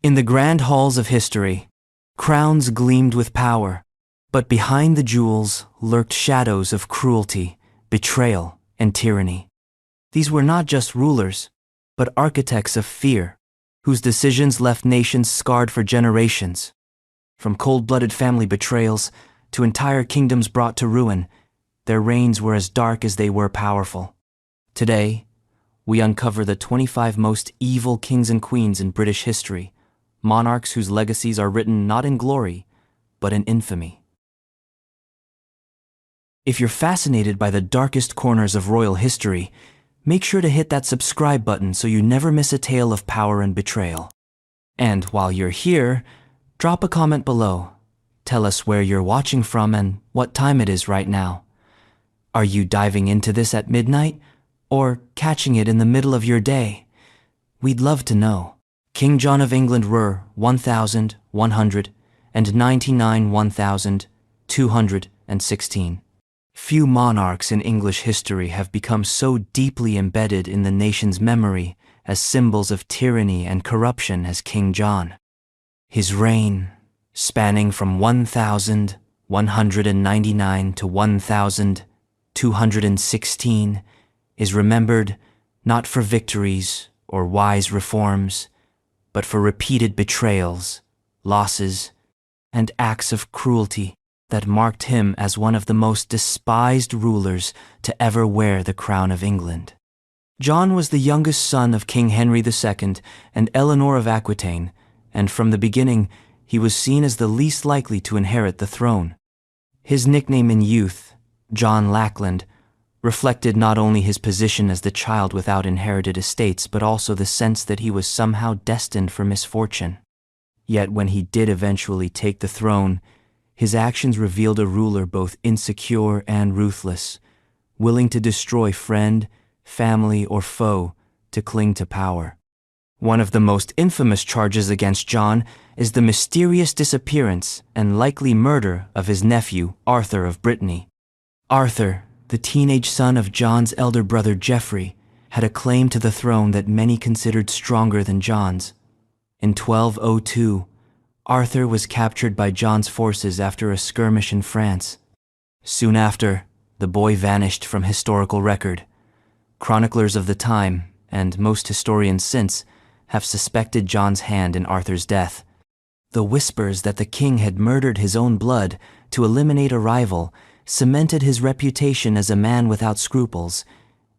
In the grand halls of history, crowns gleamed with power, but behind the jewels lurked shadows of cruelty, betrayal, and tyranny. These were not just rulers, but architects of fear, whose decisions left nations scarred for generations. From cold-blooded family betrayals to entire kingdoms brought to ruin, their reigns were as dark as they were powerful. Today, we uncover the 25 most evil kings and queens in British history, monarchs whose legacies are written not in glory, but in infamy. If you're fascinated by the darkest corners of royal history, make sure to hit that subscribe button so you never miss a tale of power and betrayal. And while you're here, drop a comment below. Tell us where you're watching from and what time it is right now. Are you diving into this at midnight or catching it in the middle of your day? We'd love to know. King John of England were 1199-1216. Few monarchs in English history have become so deeply embedded in the nation's memory as symbols of tyranny and corruption as King John. His reign, spanning from 1199 to 1216, is remembered not for victories or wise reforms, but for repeated betrayals, losses, and acts of cruelty that marked him as one of the most despised rulers to ever wear the crown of England. John was the youngest son of King Henry II and Eleanor of Aquitaine, and from the beginning he was seen as the least likely to inherit the throne. His nickname in youth, John Lackland, reflected not only his position as the child without inherited estates, but also the sense that he was somehow destined for misfortune. Yet when he did eventually take the throne, his actions revealed a ruler both insecure and ruthless, willing to destroy friend, family, or foe to cling to power. One of the most infamous charges against John is the mysterious disappearance and likely murder of his nephew, Arthur of Brittany. Arthur, the teenage son of John's elder brother Geoffrey, had a claim to the throne that many considered stronger than John's. In 1202, Arthur was captured by John's forces after a skirmish in France. Soon after, the boy vanished from historical record. Chroniclers of the time, and most historians since, have suspected John's hand in Arthur's death. The whispers that the king had murdered his own blood to eliminate a rival cemented his reputation as a man without scruples,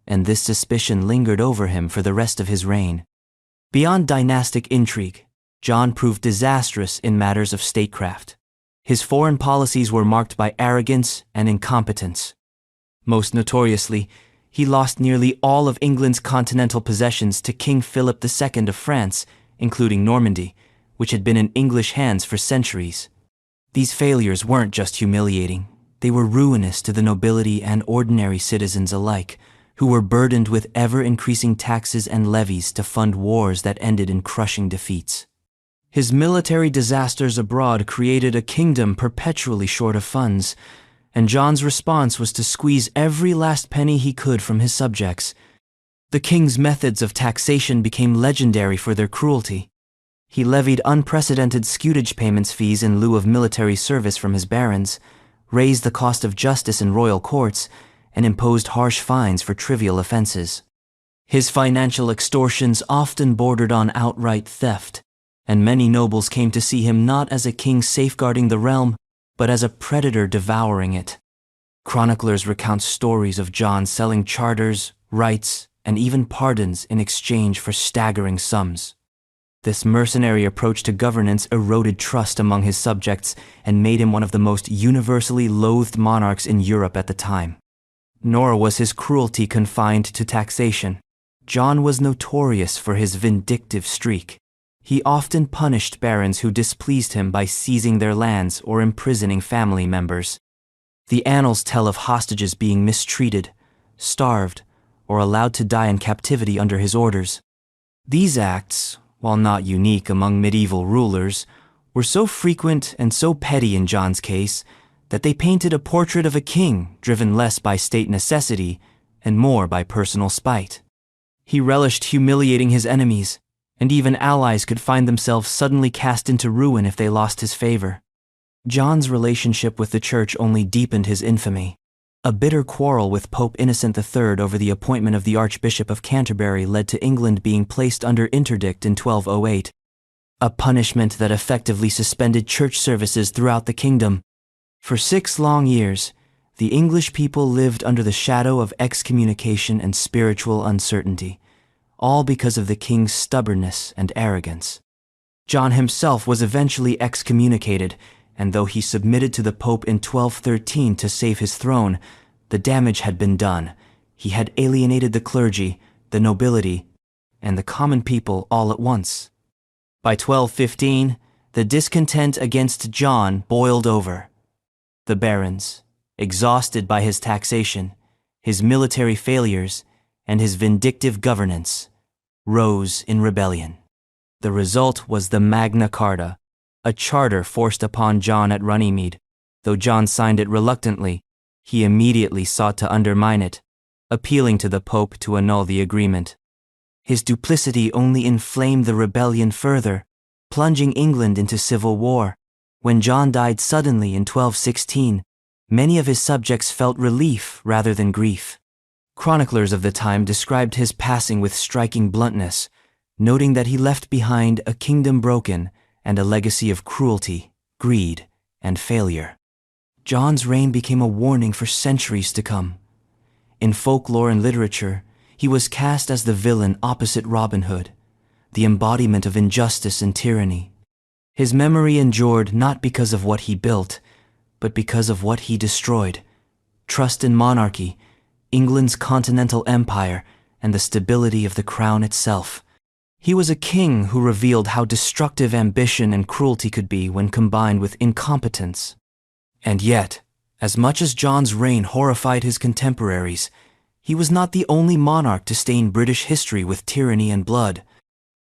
and this suspicion lingered over him for the rest of his reign. Beyond dynastic intrigue, John proved disastrous in matters of statecraft. His foreign policies were marked by arrogance and incompetence. Most notoriously, he lost nearly all of England's continental possessions to King Philip II of France, including Normandy, which had been in English hands for centuries. These failures weren't just humiliating, they were ruinous to the nobility and ordinary citizens alike, who were burdened with ever-increasing taxes and levies to fund wars that ended in crushing defeats. His military disasters abroad created a kingdom perpetually short of funds, and John's response was to squeeze every last penny he could from his subjects. The king's methods of taxation became legendary for their cruelty. He levied unprecedented scutage payments fees in lieu of military service from his barons, raised the cost of justice in royal courts, and imposed harsh fines for trivial offenses. His financial extortions often bordered on outright theft, and many nobles came to see him not as a king safeguarding the realm, but as a predator devouring it. Chroniclers recount stories of John selling charters, rights, and even pardons in exchange for staggering sums. This mercenary approach to governance eroded trust among his subjects and made him one of the most universally loathed monarchs in Europe at the time. Nor was his cruelty confined to taxation. John was notorious for his vindictive streak. He often punished barons who displeased him by seizing their lands or imprisoning family members. The annals tell of hostages being mistreated, starved, or allowed to die in captivity under his orders. These acts, while not unique among medieval rulers, were so frequent and so petty in John's case that they painted a portrait of a king driven less by state necessity and more by personal spite. He relished humiliating his enemies, and even allies could find themselves suddenly cast into ruin if they lost his favor. John's relationship with the church only deepened his infamy. A bitter quarrel with Pope Innocent III over the appointment of the Archbishop of Canterbury led to England being placed under interdict in 1208, a punishment that effectively suspended church services throughout the kingdom. For 6 long years, the English people lived under the shadow of excommunication and spiritual uncertainty, all because of the king's stubbornness and arrogance. John himself was eventually excommunicated, and though he submitted to the Pope in 1213 to save his throne, the damage had been done. He had alienated the clergy, the nobility, and the common people all at once. By 1215, the discontent against John boiled over. The barons, exhausted by his taxation, his military failures, and his vindictive governance, rose in rebellion. The result was the Magna Carta, a charter forced upon John at Runnymede. Though John signed it reluctantly, he immediately sought to undermine it, appealing to the Pope to annul the agreement. His duplicity only inflamed the rebellion further, plunging England into civil war. When John died suddenly in 1216, many of his subjects felt relief rather than grief. Chroniclers of the time described his passing with striking bluntness, noting that he left behind a kingdom broken and a legacy of cruelty, greed, and failure. John's reign became a warning for centuries to come. In folklore and literature, he was cast as the villain opposite Robin Hood, the embodiment of injustice and tyranny. His memory endured not because of what he built, but because of what he destroyed: trust in monarchy, England's continental empire, and the stability of the crown itself. He was a king who revealed how destructive ambition and cruelty could be when combined with incompetence. And yet, as much as John's reign horrified his contemporaries, he was not the only monarch to stain British history with tyranny and blood.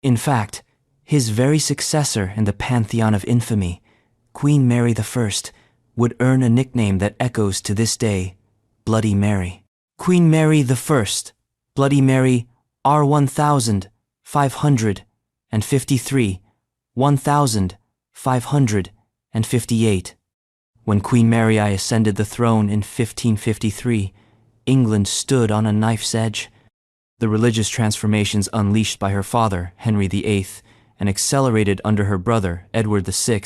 In fact, his very successor in the pantheon of infamy, Queen Mary I, would earn a nickname that echoes to this day: Bloody Mary. Queen Mary I, Bloody Mary, R1553, 1558. When Queen Mary I ascended the throne in 1553, England stood on a knife's edge. The religious transformations unleashed by her father, Henry VIII, and accelerated under her brother, Edward VI,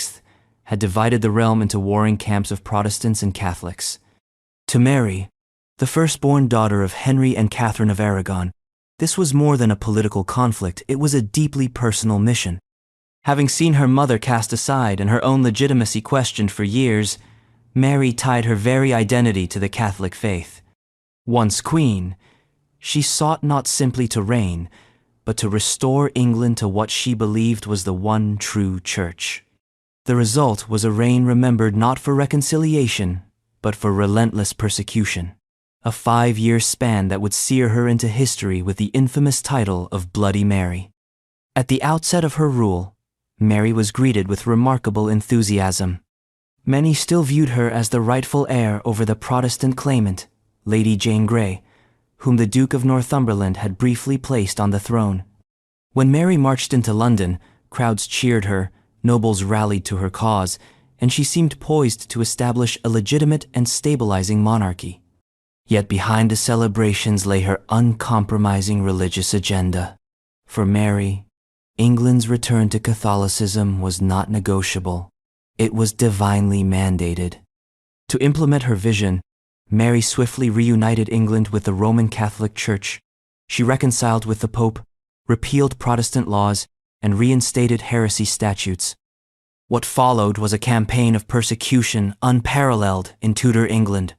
had divided the realm into warring camps of Protestants and Catholics. To Mary, the firstborn daughter of Henry and Catherine of Aragon, this was more than a political conflict, it was a deeply personal mission. Having seen her mother cast aside and her own legitimacy questioned for years, Mary tied her very identity to the Catholic faith. Once queen, she sought not simply to reign, but to restore England to what she believed was the one true church. The result was a reign remembered not for reconciliation, but for relentless persecution. A 5-year span that would sear her into history with the infamous title of Bloody Mary. At the outset of her rule, Mary was greeted with remarkable enthusiasm. Many still viewed her as the rightful heir over the Protestant claimant, Lady Jane Grey, whom the Duke of Northumberland had briefly placed on the throne. When Mary marched into London, crowds cheered her, nobles rallied to her cause, and she seemed poised to establish a legitimate and stabilizing monarchy. Yet behind the celebrations lay her uncompromising religious agenda. For Mary, England's return to Catholicism was not negotiable. It was divinely mandated. To implement her vision, Mary swiftly reunited England with the Roman Catholic Church. She reconciled with the Pope, repealed Protestant laws, and reinstated heresy statutes. What followed was a campaign of persecution unparalleled in Tudor England.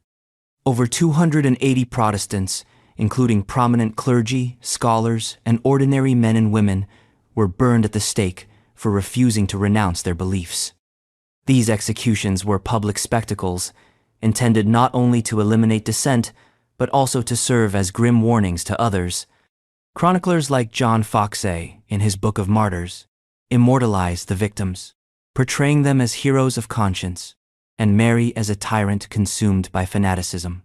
Over 280 Protestants, including prominent clergy, scholars, and ordinary men and women, were burned at the stake for refusing to renounce their beliefs. These executions were public spectacles, intended not only to eliminate dissent, but also to serve as grim warnings to others. Chroniclers like John Foxe, in his Book of Martyrs, immortalized the victims, portraying them as heroes of conscience, and Mary as a tyrant consumed by fanaticism.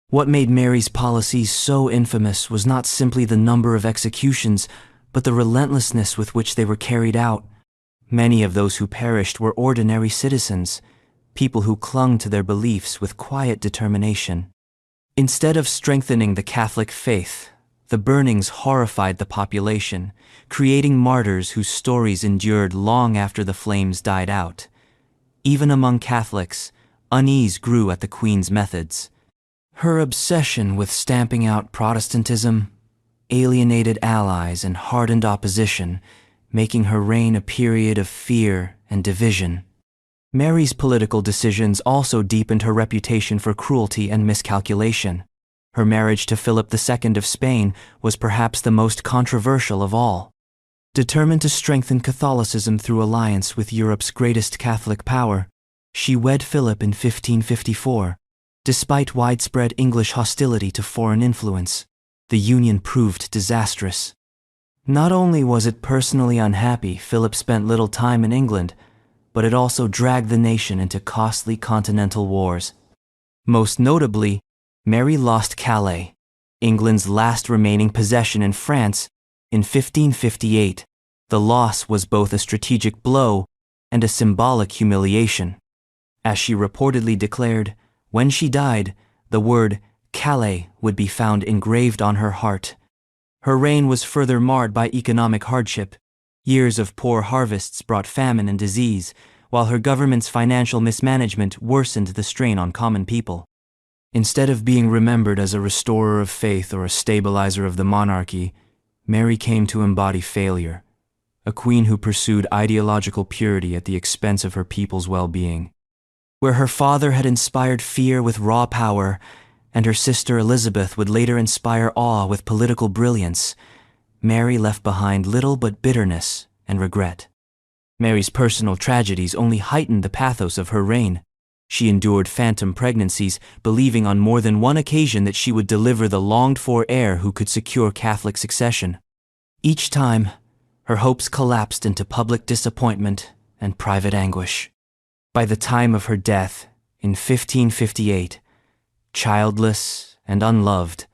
What made Mary's policies so infamous was not simply the number of executions, but the relentlessness with which they were carried out. Many of those who perished were ordinary citizens, people who clung to their beliefs with quiet determination. Instead of strengthening the Catholic faith, the burnings horrified the population, creating martyrs whose stories endured long after the flames died out. Even among Catholics, unease grew at the Queen's methods. Her obsession with stamping out Protestantism alienated allies and hardened opposition, making her reign a period of fear and division. Mary's political decisions also deepened her reputation for cruelty and miscalculation. Her marriage to Philip II of Spain was perhaps the most controversial of all. Determined to strengthen Catholicism through alliance with Europe's greatest Catholic power, she wed Philip in 1554. Despite widespread English hostility to foreign influence, the union proved disastrous. Not only was it personally unhappy Philip spent little time in England, but it also dragged the nation into costly continental wars. Most notably, Mary lost Calais, England's last remaining possession in France, in 1558. The loss was both a strategic blow and a symbolic humiliation. As she reportedly declared, when she died, the word Calais would be found engraved on her heart. Her reign was further marred by economic hardship. Years of poor harvests brought famine and disease, while her government's financial mismanagement worsened the strain on common people. Instead of being remembered as a restorer of faith or a stabilizer of the monarchy, Mary came to embody failure, a queen who pursued ideological purity at the expense of her people's well-being. Where her father had inspired fear with raw power, and her sister Elizabeth would later inspire awe with political brilliance, Mary left behind little but bitterness and regret. Mary's personal tragedies only heightened the pathos of her reign. She endured phantom pregnancies, believing on more than one occasion that she would deliver the longed-for heir who could secure Catholic succession. Each time, her hopes collapsed into public disappointment and private anguish. By the time of her death, in 1558, childless and unloved,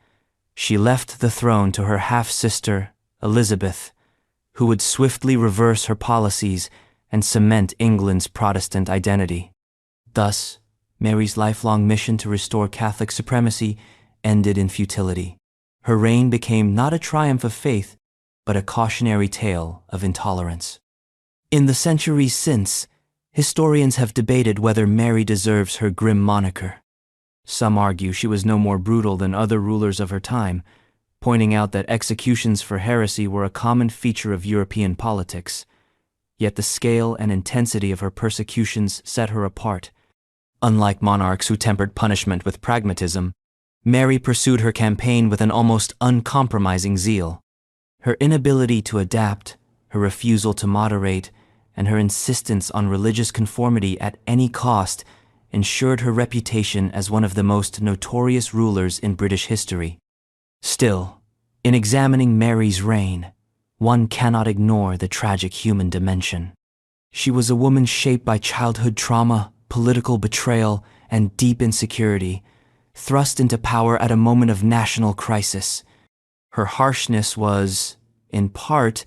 she left the throne to her half-sister, Elizabeth, who would swiftly reverse her policies and cement England's Protestant identity. Thus, Mary's lifelong mission to restore Catholic supremacy ended in futility. Her reign became not a triumph of faith, but a cautionary tale of intolerance. In the centuries since, historians have debated whether Mary deserves her grim moniker. Some argue she was no more brutal than other rulers of her time, pointing out that executions for heresy were a common feature of European politics. Yet the scale and intensity of her persecutions set her apart. Unlike monarchs who tempered punishment with pragmatism, Mary pursued her campaign with an almost uncompromising zeal. Her inability to adapt, her refusal to moderate, and her insistence on religious conformity at any cost ensured her reputation as one of the most notorious rulers in British history. Still, in examining Mary's reign, one cannot ignore the tragic human dimension. She was a woman shaped by childhood trauma, political betrayal, and deep insecurity, thrust into power at a moment of national crisis. Her harshness was, in part,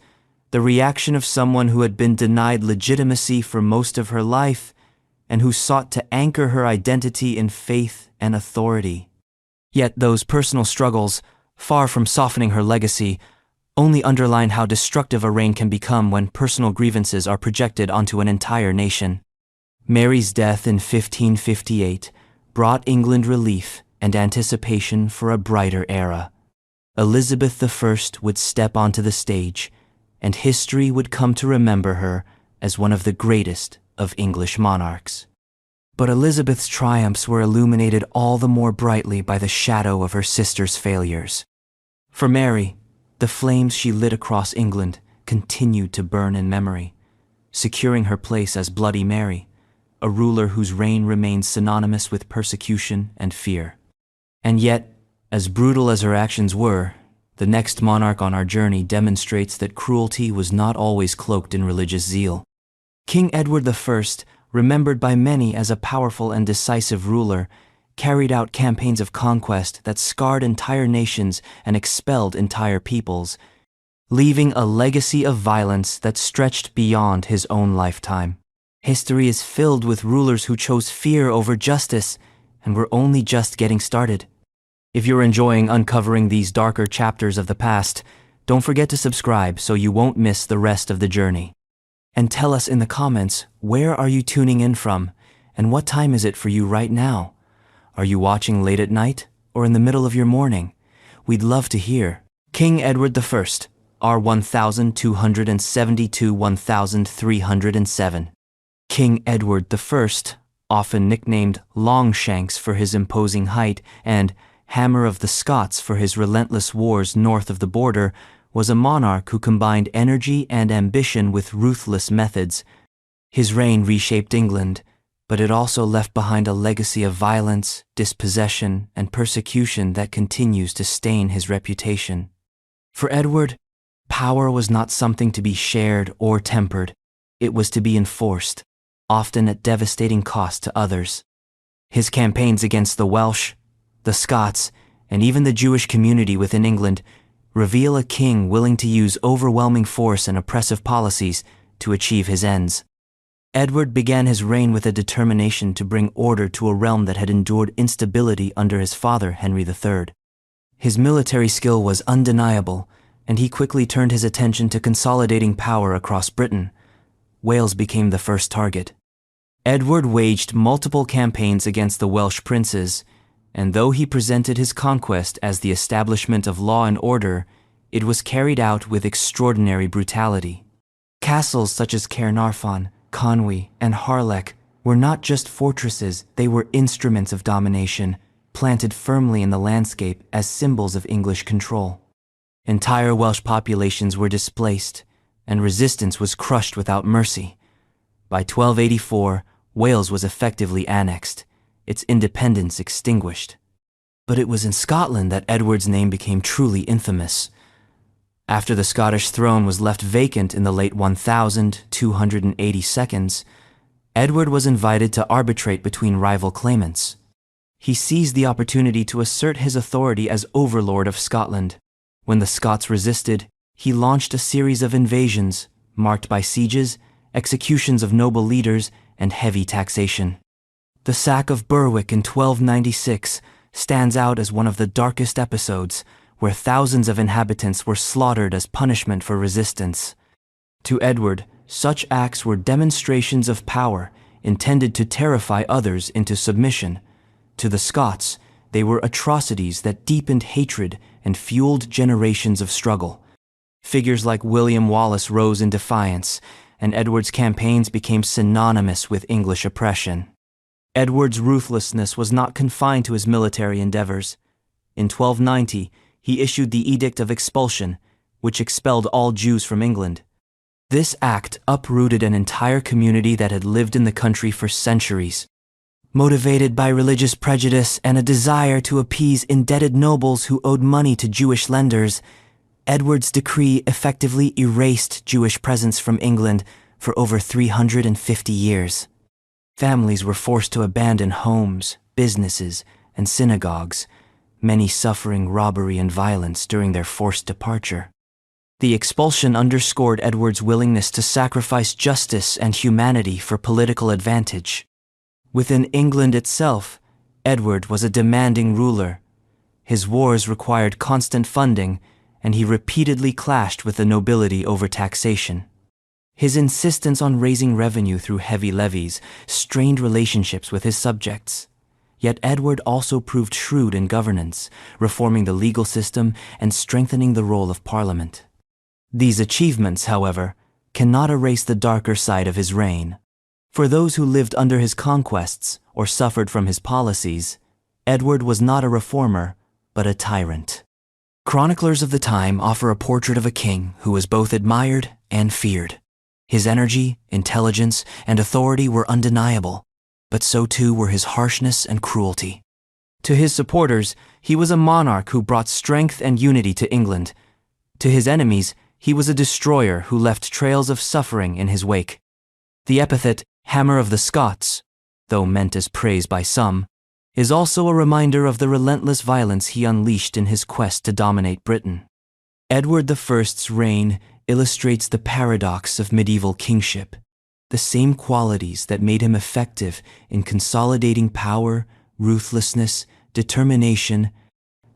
the reaction of someone who had been denied legitimacy for most of her life and who sought to anchor her identity in faith and authority. Yet those personal struggles, far from softening her legacy, only underline how destructive a reign can become when personal grievances are projected onto an entire nation. Mary's death in 1558 brought England relief and anticipation for a brighter era. Elizabeth I would step onto the stage, and history would come to remember her as one of the greatest of English monarchs. But Elizabeth's triumphs were illuminated all the more brightly by the shadow of her sister's failures. For Mary, the flames she lit across England continued to burn in memory, securing her place as Bloody Mary, a ruler whose reign remained synonymous with persecution and fear. And yet, as brutal as her actions were, the next monarch on our journey demonstrates that cruelty was not always cloaked in religious zeal. King Edward I, remembered by many as a powerful and decisive ruler, carried out campaigns of conquest that scarred entire nations and expelled entire peoples, leaving a legacy of violence that stretched beyond his own lifetime. History is filled with rulers who chose fear over justice, and we're only just getting started. If you're enjoying uncovering these darker chapters of the past, don't forget to subscribe so you won't miss the rest of the journey. And tell us in the comments, where are you tuning in from, and what time is it for you right now? Are you watching late at night or in the middle of your morning? We'd love to hear. King Edward I, R 1272-1307. King Edward I, often nicknamed Longshanks for his imposing height and Hammer of the Scots for his relentless wars north of the border, was a monarch who combined energy and ambition with ruthless methods. His reign reshaped England, but it also left behind a legacy of violence, dispossession, and persecution that continues to stain his reputation. For Edward, power was not something to be shared or tempered. It was to be enforced, often at devastating cost to others. His campaigns against the Welsh, the Scots, and even the Jewish community within England reveal a king willing to use overwhelming force and oppressive policies to achieve his ends. Edward began his reign with a determination to bring order to a realm that had endured instability under his father, Henry III. His military skill was undeniable, and he quickly turned his attention to consolidating power across Britain. Wales became the first target. Edward waged multiple campaigns against the Welsh princes, and though he presented his conquest as the establishment of law and order, it was carried out with extraordinary brutality. Castles such as Caernarfon, Conwy, and Harlech were not just fortresses, they were instruments of domination, planted firmly in the landscape as symbols of English control. Entire Welsh populations were displaced, and resistance was crushed without mercy. By 1284, Wales was effectively annexed, its independence extinguished. But it was in Scotland that Edward's name became truly infamous. After the Scottish throne was left vacant in the late 1282s, Edward was invited to arbitrate between rival claimants. He seized the opportunity to assert his authority as overlord of Scotland. When the Scots resisted, he launched a series of invasions, marked by sieges, executions of noble leaders, and heavy taxation. The sack of Berwick in 1296 stands out as one of the darkest episodes, where thousands of inhabitants were slaughtered as punishment for resistance. To Edward, such acts were demonstrations of power intended to terrify others into submission. To the Scots, they were atrocities that deepened hatred and fueled generations of struggle. Figures like William Wallace rose in defiance, and Edward's campaigns became synonymous with English oppression. Edward's ruthlessness was not confined to his military endeavors. In 1290, he issued the Edict of Expulsion, which expelled all Jews from England. This act uprooted an entire community that had lived in the country for centuries. Motivated by religious prejudice and a desire to appease indebted nobles who owed money to Jewish lenders, Edward's decree effectively erased Jewish presence from England for over 350 years. Families were forced to abandon homes, businesses, and synagogues, many suffering robbery and violence during their forced departure. The expulsion underscored Edward's willingness to sacrifice justice and humanity for political advantage. Within England itself, Edward was a demanding ruler. His wars required constant funding, and he repeatedly clashed with the nobility over taxation. His insistence on raising revenue through heavy levies strained relationships with his subjects. Yet Edward also proved shrewd in governance, reforming the legal system and strengthening the role of Parliament. These achievements, however, cannot erase the darker side of his reign. For those who lived under his conquests or suffered from his policies, Edward was not a reformer, but a tyrant. Chroniclers of the time offer a portrait of a king who was both admired and feared. His energy, intelligence, and authority were undeniable, but so too were his harshness and cruelty. To his supporters, he was a monarch who brought strength and unity to England. To his enemies, he was a destroyer who left trails of suffering in his wake. The epithet, Hammer of the Scots, though meant as praise by some, is also a reminder of the relentless violence he unleashed in his quest to dominate Britain. Edward I's reign illustrates the paradox of medieval kingship. The same qualities that made him effective in consolidating power, ruthlessness, determination,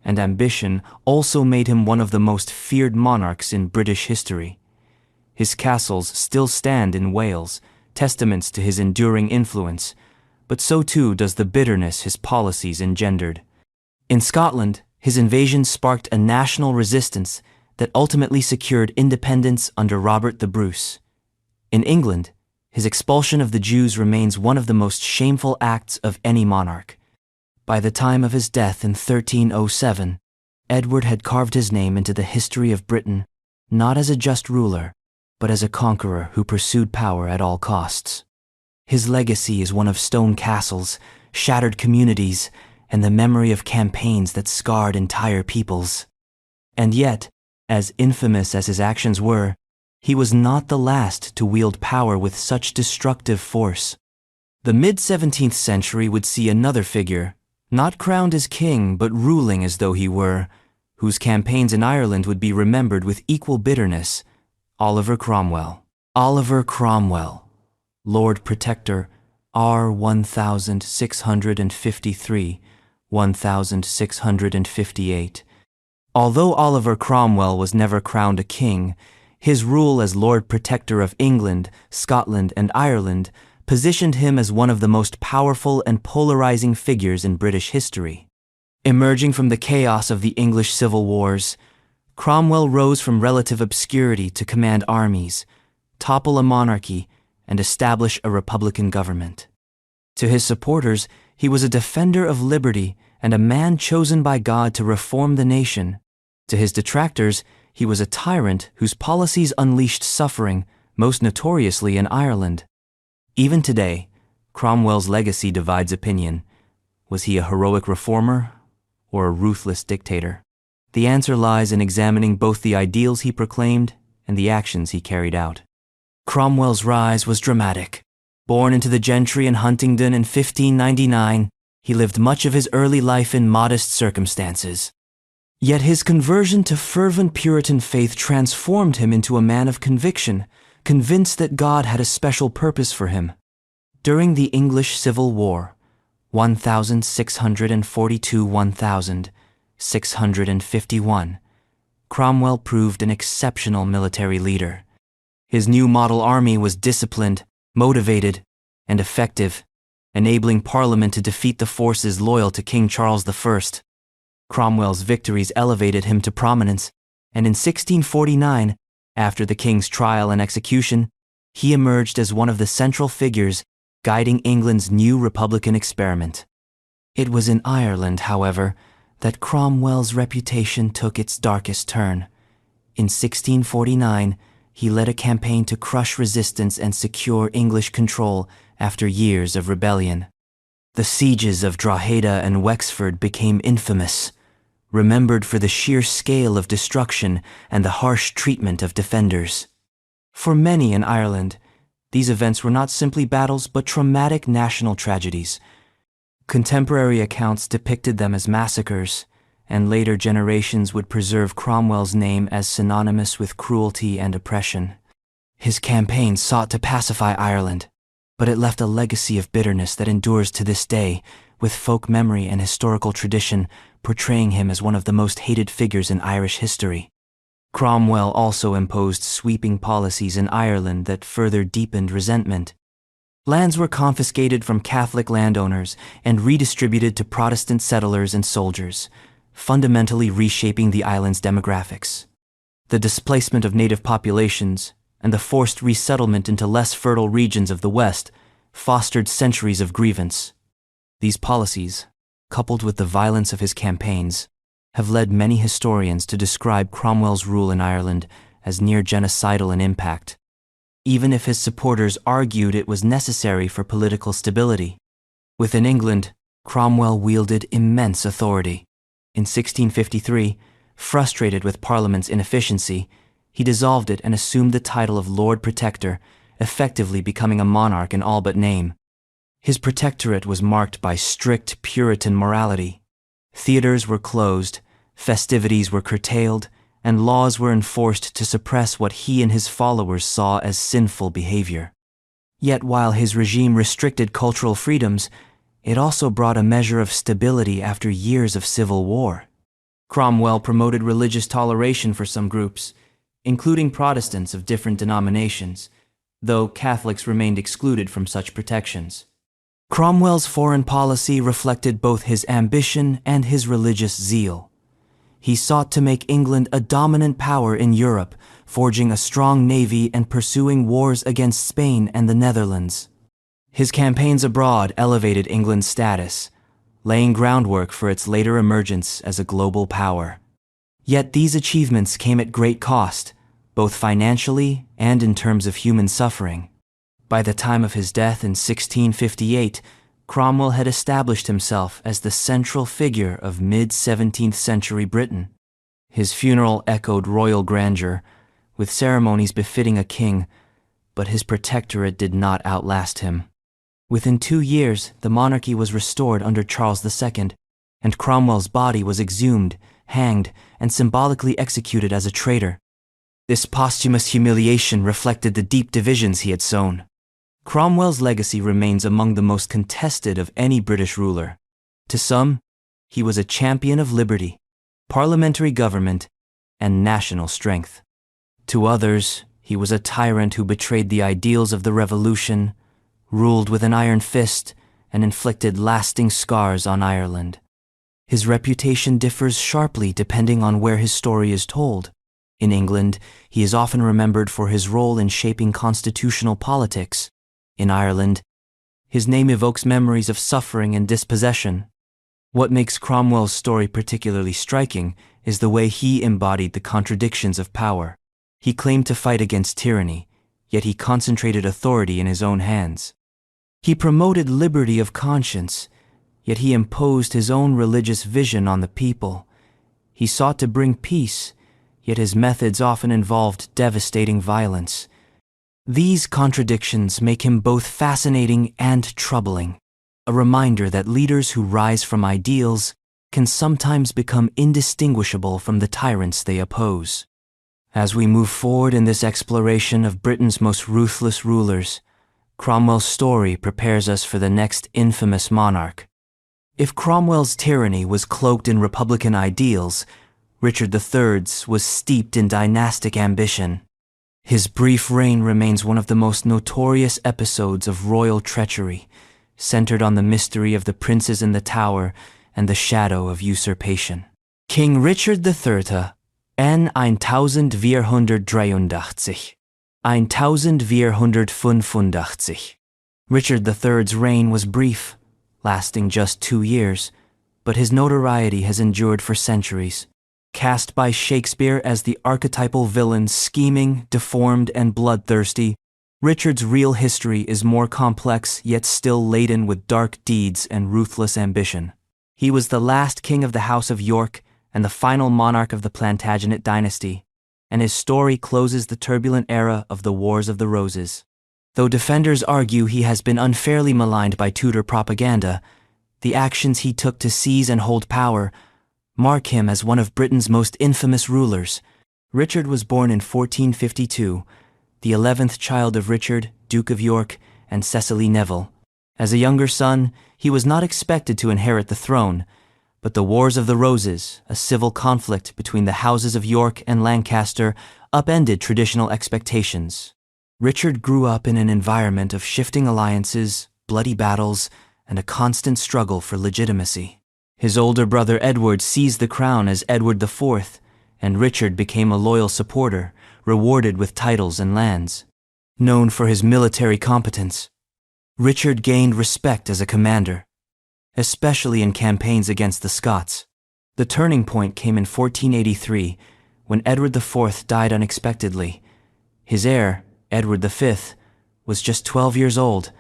and ambition also made him one of the most feared monarchs in British history. His castles still stand in Wales, testaments to his enduring influence, but so too does the bitterness his policies engendered. In Scotland, his invasion sparked a national resistance that ultimately secured independence under Robert the Bruce. In England, his expulsion of the Jews remains one of the most shameful acts of any monarch. By the time of his death in 1307, Edward had carved his name into the history of Britain, not as a just ruler, but as a conqueror who pursued power at all costs. His legacy is one of stone castles, shattered communities, and the memory of campaigns that scarred entire peoples. And yet, as infamous as his actions were, he was not the last to wield power with such destructive force. The mid-17th century would see another figure, not crowned as king but ruling as though he were, whose campaigns in Ireland would be remembered with equal bitterness: Oliver Cromwell. Oliver Cromwell, Lord Protector, R 1653, 1658. Although Oliver Cromwell was never crowned a king, his rule as Lord Protector of England, Scotland, and Ireland positioned him as one of the most powerful and polarizing figures in British history. Emerging from the chaos of the English civil wars, Cromwell rose from relative obscurity to command armies, topple a monarchy, and establish a republican government. To his supporters, he was a defender of liberty and a man chosen by God to reform the nation. To his detractors, he was a tyrant whose policies unleashed suffering, most notoriously in Ireland. Even today, Cromwell's legacy divides opinion. Was he a heroic reformer or a ruthless dictator? The answer lies in examining both the ideals he proclaimed and the actions he carried out. Cromwell's rise was dramatic. Born into the gentry in Huntingdon in 1599, he lived much of his early life in modest circumstances. Yet his conversion to fervent Puritan faith transformed him into a man of conviction, convinced that God had a special purpose for him. During the English Civil War, 1642–1651, Cromwell proved an exceptional military leader. His new model army was disciplined, motivated, and effective, enabling Parliament to defeat the forces loyal to King Charles I. Cromwell's victories elevated him to prominence, and in 1649, after the king's trial and execution, he emerged as one of the central figures guiding England's new republican experiment. It was in Ireland, however, that Cromwell's reputation took its darkest turn. In 1649, he led a campaign to crush resistance and secure English control after years of rebellion. The sieges of Drogheda and Wexford became infamous, remembered for the sheer scale of destruction and the harsh treatment of defenders. For many in Ireland, these events were not simply battles but traumatic national tragedies. Contemporary accounts depicted them as massacres, and later generations would preserve Cromwell's name as synonymous with cruelty and oppression. His campaign sought to pacify Ireland, but it left a legacy of bitterness that endures to this day, with folk memory and historical tradition portraying him as one of the most hated figures in Irish history. Cromwell also imposed sweeping policies in Ireland that further deepened resentment. Lands were confiscated from Catholic landowners and redistributed to Protestant settlers and soldiers, fundamentally reshaping the island's demographics. The displacement of native populations and the forced resettlement into less fertile regions of the West fostered centuries of grievance. These policies, coupled with the violence of his campaigns, have led many historians to describe Cromwell's rule in Ireland as near genocidal in impact, even if his supporters argued it was necessary for political stability. Within England, Cromwell wielded immense authority. In 1653, frustrated with Parliament's inefficiency, he dissolved it and assumed the title of Lord Protector, effectively becoming a monarch in all but name. His protectorate was marked by strict Puritan morality. Theaters were closed, festivities were curtailed, and laws were enforced to suppress what he and his followers saw as sinful behavior. Yet while his regime restricted cultural freedoms, it also brought a measure of stability after years of civil war. Cromwell promoted religious toleration for some groups, including Protestants of different denominations, though Catholics remained excluded from such protections. Cromwell's foreign policy reflected both his ambition and his religious zeal. He sought to make England a dominant power in Europe, forging a strong navy and pursuing wars against Spain and the Netherlands. His campaigns abroad elevated England's status, laying groundwork for its later emergence as a global power. Yet these achievements came at great cost, both financially and in terms of human suffering. By the time of his death in 1658, Cromwell had established himself as the central figure of mid-17th century Britain. His funeral echoed royal grandeur, with ceremonies befitting a king, but his protectorate did not outlast him. Within 2 years, the monarchy was restored under Charles II, and Cromwell's body was exhumed, hanged, and symbolically executed as a traitor. This posthumous humiliation reflected the deep divisions he had sown. Cromwell's legacy remains among the most contested of any British ruler. To some, he was a champion of liberty, parliamentary government, and national strength. To others, he was a tyrant who betrayed the ideals of the Revolution, ruled with an iron fist, and inflicted lasting scars on Ireland. His reputation differs sharply depending on where his story is told. In England, he is often remembered for his role in shaping constitutional politics. In Ireland, his name evokes memories of suffering and dispossession. What makes Cromwell's story particularly striking is the way he embodied the contradictions of power. He claimed to fight against tyranny, yet he concentrated authority in his own hands. He promoted liberty of conscience, yet he imposed his own religious vision on the people. He sought to bring peace, yet his methods often involved devastating violence. These contradictions make him both fascinating and troubling, a reminder that leaders who rise from ideals can sometimes become indistinguishable from the tyrants they oppose. As we move forward in this exploration of Britain's most ruthless rulers, Cromwell's story prepares us for the next infamous monarch. If Cromwell's tyranny was cloaked in republican ideals, Richard III's was steeped in dynastic ambition. His brief reign remains one of the most notorious episodes of royal treachery, centered on the mystery of the princes in the Tower and the shadow of usurpation. King Richard III, N 1483, 1485. Richard III's reign was brief, lasting just 2 years, but his notoriety has endured for centuries. Cast by Shakespeare as the archetypal villain, scheming, deformed, and bloodthirsty, Richard's real history is more complex yet still laden with dark deeds and ruthless ambition. He was the last king of the House of York and the final monarch of the Plantagenet dynasty, and his story closes the turbulent era of the Wars of the Roses. Though defenders argue he has been unfairly maligned by Tudor propaganda, the actions he took to seize and hold power mark him as one of Britain's most infamous rulers. Richard was born in 1452, the 11th child of Richard, Duke of York, and Cecily Neville. As a younger son, he was not expected to inherit the throne, but the Wars of the Roses, a civil conflict between the houses of York and Lancaster, upended traditional expectations. Richard grew up in an environment of shifting alliances, bloody battles, and a constant struggle for legitimacy. His older brother Edward seized the crown as Edward IV, and Richard became a loyal supporter, rewarded with titles and lands. Known for his military competence, Richard gained respect as a commander, especially in campaigns against the Scots. The turning point came in 1483, when Edward IV died unexpectedly. His heir, Edward V, was just 12 years old,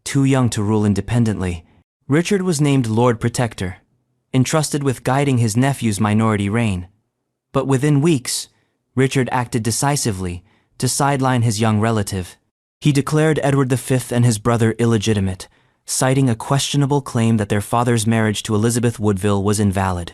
too young to rule independently. Richard was named Lord Protector, entrusted with guiding his nephew's minority reign. But within weeks, Richard acted decisively to sideline his young relative. He declared Edward V and his brother illegitimate, citing a questionable claim that their father's marriage to Elizabeth Woodville was invalid.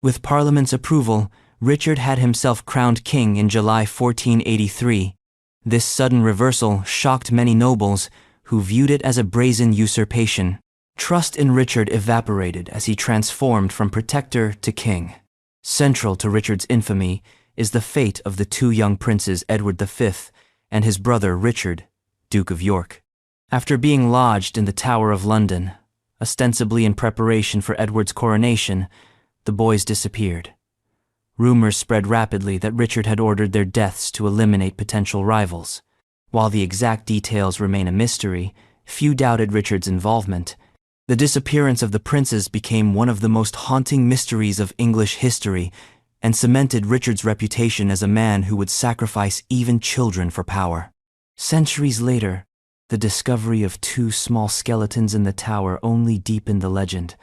With Parliament's approval, Richard had himself crowned king in July 1483. This sudden reversal shocked many nobles, who viewed it as a brazen usurpation. Trust in Richard evaporated as he transformed from protector to king. Central to Richard's infamy is the fate of the two young princes Edward V and his brother Richard, Duke of York. After being lodged in the Tower of London, ostensibly in preparation for Edward's coronation, the boys disappeared. Rumors spread rapidly that Richard had ordered their deaths to eliminate potential rivals. While the exact details remain a mystery, few doubted Richard's involvement. The disappearance of the princes became one of the most haunting mysteries of English history and cemented Richard's reputation as a man who would sacrifice even children for power. Centuries later, the discovery of two small skeletons in the tower only deepened the legend,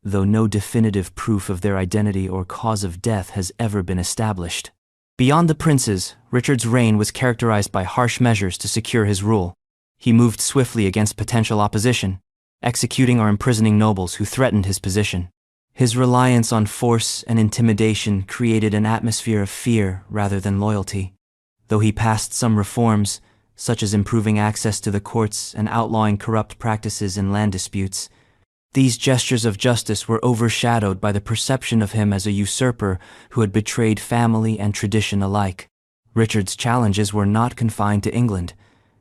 though no definitive proof of their identity or cause of death has ever been established. Beyond the princes, Richard's reign was characterized by harsh measures to secure his rule. He moved swiftly against potential opposition, executing or imprisoning nobles who threatened his position. His reliance on force and intimidation created an atmosphere of fear rather than loyalty. Though he passed some reforms, such as improving access to the courts and outlawing corrupt practices in land disputes, these gestures of justice were overshadowed by the perception of him as a usurper who had betrayed family and tradition alike. Richard's challenges were not confined to England.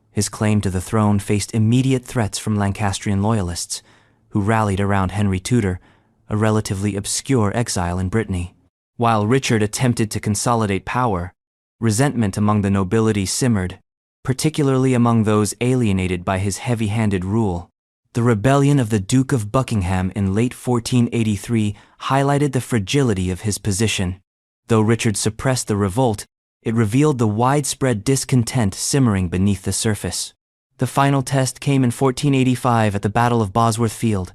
His claim to the throne faced immediate threats from Lancastrian loyalists, who rallied around Henry Tudor, a relatively obscure exile in Brittany. While Richard attempted to consolidate power, resentment among the nobility simmered, particularly among those alienated by his heavy-handed rule. The rebellion of the Duke of Buckingham in late 1483 highlighted the fragility of his position. Though Richard suppressed the revolt, it revealed the widespread discontent simmering beneath the surface. The final test came in 1485 at the Battle of Bosworth Field.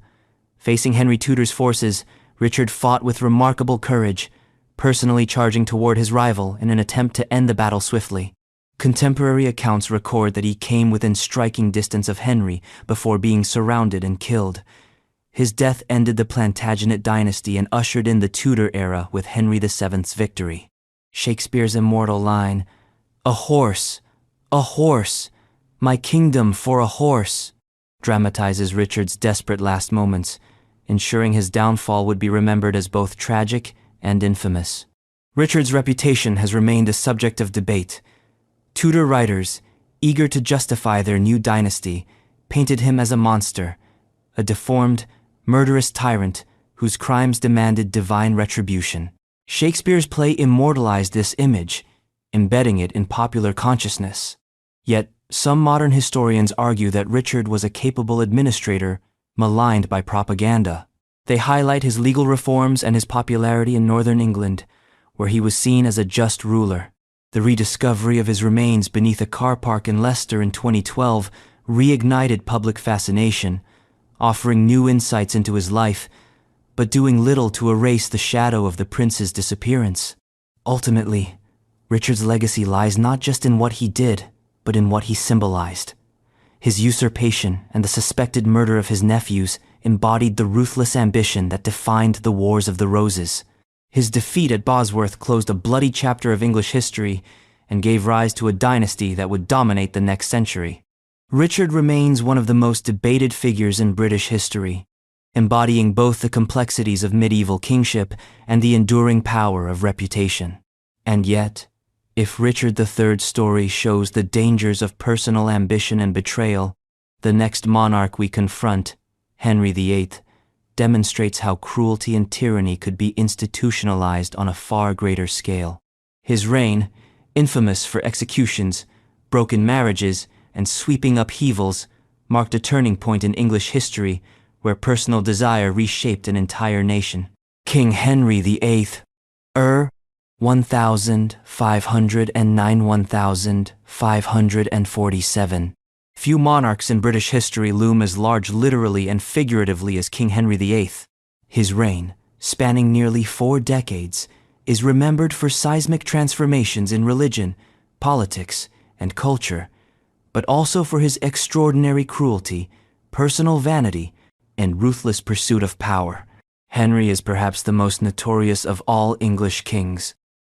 Facing Henry Tudor's forces, Richard fought with remarkable courage, personally charging toward his rival in an attempt to end the battle swiftly. Contemporary accounts record that he came within striking distance of Henry before being surrounded and killed. His death ended the Plantagenet dynasty and ushered in the Tudor era with Henry VII's victory. Shakespeare's immortal line, a horse, my kingdom for a horse," dramatizes Richard's desperate last moments, ensuring his downfall would be remembered as both tragic and infamous. Richard's reputation has remained a subject of debate. Tudor writers, eager to justify their new dynasty, painted him as a monster, a deformed, murderous tyrant whose crimes demanded divine retribution. Shakespeare's play immortalized this image, embedding it in popular consciousness. Yet, some modern historians argue that Richard was a capable administrator, maligned by propaganda. They highlight his legal reforms and his popularity in northern England, where he was seen as a just ruler. The rediscovery of his remains beneath a car park in Leicester in 2012 reignited public fascination, offering new insights into his life, but doing little to erase the shadow of the prince's disappearance. Ultimately, Richard's legacy lies not just in what he did, but in what he symbolized. His usurpation and the suspected murder of his nephews embodied the ruthless ambition that defined the Wars of the Roses. His defeat at Bosworth closed a bloody chapter of English history and gave rise to a dynasty that would dominate the next century. Richard remains one of the most debated figures in British history, embodying both the complexities of medieval kingship and the enduring power of reputation. And yet, if Richard III's story shows the dangers of personal ambition and betrayal, the next monarch we confront, Henry VIII, demonstrates how cruelty and tyranny could be institutionalized on a far greater scale. His reign, infamous for executions, broken marriages, and sweeping upheavals, marked a turning point in English history where personal desire reshaped an entire nation. King Henry VIII, 1509–1547. Few monarchs in British history loom as large literally and figuratively as King Henry VIII. His reign, spanning nearly 4 decades, is remembered for seismic transformations in religion, politics, and culture, but also for his extraordinary cruelty, personal vanity, and ruthless pursuit of power. Henry is perhaps the most notorious of all English kings.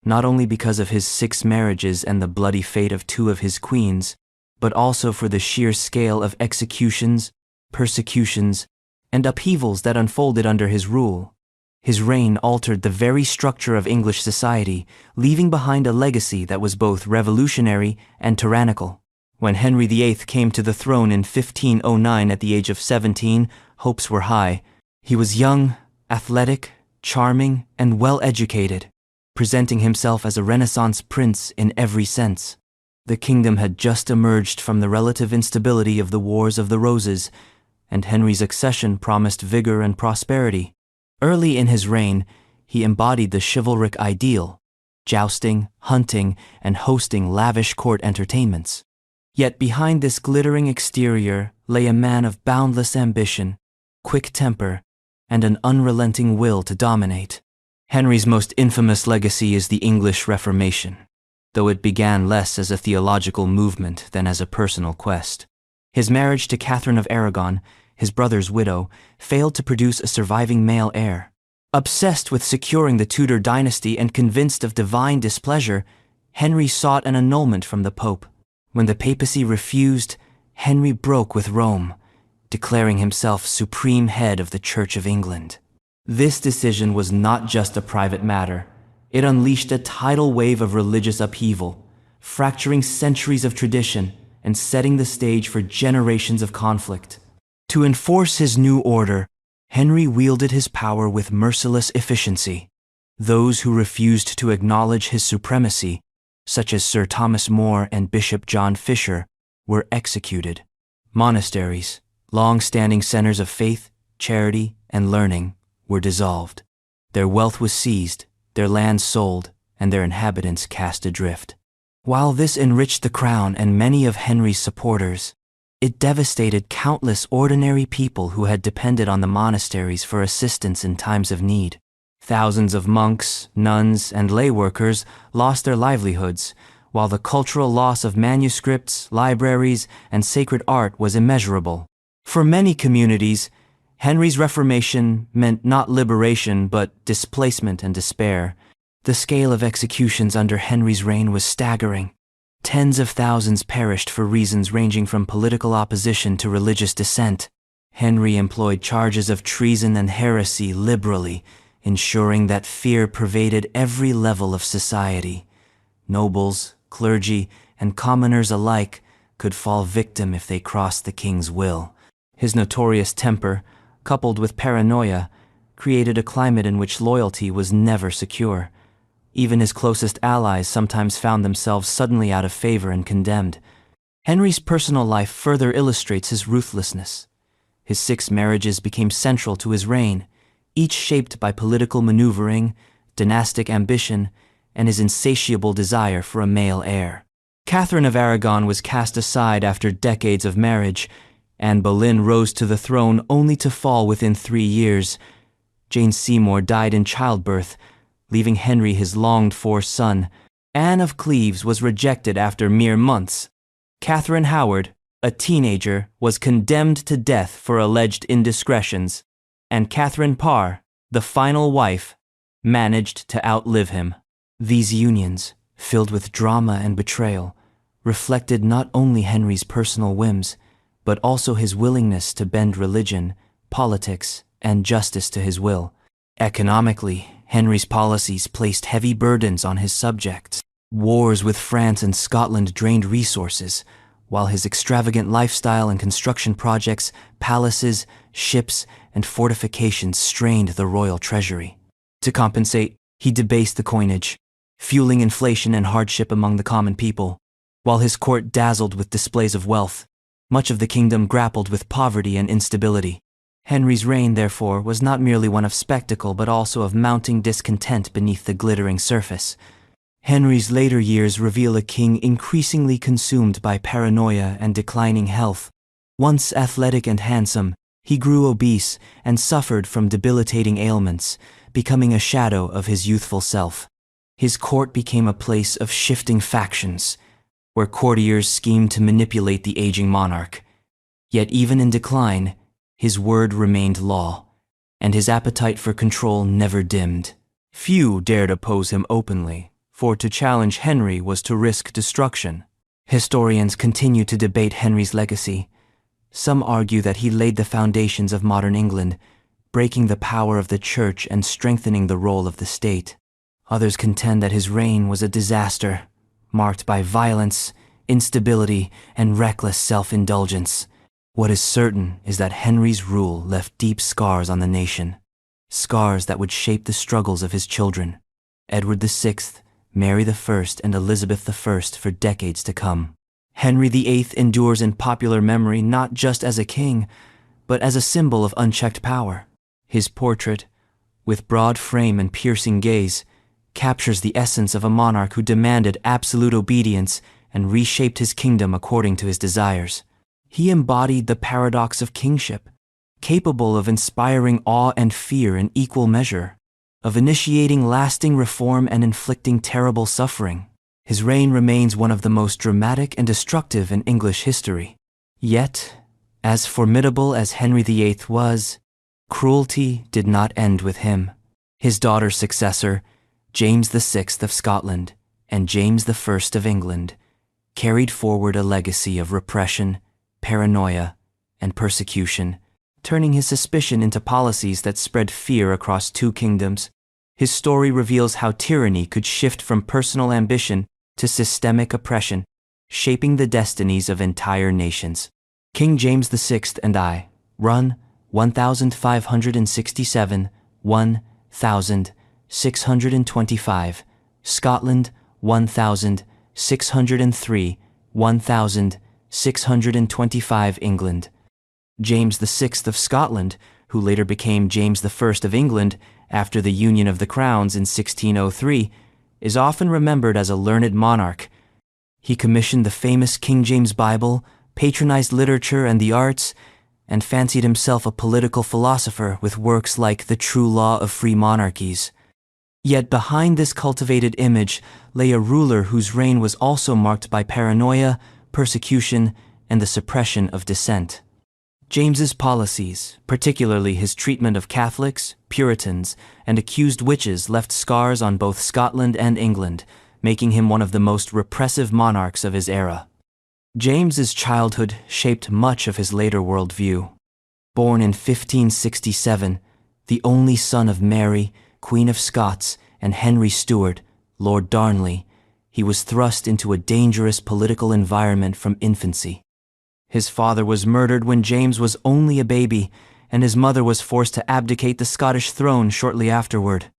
not only because of his 6 marriages and the bloody fate of 2 of his queens, but also for the sheer scale of executions, persecutions, and upheavals that unfolded under his rule. His reign altered the very structure of English society, leaving behind a legacy that was both revolutionary and tyrannical. When Henry VIII came to the throne in 1509 at the age of 17, hopes were high. He was young, athletic, charming, and well-educated, presenting himself as a Renaissance prince in every sense. The kingdom had just emerged from the relative instability of the Wars of the Roses, and Henry's accession promised vigor and prosperity. Early in his reign, he embodied the chivalric ideal, jousting, hunting, and hosting lavish court entertainments. Yet behind this glittering exterior lay a man of boundless ambition, quick temper, and an unrelenting will to dominate. Henry's most infamous legacy is the English Reformation, though it began less as a theological movement than as a personal quest. His marriage to Catherine of Aragon, his brother's widow, failed to produce a surviving male heir. Obsessed with securing the Tudor dynasty and convinced of divine displeasure, Henry sought an annulment from the Pope. When the papacy refused, Henry broke with Rome, declaring himself supreme head of the Church of England. This decision was not just a private matter. It unleashed a tidal wave of religious upheaval, fracturing centuries of tradition and setting the stage for generations of conflict. To enforce his new order, Henry wielded his power with merciless efficiency. Those who refused to acknowledge his supremacy, such as Sir Thomas More and Bishop John Fisher, were executed. Monasteries, long-standing centers of faith, charity, and learning, were dissolved. Their wealth was seized, their lands sold, and their inhabitants cast adrift. While this enriched the crown and many of Henry's supporters, it devastated countless ordinary people who had depended on the monasteries for assistance in times of need. Thousands of monks, nuns, and lay workers lost their livelihoods, while the cultural loss of manuscripts, libraries, and sacred art was immeasurable. For many communities, Henry's Reformation meant not liberation but displacement and despair. The scale of executions under Henry's reign was staggering. Tens of thousands perished for reasons ranging from political opposition to religious dissent. Henry employed charges of treason and heresy liberally, ensuring that fear pervaded every level of society. Nobles, clergy, and commoners alike could fall victim if they crossed the king's will. His notorious temper, coupled with paranoia, created a climate in which loyalty was never secure. Even his closest allies sometimes found themselves suddenly out of favor and condemned. Henry's personal life further illustrates his ruthlessness. His 6 marriages became central to his reign, each shaped by political maneuvering, dynastic ambition, and his insatiable desire for a male heir. Catherine of Aragon was cast aside after decades of marriage. Anne Boleyn rose to the throne only to fall within 3 years. Jane Seymour died in childbirth, leaving Henry his longed-for son. Anne of Cleves was rejected after mere months. Catherine Howard, a teenager, was condemned to death for alleged indiscretions, and Catherine Parr, the final wife, managed to outlive him. These unions, filled with drama and betrayal, reflected not only Henry's personal whims, but also his willingness to bend religion, politics, and justice to his will. Economically, Henry's policies placed heavy burdens on his subjects. Wars with France and Scotland drained resources, while his extravagant lifestyle and construction projects, palaces, ships, and fortifications strained the royal treasury. To compensate, he debased the coinage, fueling inflation and hardship among the common people. While his court dazzled with displays of wealth, much of the kingdom grappled with poverty and instability. Henry's reign, therefore, was not merely one of spectacle but also of mounting discontent beneath the glittering surface. Henry's later years reveal a king increasingly consumed by paranoia and declining health. Once athletic and handsome, he grew obese and suffered from debilitating ailments, becoming a shadow of his youthful self. His court became a place of shifting factions, where courtiers schemed to manipulate the aging monarch. Yet even in decline, his word remained law, and his appetite for control never dimmed. Few dared oppose him openly, for to challenge Henry was to risk destruction. Historians continue to debate Henry's legacy. Some argue that he laid the foundations of modern England, breaking the power of the church and strengthening the role of the state. Others contend that his reign was a disaster, marked by violence, instability, and reckless self-indulgence. What is certain is that Henry's rule left deep scars on the nation, scars that would shape the struggles of his children, Edward VI, Mary I, and Elizabeth I, for decades to come. Henry VIII endures in popular memory not just as a king, but as a symbol of unchecked power. His portrait, with broad frame and piercing gaze, captures the essence of a monarch who demanded absolute obedience and reshaped his kingdom according to his desires. He embodied the paradox of kingship, capable of inspiring awe and fear in equal measure, of initiating lasting reform and inflicting terrible suffering. His reign remains one of the most dramatic and destructive in English history. Yet, as formidable as Henry VIII was, cruelty did not end with him. His daughter's successor, James VI of Scotland and James I of England, carried forward a legacy of repression, paranoia, and persecution, turning his suspicion into policies that spread fear across two kingdoms. His story reveals how tyranny could shift from personal ambition to systemic oppression, shaping the destinies of entire nations. King James VI and I, run 1567, 1625, Scotland 1603, 1625 England. James VI of Scotland, who later became James I of England after the union of the crowns in 1603, is often remembered as a learned monarch. He commissioned the famous King James Bible, patronized literature and the arts, and fancied himself a political philosopher with works like The True Law of Free Monarchies. Yet behind this cultivated image lay a ruler whose reign was also marked by paranoia, persecution, and the suppression of dissent. James's policies, particularly his treatment of Catholics, Puritans, and accused witches, left scars on both Scotland and England, making him one of the most repressive monarchs of his era. James's childhood shaped much of his later worldview. Born in 1567, the only son of Mary, Queen of Scots, and Henry Stuart, Lord Darnley, he was thrust into a dangerous political environment from infancy. His father was murdered when James was only a baby, and his mother was forced to abdicate the Scottish throne shortly afterward.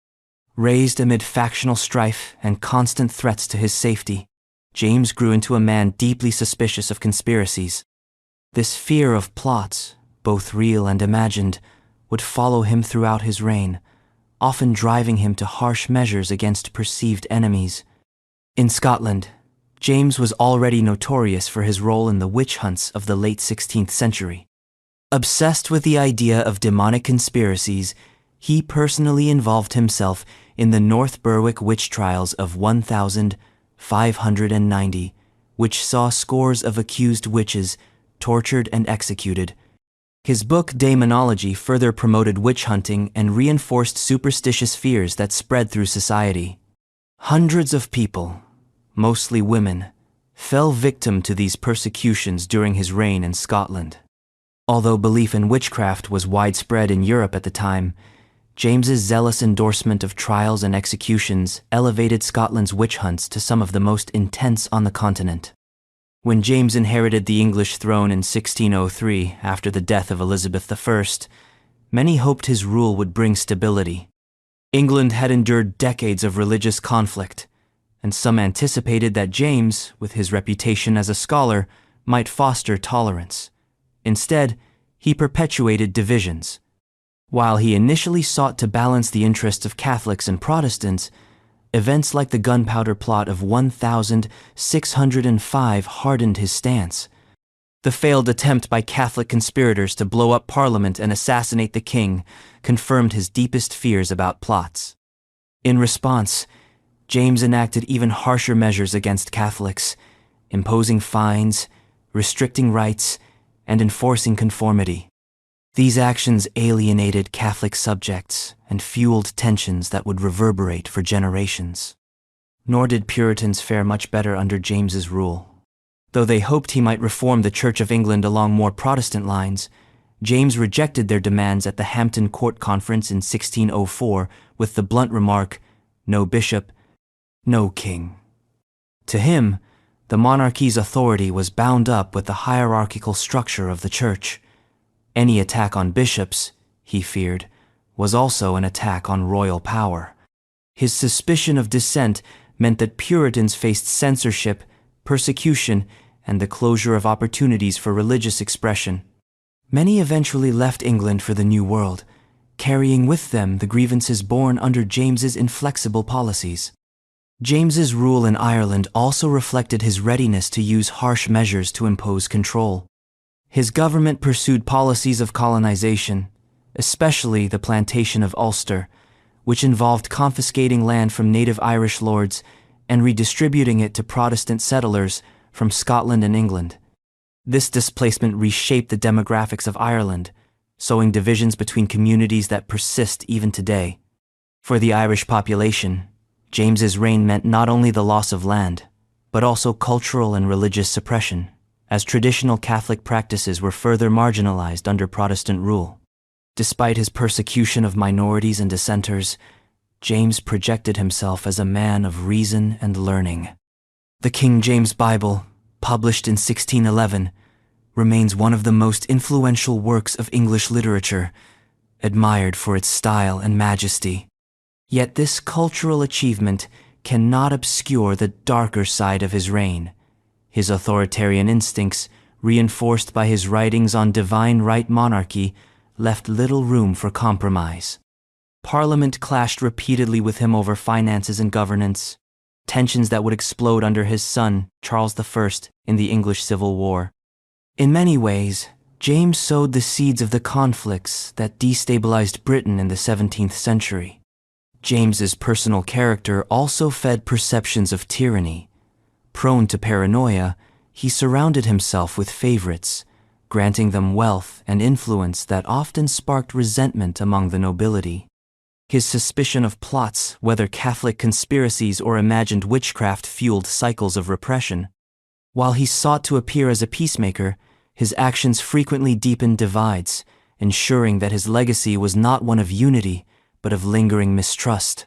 Raised amid factional strife and constant threats to his safety, James grew into a man deeply suspicious of conspiracies. This fear of plots, both real and imagined, would follow him throughout his reign, often driving him to harsh measures against perceived enemies. In Scotland, James was already notorious for his role in the witch hunts of the late 16th century. Obsessed with the idea of demonic conspiracies, he personally involved himself in the North Berwick witch trials of 1590, which saw scores of accused witches tortured and executed. His book Daemonology further promoted witch hunting and reinforced superstitious fears that spread through society. Hundreds of people, mostly women, fell victim to these persecutions during his reign in Scotland. Although belief in witchcraft was widespread in Europe at the time, James's zealous endorsement of trials and executions elevated Scotland's witch hunts to some of the most intense on the continent. When James inherited the English throne in 1603 after the death of Elizabeth I, many hoped his rule would bring stability. England had endured decades of religious conflict, and some anticipated that James, with his reputation as a scholar, might foster tolerance. Instead, he perpetuated divisions. While he initially sought to balance the interests of Catholics and Protestants, events like the Gunpowder Plot of 1605 hardened his stance. The failed attempt by Catholic conspirators to blow up Parliament and assassinate the king confirmed his deepest fears about plots. In response, James enacted even harsher measures against Catholics, imposing fines, restricting rights, and enforcing conformity. These actions alienated Catholic subjects and fueled tensions that would reverberate for generations. Nor did Puritans fare much better under James's rule. Though they hoped he might reform the Church of England along more Protestant lines, James rejected their demands at the Hampton Court Conference in 1604 with the blunt remark, "No bishop, no king." To him, the monarchy's authority was bound up with the hierarchical structure of the Church. Any attack on bishops, he feared, was also an attack on royal power. His suspicion of dissent meant that Puritans faced censorship, persecution, and the closure of opportunities for religious expression. Many eventually left England for the New World, carrying with them the grievances born under James's inflexible policies. James's rule in Ireland also reflected his readiness to use harsh measures to impose control. His government pursued policies of colonization, especially the plantation of Ulster, which involved confiscating land from native Irish lords and redistributing it to Protestant settlers from Scotland and England. This displacement reshaped the demographics of Ireland, sowing divisions between communities that persist even today. For the Irish population, James's reign meant not only the loss of land, but also cultural and religious suppression, as traditional Catholic practices were further marginalized under Protestant rule. Despite his persecution of minorities and dissenters, James projected himself as a man of reason and learning. The King James Bible, published in 1611, remains one of the most influential works of English literature, admired for its style and majesty. Yet this cultural achievement cannot obscure the darker side of his reign. His authoritarian instincts, reinforced by his writings on divine right monarchy, left little room for compromise. Parliament clashed repeatedly with him over finances and governance, tensions that would explode under his son, Charles I, in the English Civil War. In many ways, James sowed the seeds of the conflicts that destabilized Britain in the 17th century. James's personal character also fed perceptions of tyranny. Prone to paranoia, he surrounded himself with favorites, granting them wealth and influence that often sparked resentment among the nobility. His suspicion of plots, whether Catholic conspiracies or imagined witchcraft, fueled cycles of repression. While he sought to appear as a peacemaker, his actions frequently deepened divides, ensuring that his legacy was not one of unity, but of lingering mistrust.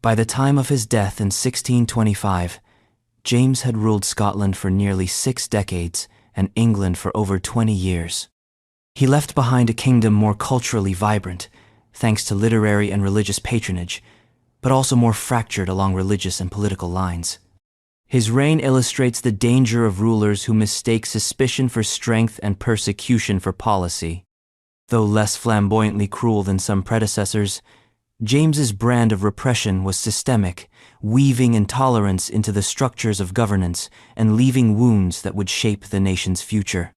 By the time of his death in 1625, James had ruled Scotland for nearly 6 decades and England for over 20 years. He left behind a kingdom more culturally vibrant, thanks to literary and religious patronage, but also more fractured along religious and political lines. His reign illustrates the danger of rulers who mistake suspicion for strength and persecution for policy. Though less flamboyantly cruel than some predecessors, James's brand of repression was systemic, weaving intolerance into the structures of governance and leaving wounds that would shape the nation's future.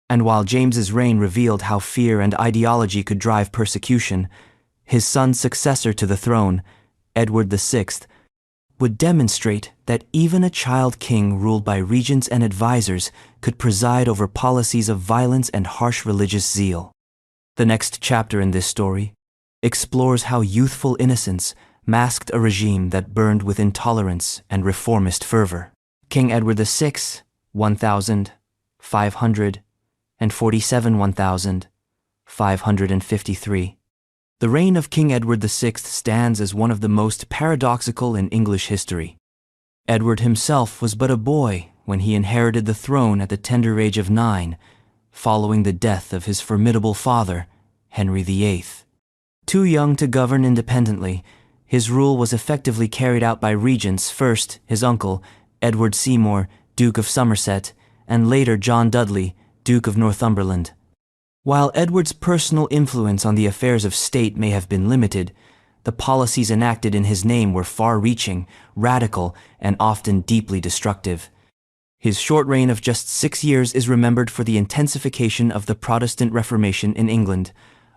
And while James's reign revealed how fear and ideology could drive persecution, his son's successor to the throne, Edward VI, would demonstrate that even a child king ruled by regents and advisors could preside over policies of violence and harsh religious zeal. The next chapter in this story explores how youthful innocence masked a regime that burned with intolerance and reformist fervor. King Edward VI, 1547–1553. The reign of King Edward VI stands as one of the most paradoxical in English history. Edward himself was but a boy when he inherited the throne at the tender age of 9, following the death of his formidable father, Henry VIII. Too young to govern independently, his rule was effectively carried out by regents, first his uncle, Edward Seymour, Duke of Somerset, and later John Dudley, Duke of Northumberland. While Edward's personal influence on the affairs of state may have been limited, the policies enacted in his name were far-reaching, radical, and often deeply destructive. His short reign of just 6 years is remembered for the intensification of the Protestant Reformation in England,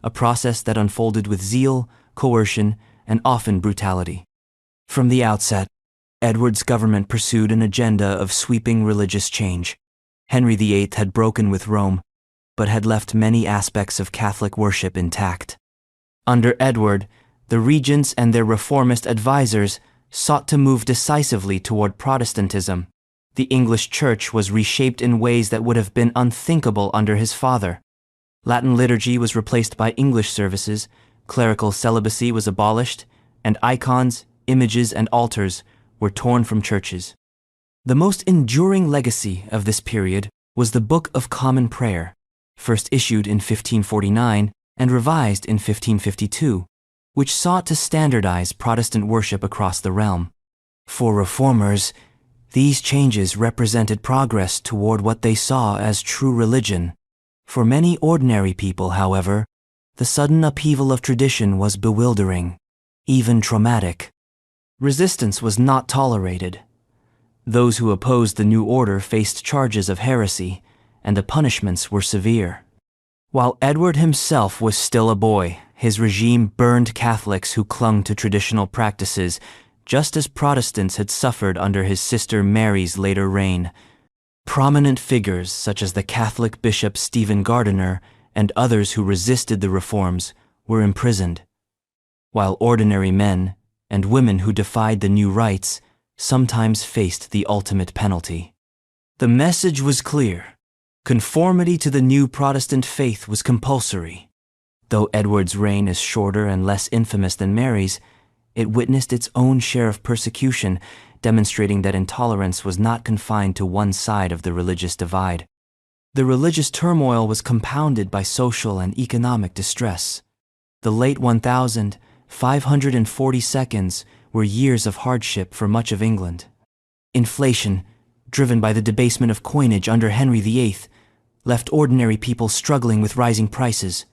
a process that unfolded with zeal, coercion, and often brutality. From the outset, Edward's government pursued an agenda of sweeping religious change. Henry VIII had broken with Rome, but had left many aspects of Catholic worship intact. Under Edward, the regents and their reformist advisors sought to move decisively toward Protestantism. The English Church was reshaped in ways that would have been unthinkable under his father. Latin liturgy was replaced by English services, clerical celibacy was abolished, and icons, images, and altars were torn from churches. The most enduring legacy of this period was the Book of Common Prayer, first issued in 1549 and revised in 1552, which sought to standardize Protestant worship across the realm. For reformers, these changes represented progress toward what they saw as true religion. For many ordinary people, however, the sudden upheaval of tradition was bewildering, even traumatic. Resistance was not tolerated. Those who opposed the new order faced charges of heresy, and the punishments were severe. While Edward himself was still a boy, his regime burned Catholics who clung to traditional practices, just as Protestants had suffered under his sister Mary's later reign. Prominent figures such as the Catholic Bishop Stephen Gardiner and others who resisted the reforms were imprisoned, while ordinary men and women who defied the new rites sometimes faced the ultimate penalty. The message was clear. Conformity to the new Protestant faith was compulsory. Though Edward's reign is shorter and less infamous than Mary's, it witnessed its own share of persecution, demonstrating that intolerance was not confined to one side of the religious divide. The religious turmoil was compounded by social and economic distress. The late 1540s were years of hardship for much of England. Inflation, driven by the debasement of coinage under Henry VIII, left ordinary people struggling with rising prices.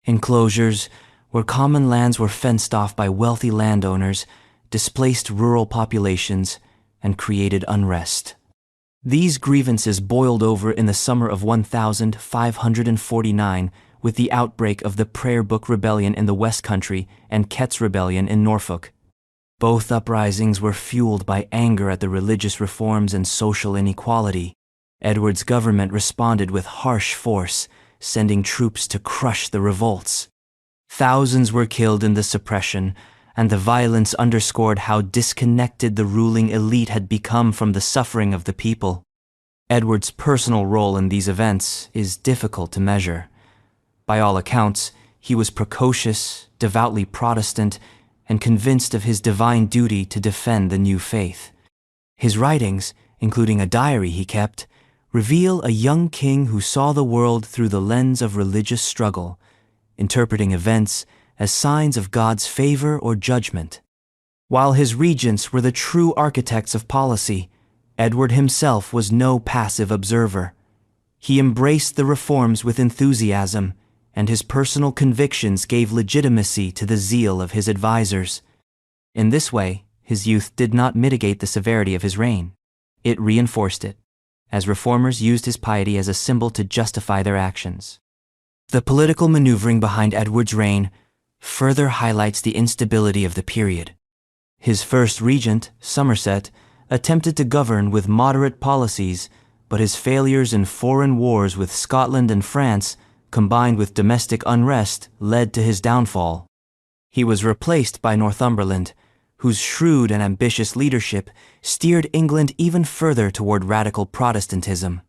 Enclosures, where common lands were fenced off by wealthy landowners, displaced rural populations and created unrest. These grievances boiled over in the summer of 1549 with the outbreak of the Prayer Book Rebellion in the West Country and Kett's Rebellion in Norfolk. Both uprisings were fueled by anger at the religious reforms and social inequality. Edward's government responded with harsh force, sending troops to crush the revolts. Thousands were killed in the suppression, and the violence underscored how disconnected the ruling elite had become from the suffering of the people. Edward's personal role in these events is difficult to measure. By all accounts, he was precocious, devoutly Protestant, and convinced of his divine duty to defend the new faith. His writings, including a diary he kept, reveal a young king who saw the world through the lens of religious struggle, interpreting events as signs of God's favor or judgment. While his regents were the true architects of policy, Edward himself was no passive observer. He embraced the reforms with enthusiasm, and his personal convictions gave legitimacy to the zeal of his advisors. In this way, his youth did not mitigate the severity of his reign. It reinforced it, as reformers used his piety as a symbol to justify their actions. The political maneuvering behind Edward's reign further highlights the instability of the period. His first regent, Somerset, attempted to govern with moderate policies, but his failures in foreign wars with Scotland and France, combined with domestic unrest, led to his downfall. He was replaced by Northumberland, whose shrewd and ambitious leadership steered England even further toward radical Protestantism.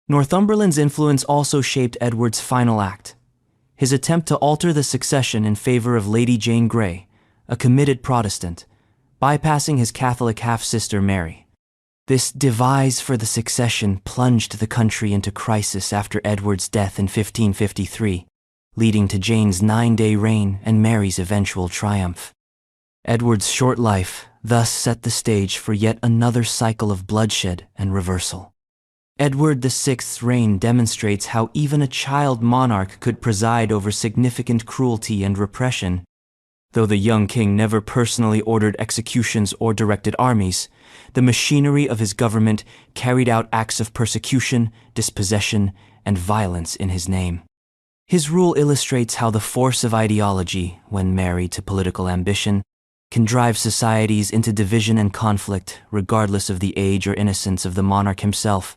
Northumberland's influence also shaped Edward's final act, his attempt to alter the succession in favor of Lady Jane Grey, a committed Protestant, bypassing his Catholic half-sister Mary. This devise for the succession plunged the country into crisis after Edward's death in 1553, leading to Jane's 9-day reign and Mary's eventual triumph. Edward's short life thus set the stage for yet another cycle of bloodshed and reversal. Edward VI's reign demonstrates how even a child monarch could preside over significant cruelty and repression. Though the young king never personally ordered executions or directed armies, the machinery of his government carried out acts of persecution, dispossession, and violence in his name. His rule illustrates how the force of ideology, when married to political ambition, can drive societies into division and conflict, regardless of the age or innocence of the monarch himself.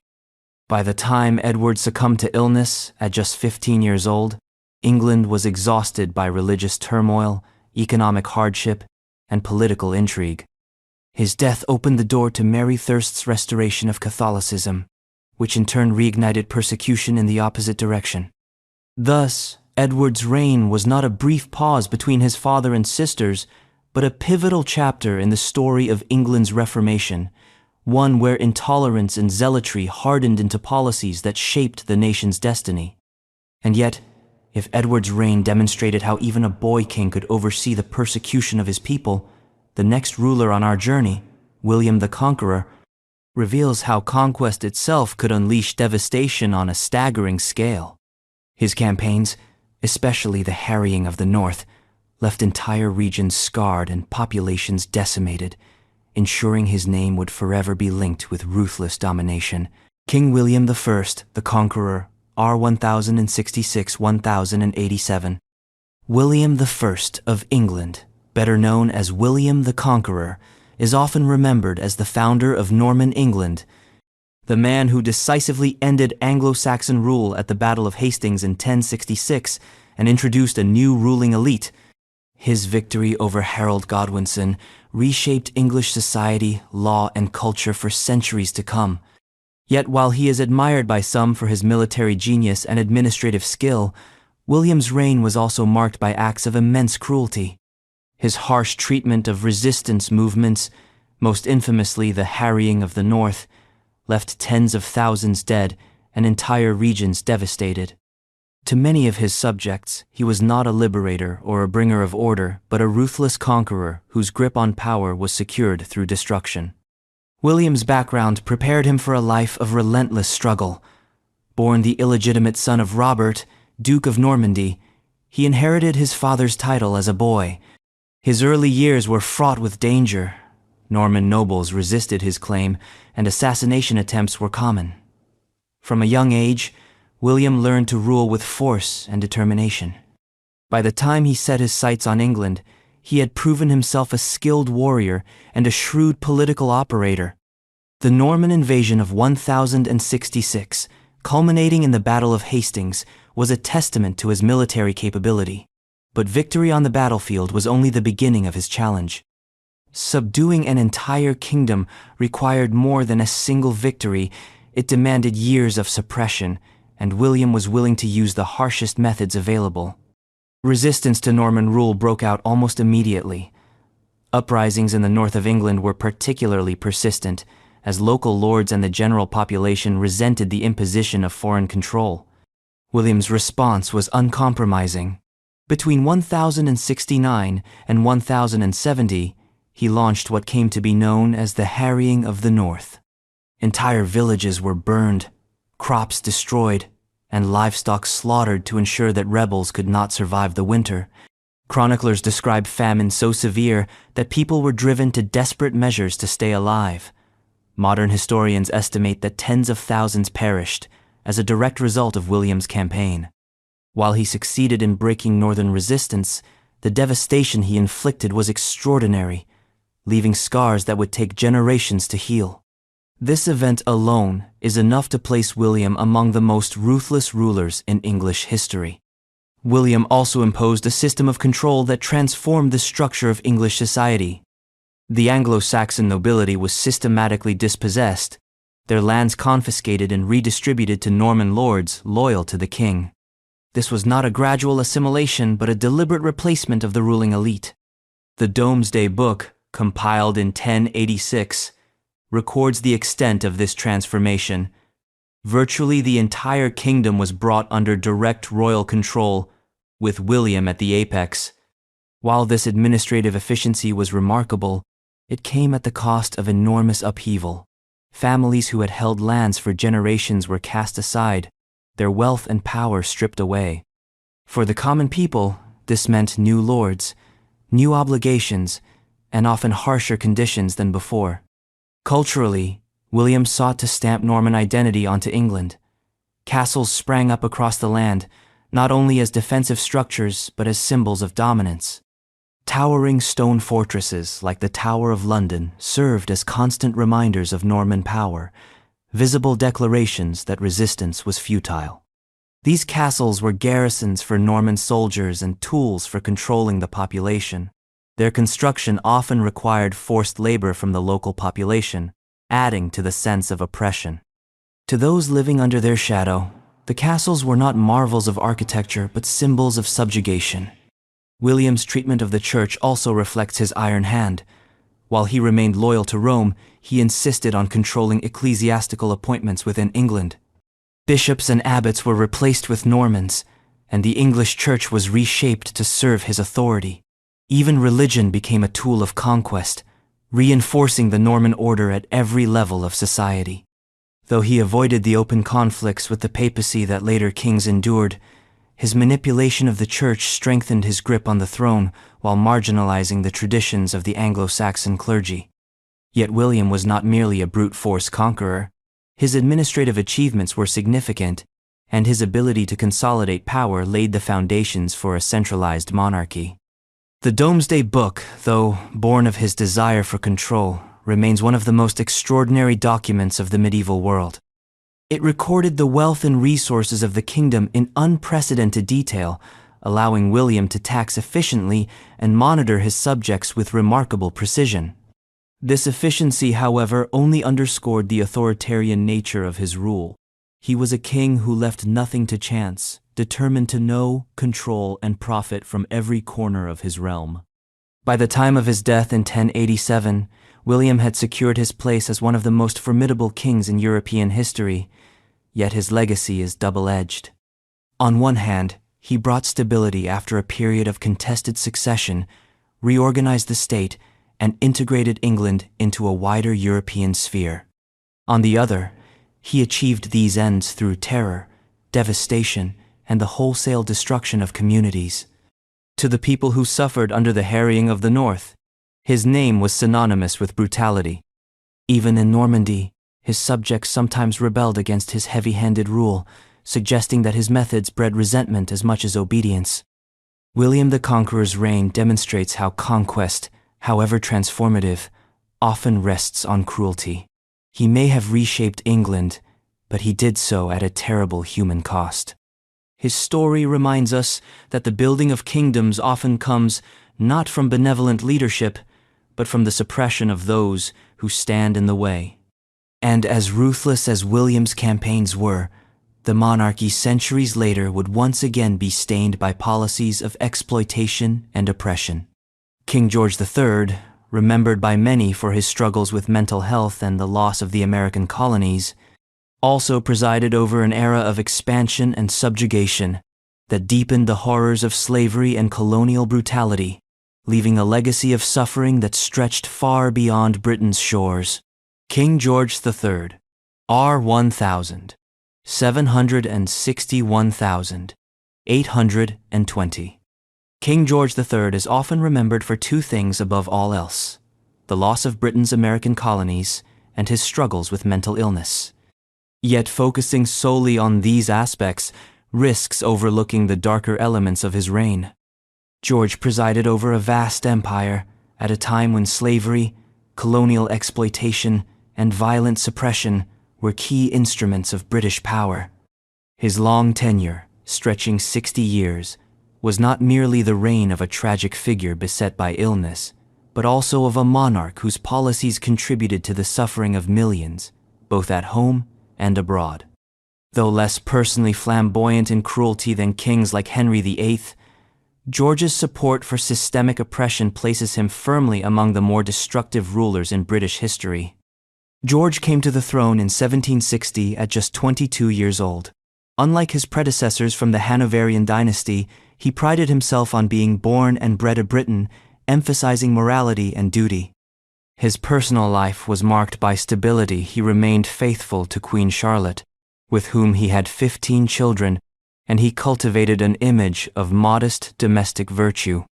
By the time Edward succumbed to illness at just 15 years old, England was exhausted by religious turmoil, economic hardship, and political intrigue. His death opened the door to Mary Thirst's restoration of Catholicism, which in turn reignited persecution in the opposite direction. Thus, Edward's reign was not a brief pause between his father and sisters, but a pivotal chapter in the story of England's Reformation, one where intolerance and zealotry hardened into policies that shaped the nation's destiny. And yet, if Edward's reign demonstrated how even a boy king could oversee the persecution of his people, the next ruler on our journey, William the Conqueror, reveals how conquest itself could unleash devastation on a staggering scale. His campaigns, especially the harrying of the North, left entire regions scarred and populations decimated, ensuring his name would forever be linked with ruthless domination. King William I, the Conqueror, R 1066-1087. William I of England, better known as William the Conqueror, is often remembered as the founder of Norman England, the man who decisively ended Anglo-Saxon rule at the Battle of Hastings in 1066 and introduced a new ruling elite. His victory over Harold Godwinson reshaped English society, law, and culture for centuries to come. Yet while he is admired by some for his military genius and administrative skill, William's reign was also marked by acts of immense cruelty. His harsh treatment of resistance movements, most infamously the harrying of the North, left tens of thousands dead and entire regions devastated. To many of his subjects, he was not a liberator or a bringer of order, but a ruthless conqueror whose grip on power was secured through destruction. William's background prepared him for a life of relentless struggle. Born the illegitimate son of Robert, Duke of Normandy, he inherited his father's title as a boy. His early years were fraught with danger. Norman nobles resisted his claim, and assassination attempts were common. From a young age, William learned to rule with force and determination. By the time he set his sights on England, he had proven himself a skilled warrior and a shrewd political operator. The Norman invasion of 1066, culminating in the Battle of Hastings, was a testament to his military capability. But victory on the battlefield was only the beginning of his challenge. Subduing an entire kingdom required more than a single victory. It demanded years of suppression, and William was willing to use the harshest methods available. Resistance to Norman rule broke out almost immediately. Uprisings in the north of England were particularly persistent, as local lords and the general population resented the imposition of foreign control. William's response was uncompromising. Between 1069 and 1070, he launched what came to be known as the harrying of the North. Entire villages were burned, crops destroyed, and livestock slaughtered to ensure that rebels could not survive the winter. Chroniclers describe famine so severe that people were driven to desperate measures to stay alive. Modern historians estimate that tens of thousands perished as a direct result of William's campaign. While he succeeded in breaking northern resistance, the devastation he inflicted was extraordinary, leaving scars that would take generations to heal. This event alone is enough to place William among the most ruthless rulers in English history. William also imposed a system of control that transformed the structure of English society. The Anglo-Saxon nobility was systematically dispossessed, their lands confiscated and redistributed to Norman lords loyal to the king. This was not a gradual assimilation, but a deliberate replacement of the ruling elite. The Domesday Book, compiled in 1086, records the extent of this transformation. Virtually the entire kingdom was brought under direct royal control, with William at the apex. While this administrative efficiency was remarkable, it came at the cost of enormous upheaval. Families who had held lands for generations were cast aside, their wealth and power stripped away. For the common people, this meant new lords, new obligations, and often harsher conditions than before. Culturally, William sought to stamp Norman identity onto England. Castles sprang up across the land, not only as defensive structures but as symbols of dominance. Towering stone fortresses like the Tower of London served as constant reminders of Norman power, visible declarations that resistance was futile. These castles were garrisons for Norman soldiers and tools for controlling the population. Their construction often required forced labor from the local population, adding to the sense of oppression. To those living under their shadow, the castles were not marvels of architecture but symbols of subjugation. William's treatment of the church also reflects his iron hand. While he remained loyal to Rome, he insisted on controlling ecclesiastical appointments within England. Bishops and abbots were replaced with Normans, and the English church was reshaped to serve his authority. Even religion became a tool of conquest, reinforcing the Norman order at every level of society. Though he avoided the open conflicts with the papacy that later kings endured, his manipulation of the church strengthened his grip on the throne while marginalizing the traditions of the Anglo-Saxon clergy. Yet William was not merely a brute force conqueror. His administrative achievements were significant, and his ability to consolidate power laid the foundations for a centralized monarchy. The Domesday Book, though born of his desire for control, remains one of the most extraordinary documents of the medieval world. It recorded the wealth and resources of the kingdom in unprecedented detail, allowing William to tax efficiently and monitor his subjects with remarkable precision. This efficiency, however, only underscored the authoritarian nature of his rule. He was a king who left nothing to chance, determined to know, control, and profit from every corner of his realm. By the time of his death in 1087, William had secured his place as one of the most formidable kings in European history, yet his legacy is double-edged. On one hand, he brought stability after a period of contested succession, reorganized the state, and integrated England into a wider European sphere. On the other, he achieved these ends through terror, devastation, and the wholesale destruction of communities. To the people who suffered under the harrying of the North, his name was synonymous with brutality. Even in Normandy, his subjects sometimes rebelled against his heavy-handed rule, suggesting that his methods bred resentment as much as obedience. William the Conqueror's reign demonstrates how conquest, however transformative, often rests on cruelty. He may have reshaped England, but he did so at a terrible human cost. His story reminds us that the building of kingdoms often comes not from benevolent leadership, but from the suppression of those who stand in the way. And as ruthless as William's campaigns were, the monarchy centuries later would once again be stained by policies of exploitation and oppression. King George III, remembered by many for his struggles with mental health and the loss of the American colonies, also presided over an era of expansion and subjugation that deepened the horrors of slavery and colonial brutality, leaving a legacy of suffering that stretched far beyond Britain's shores. King George III, R. 1000, 761,820. King George III is often remembered for two things above all else: the loss of Britain's American colonies and his struggles with mental illness. Yet focusing solely on these aspects risks overlooking the darker elements of his reign. George presided over a vast empire at a time when slavery, colonial exploitation, and violent suppression were key instruments of British power. His long tenure, stretching 60 years, was not merely the reign of a tragic figure beset by illness, but also of a monarch whose policies contributed to the suffering of millions, both at home and abroad. Though less personally flamboyant in cruelty than kings like Henry VIII, George's support for systemic oppression places him firmly among the more destructive rulers in British history. George came to the throne in 1760 at just 22 years old. Unlike his predecessors from the Hanoverian dynasty, he prided himself on being born and bred a Briton, emphasizing morality and duty. His personal life was marked by stability. He remained faithful to Queen Charlotte, with whom he had 15 children, and he cultivated an image of modest domestic virtue.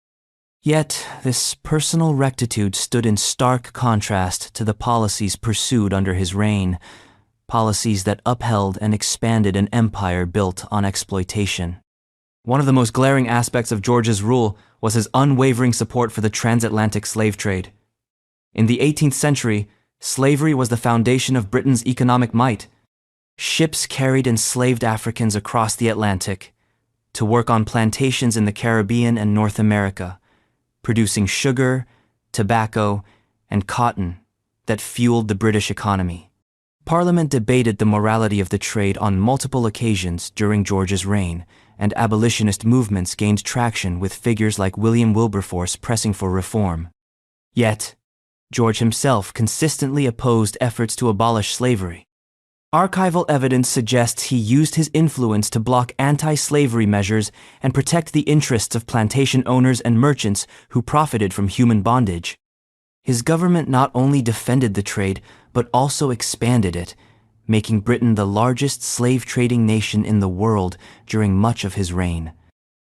Yet, this personal rectitude stood in stark contrast to the policies pursued under his reign, policies that upheld and expanded an empire built on exploitation. One of the most glaring aspects of George's rule was his unwavering support for the transatlantic slave trade. In the 18th century, slavery was the foundation of Britain's economic might. Ships carried enslaved Africans across the Atlantic to work on plantations in the Caribbean and North America, producing sugar, tobacco, and cotton that fueled the British economy. Parliament debated the morality of the trade on multiple occasions during George's reign, and abolitionist movements gained traction with figures like William Wilberforce pressing for reform. Yet, George himself consistently opposed efforts to abolish slavery. Archival evidence suggests he used his influence to block anti-slavery measures and protect the interests of plantation owners and merchants who profited from human bondage. His government not only defended the trade, but also expanded it, making Britain the largest slave-trading nation in the world during much of his reign.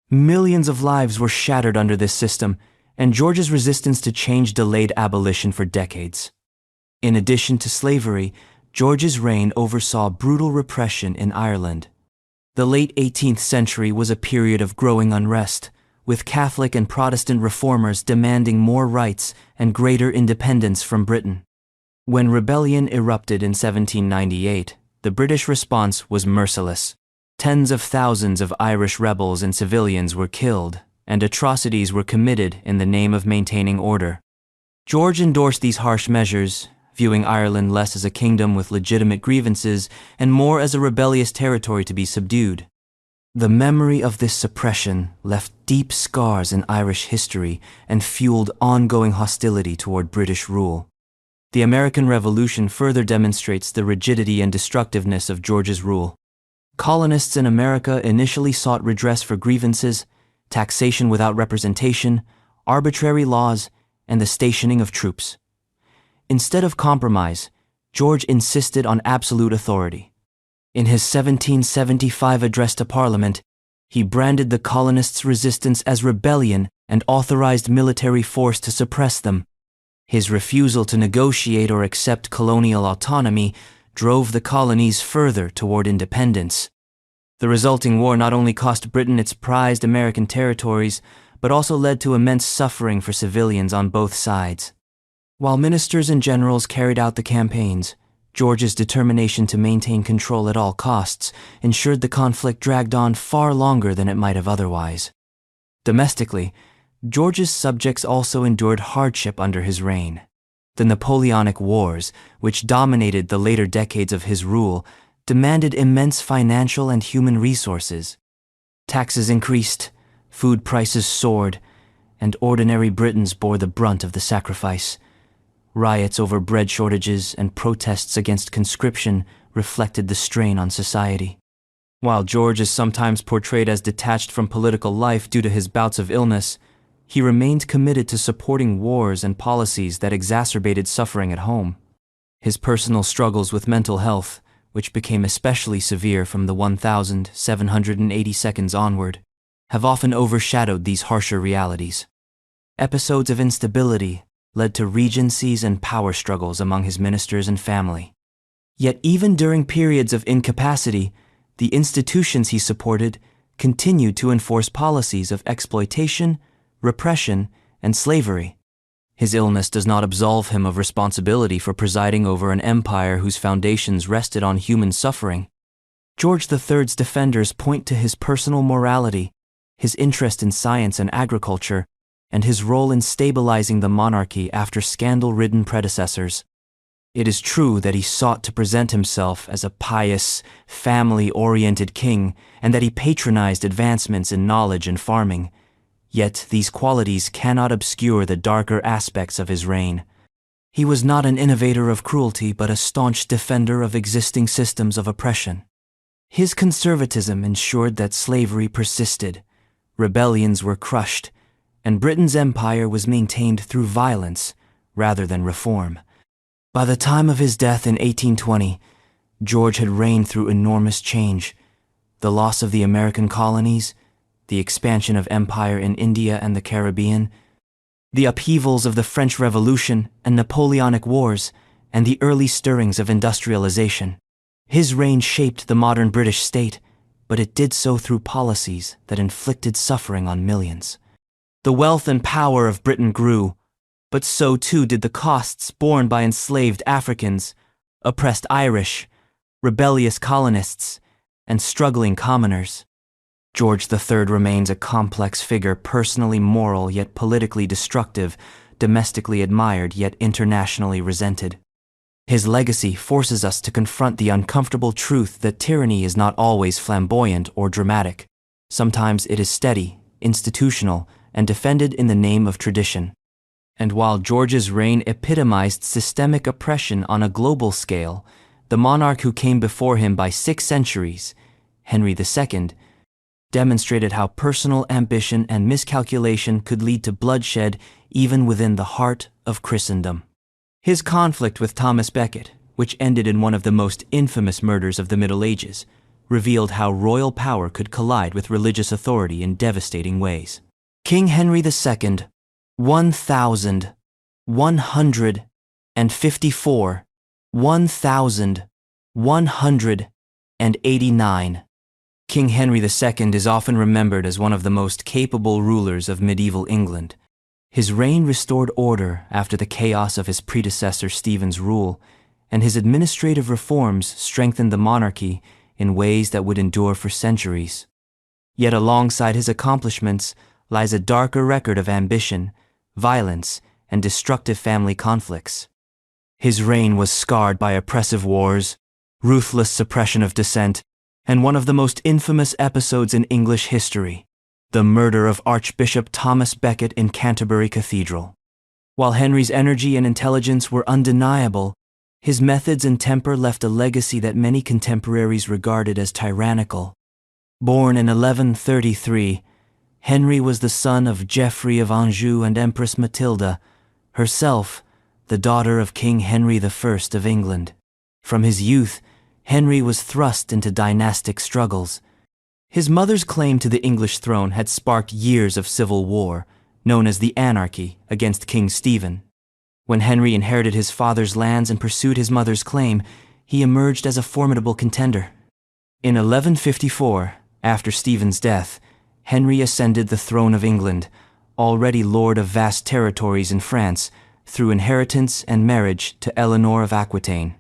Millions of lives were shattered under this system, and George's resistance to change delayed abolition for decades. In addition to slavery, George's reign oversaw brutal repression in Ireland. The late 18th century was a period of growing unrest, with Catholic and Protestant reformers demanding more rights and greater independence from Britain. When rebellion erupted in 1798, the British response was merciless. Tens of thousands of Irish rebels and civilians were killed, and atrocities were committed in the name of maintaining order. George endorsed these harsh measures, viewing Ireland less as a kingdom with legitimate grievances and more as a rebellious territory to be subdued. The memory of this suppression left deep scars in Irish history and fueled ongoing hostility toward British rule. The American Revolution further demonstrates the rigidity and destructiveness of George's rule. Colonists in America initially sought redress for grievances, taxation without representation, arbitrary laws, and the stationing of troops. Instead of compromise, George insisted on absolute authority. In his 1775 address to Parliament, he branded the colonists' resistance as rebellion and authorized military force to suppress them. His refusal to negotiate or accept colonial autonomy drove the colonies further toward independence. The resulting war not only cost Britain its prized American territories, but also led to immense suffering for civilians on both sides. While ministers and generals carried out the campaigns, George's determination to maintain control at all costs ensured the conflict dragged on far longer than it might have otherwise. Domestically, George's subjects also endured hardship under his reign. The Napoleonic Wars, which dominated the later decades of his rule, demanded immense financial and human resources. Taxes increased, food prices soared, and ordinary Britons bore the brunt of the sacrifice. Riots over bread shortages and protests against conscription reflected the strain on society. While George is sometimes portrayed as detached from political life due to his bouts of illness, he remained committed to supporting wars and policies that exacerbated suffering at home. His personal struggles with mental health, which became especially severe from the 1782 onward, have often overshadowed these harsher realities. Episodes of instability led to regencies and power struggles among his ministers and family. Yet even during periods of incapacity, the institutions he supported continued to enforce policies of exploitation, repression, and slavery. His illness does not absolve him of responsibility for presiding over an empire whose foundations rested on human suffering. George III's defenders point to his personal morality, his interest in science and agriculture, and his role in stabilizing the monarchy after scandal-ridden predecessors. It is true that he sought to present himself as a pious, family-oriented king, and that he patronized advancements in knowledge and farming. Yet these qualities cannot obscure the darker aspects of his reign. He was not an innovator of cruelty, but a staunch defender of existing systems of oppression. His conservatism ensured that slavery persisted, rebellions were crushed, and Britain's empire was maintained through violence rather than reform. By the time of his death in 1820, George had reigned through enormous change: the loss of the American colonies, the expansion of empire in India and the Caribbean, the upheavals of the French Revolution and Napoleonic Wars, and the early stirrings of industrialization. His reign shaped the modern British state, but it did so through policies that inflicted suffering on millions. The wealth and power of Britain grew, but so too did the costs borne by enslaved Africans, oppressed Irish, rebellious colonists, and struggling commoners. George III remains a complex figure, personally moral yet politically destructive, domestically admired yet internationally resented. His legacy forces us to confront the uncomfortable truth that tyranny is not always flamboyant or dramatic. Sometimes it is steady, institutional, and defended in the name of tradition. And while George's reign epitomized systemic oppression on a global scale, the monarch who came before him by 6 centuries, Henry II, demonstrated how personal ambition and miscalculation could lead to bloodshed even within the heart of Christendom. His conflict with Thomas Becket, which ended in one of the most infamous murders of the Middle Ages, revealed how royal power could collide with religious authority in devastating ways. King Henry II, 1154, 1189. King Henry II is often remembered as one of the most capable rulers of medieval England. His reign restored order after the chaos of his predecessor Stephen's rule, and his administrative reforms strengthened the monarchy in ways that would endure for centuries. Yet alongside his accomplishments lies a darker record of ambition, violence, and destructive family conflicts. His reign was scarred by oppressive wars, ruthless suppression of dissent, and one of the most infamous episodes in English history, the murder of Archbishop Thomas Becket in Canterbury Cathedral. While Henry's energy and intelligence were undeniable, his methods and temper left a legacy that many contemporaries regarded as tyrannical. Born in 1133, Henry was the son of Geoffrey of Anjou and Empress Matilda, herself the daughter of King Henry I of England. From his youth, Henry was thrust into dynastic struggles. His mother's claim to the English throne had sparked years of civil war, known as the Anarchy, against King Stephen. When Henry inherited his father's lands and pursued his mother's claim, he emerged as a formidable contender. In 1154, after Stephen's death, Henry ascended the throne of England, already lord of vast territories in France, through inheritance and marriage to Eleanor of Aquitaine.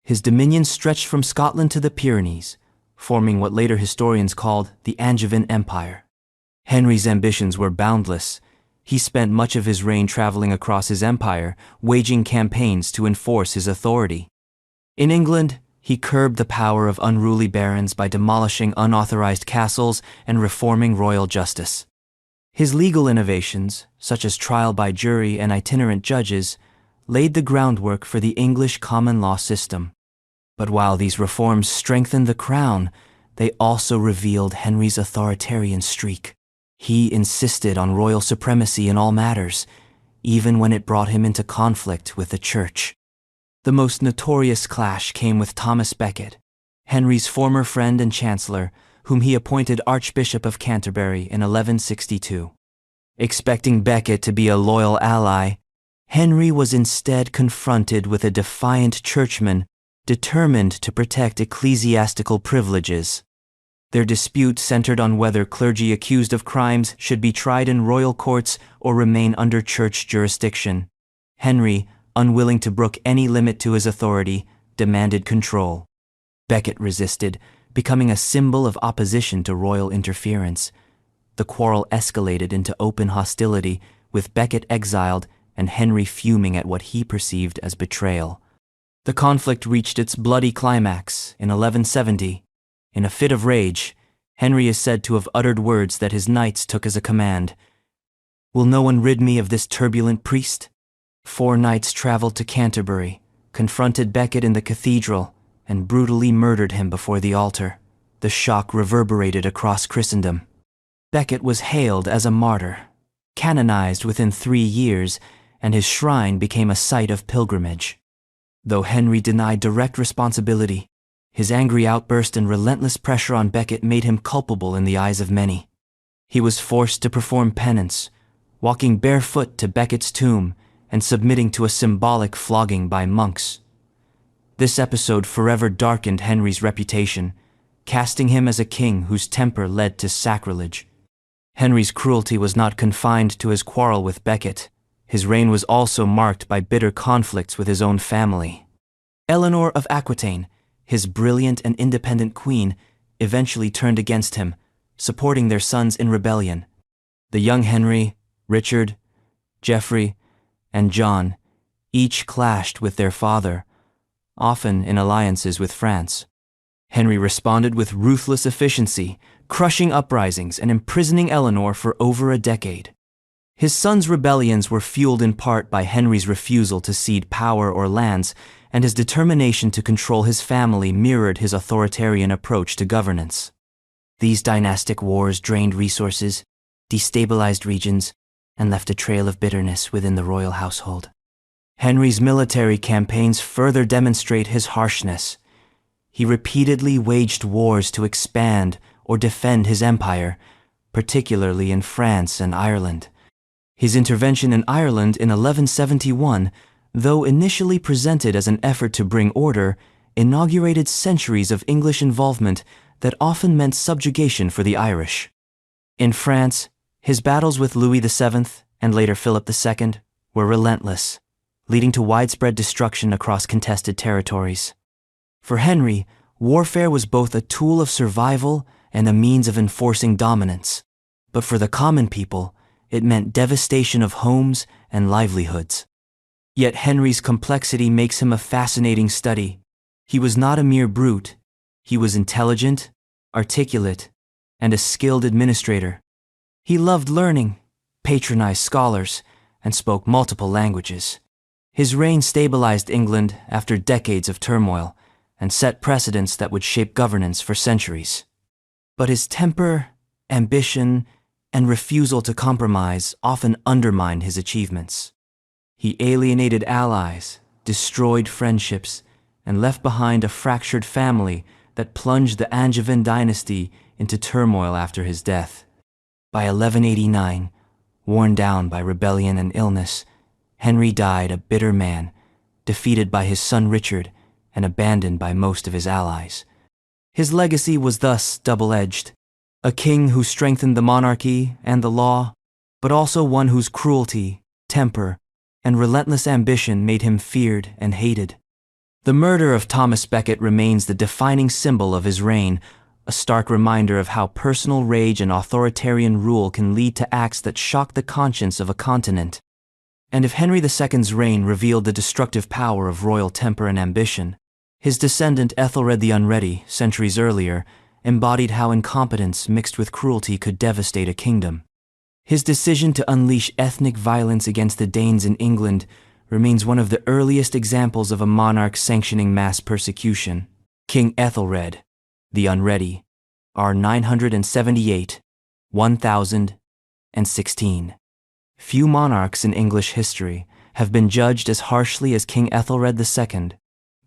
His dominion stretched from Scotland to the Pyrenees, forming what later historians called the Angevin Empire. Henry's ambitions were boundless. He spent much of his reign traveling across his empire, waging campaigns to enforce his authority. In England, he curbed the power of unruly barons by demolishing unauthorized castles and reforming royal justice. His legal innovations, such as trial by jury and itinerant judges, laid the groundwork for the English common law system. But while these reforms strengthened the crown, they also revealed Henry's authoritarian streak. He insisted on royal supremacy in all matters, even when it brought him into conflict with the church. The most notorious clash came with Thomas Becket, Henry's former friend and chancellor, whom he appointed Archbishop of Canterbury in 1162. Expecting Becket to be a loyal ally, Henry was instead confronted with a defiant churchman determined to protect ecclesiastical privileges. Their dispute centered on whether clergy accused of crimes should be tried in royal courts or remain under church jurisdiction. Henry, unwilling to brook any limit to his authority, demanded control. Becket resisted, becoming a symbol of opposition to royal interference. The quarrel escalated into open hostility, with Becket exiled and Henry fuming at what he perceived as betrayal. The conflict reached its bloody climax in 1170. In a fit of rage, Henry is said to have uttered words that his knights took as a command. "Will no one rid me of this turbulent priest?" 4 knights traveled to Canterbury, confronted Becket in the cathedral, and brutally murdered him before the altar. The shock reverberated across Christendom. Becket was hailed as a martyr, canonized within 3 years, and his shrine became a site of pilgrimage. Though Henry denied direct responsibility, his angry outburst and relentless pressure on Becket made him culpable in the eyes of many. He was forced to perform penance, walking barefoot to Becket's tomb and submitting to a symbolic flogging by monks. This episode forever darkened Henry's reputation, casting him as a king whose temper led to sacrilege. Henry's cruelty was not confined to his quarrel with Becket. His reign was also marked by bitter conflicts with his own family. Eleanor of Aquitaine, his brilliant and independent queen, eventually turned against him, supporting their sons in rebellion. The young Henry, Richard, Geoffrey, and John each clashed with their father, often in alliances with France. Henry responded with ruthless efficiency, crushing uprisings and imprisoning Eleanor for over a decade. His sons' rebellions were fueled in part by Henry's refusal to cede power or lands, and his determination to control his family mirrored his authoritarian approach to governance. These dynastic wars drained resources, destabilized regions, and left a trail of bitterness within the royal household. Henry's military campaigns further demonstrate his harshness. He repeatedly waged wars to expand or defend his empire, particularly in France and Ireland. His intervention in Ireland in 1171, though initially presented as an effort to bring order, inaugurated centuries of English involvement that often meant subjugation for the Irish. In France, his battles with Louis VII and later Philip II were relentless, leading to widespread destruction across contested territories. For Henry, warfare was both a tool of survival and a means of enforcing dominance. But for the common people, it meant devastation of homes and livelihoods. Yet Henry's complexity makes him a fascinating study. He was not a mere brute. He was intelligent, articulate, and a skilled administrator. He loved learning, patronized scholars, and spoke multiple languages. His reign stabilized England after decades of turmoil and set precedents that would shape governance for centuries. But his temper, ambition, and refusal to compromise often undermined his achievements. He alienated allies, destroyed friendships, and left behind a fractured family that plunged the Angevin dynasty into turmoil after his death. By 1189, worn down by rebellion and illness, Henry died a bitter man, defeated by his son Richard and abandoned by most of his allies. His legacy was thus double-edged, a king who strengthened the monarchy and the law, but also one whose cruelty, temper, and relentless ambition made him feared and hated. The murder of Thomas Becket remains the defining symbol of his reign, a stark reminder of how personal rage and authoritarian rule can lead to acts that shock the conscience of a continent. And if Henry II's reign revealed the destructive power of royal temper and ambition, his descendant Ethelred the Unready, centuries earlier, embodied how incompetence mixed with cruelty could devastate a kingdom. His decision to unleash ethnic violence against the Danes in England remains one of the earliest examples of a monarch sanctioning mass persecution. King Ethelred, the Unready, R. 978, 1016. Few monarchs in English history have been judged as harshly as King Ethelred II,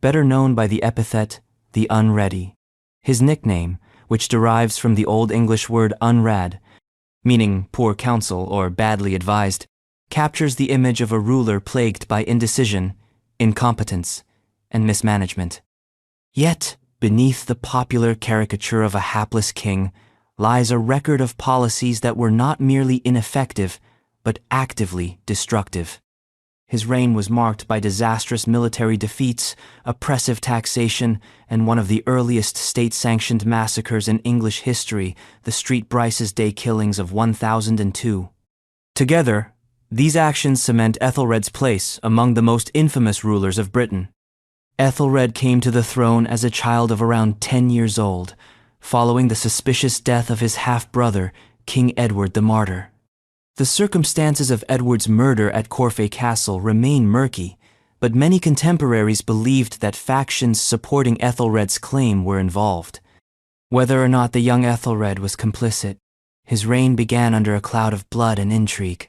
better known by the epithet, the Unready. His nickname, which derives from the Old English word unrad, meaning poor counsel or badly advised, captures the image of a ruler plagued by indecision, incompetence, and mismanagement. Yet, beneath the popular caricature of a hapless king lies a record of policies that were not merely ineffective, but actively destructive. His reign was marked by disastrous military defeats, oppressive taxation, and one of the earliest state-sanctioned massacres in English history, the Street Bryce's Day killings of 1002. Together, these actions cement Ethelred's place among the most infamous rulers of Britain. Ethelred came to the throne as a child of around 10 years old, following the suspicious death of his half-brother, King Edward the Martyr. The circumstances of Edward's murder at Corfe Castle remain murky, but many contemporaries believed that factions supporting Ethelred's claim were involved. Whether or not the young Ethelred was complicit, his reign began under a cloud of blood and intrigue.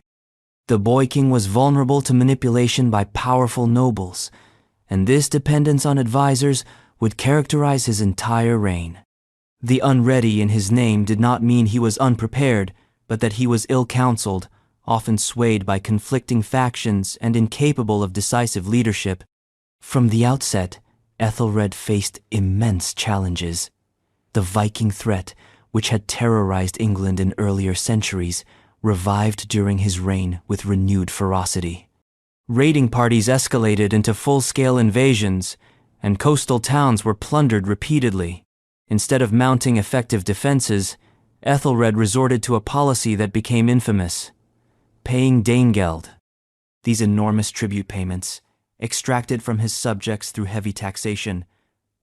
The boy king was vulnerable to manipulation by powerful nobles, and this dependence on advisors would characterize his entire reign. The Unready in his name did not mean he was unprepared, but that he was ill-counseled, often swayed by conflicting factions and incapable of decisive leadership. From the outset, Ethelred faced immense challenges. The Viking threat, which had terrorized England in earlier centuries, revived during his reign with renewed ferocity. Raiding parties escalated into full-scale invasions, and coastal towns were plundered repeatedly. Instead of mounting effective defenses, Ethelred resorted to a policy that became infamous: paying Danegeld. These enormous tribute payments, extracted from his subjects through heavy taxation,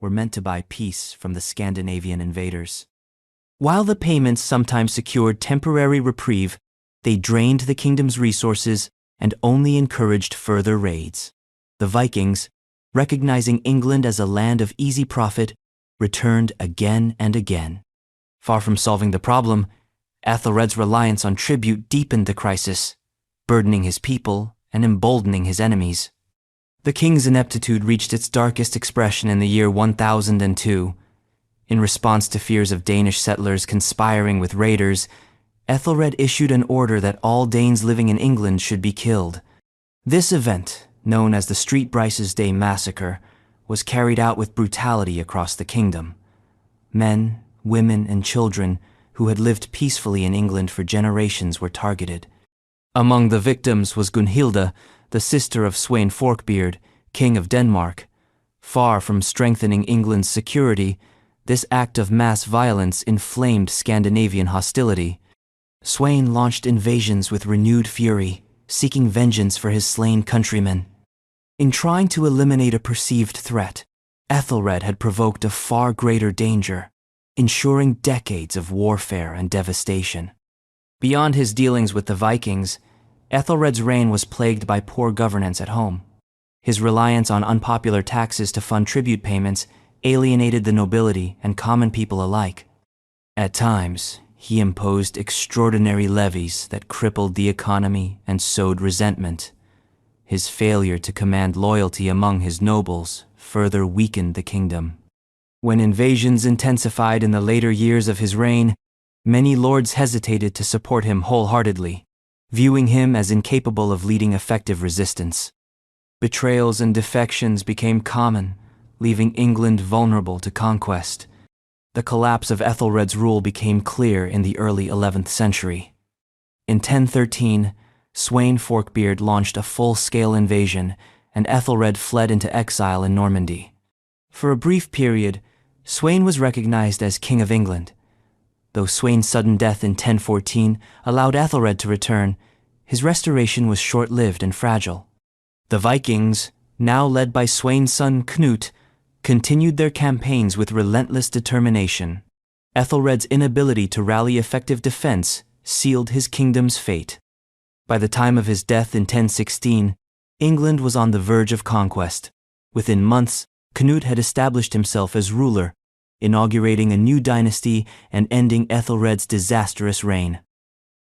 were meant to buy peace from the Scandinavian invaders. While the payments sometimes secured temporary reprieve, they drained the kingdom's resources and only encouraged further raids. The Vikings, recognizing England as a land of easy profit, returned again and again. Far from solving the problem, Ethelred's reliance on tribute deepened the crisis, burdening his people and emboldening his enemies. The king's ineptitude reached its darkest expression in the year 1002. In response to fears of Danish settlers conspiring with raiders, Ethelred issued an order that all Danes living in England should be killed. This event, known as the Street Bryce's Day Massacre, was carried out with brutality across the kingdom. Men, women, and children who had lived peacefully in England for generations were targeted. Among the victims was Gunhilda, the sister of Sweyn Forkbeard, King of Denmark. Far from strengthening England's security, this act of mass violence inflamed Scandinavian hostility. Sweyn launched invasions with renewed fury, seeking vengeance for his slain countrymen. In trying to eliminate a perceived threat, Ethelred had provoked a far greater danger, ensuring decades of warfare and devastation. Beyond his dealings with the Vikings, Ethelred's reign was plagued by poor governance at home. His reliance on unpopular taxes to fund tribute payments alienated the nobility and common people alike. At times, he imposed extraordinary levies that crippled the economy and sowed resentment. His failure to command loyalty among his nobles further weakened the kingdom. When invasions intensified in the later years of his reign, many lords hesitated to support him wholeheartedly, viewing him as incapable of leading effective resistance. Betrayals and defections became common, leaving England vulnerable to conquest. The collapse of Ethelred's rule became clear in the early 11th century. In 1013, Sweyn Forkbeard launched a full-scale invasion, and Ethelred fled into exile in Normandy. For a brief period, Sweyn was recognized as King of England. Though Sweyn's sudden death in 1014 allowed Ethelred to return, his restoration was short-lived and fragile. The Vikings, now led by Sweyn's son Knut, continued their campaigns with relentless determination. Ethelred's inability to rally effective defense sealed his kingdom's fate. By the time of his death in 1016, England was on the verge of conquest. Within months, Knut had established himself as ruler, inaugurating a new dynasty and ending Ethelred's disastrous reign.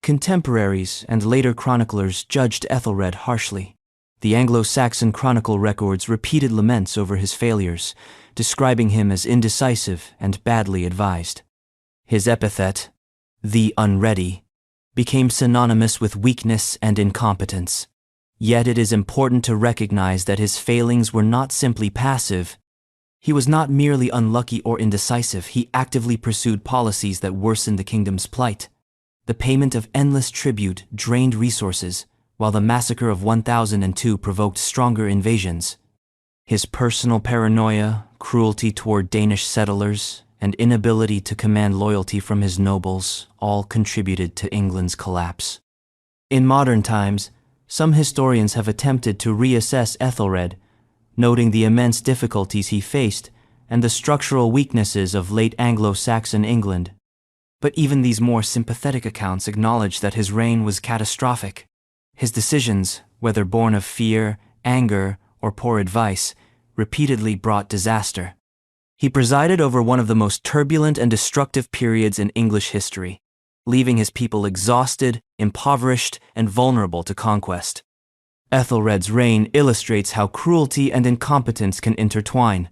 Contemporaries and later chroniclers judged Ethelred harshly. The Anglo-Saxon chronicle records repeated laments over his failures, describing him as indecisive and badly advised. His epithet, the unready, became synonymous with weakness and incompetence. Yet it is important to recognize that his failings were not simply passive. He was not merely unlucky or indecisive, he actively pursued policies that worsened the kingdom's plight. The payment of endless tribute drained resources, while the massacre of 1002 provoked stronger invasions. His personal paranoia, cruelty toward Danish settlers, and inability to command loyalty from his nobles all contributed to England's collapse. In modern times, some historians have attempted to reassess Ethelred, noting the immense difficulties he faced and the structural weaknesses of late Anglo-Saxon England. But even these more sympathetic accounts acknowledge that his reign was catastrophic. His decisions, whether born of fear, anger, or poor advice, repeatedly brought disaster. He presided over one of the most turbulent and destructive periods in English history, leaving his people exhausted, impoverished, and vulnerable to conquest. Ethelred's reign illustrates how cruelty and incompetence can intertwine.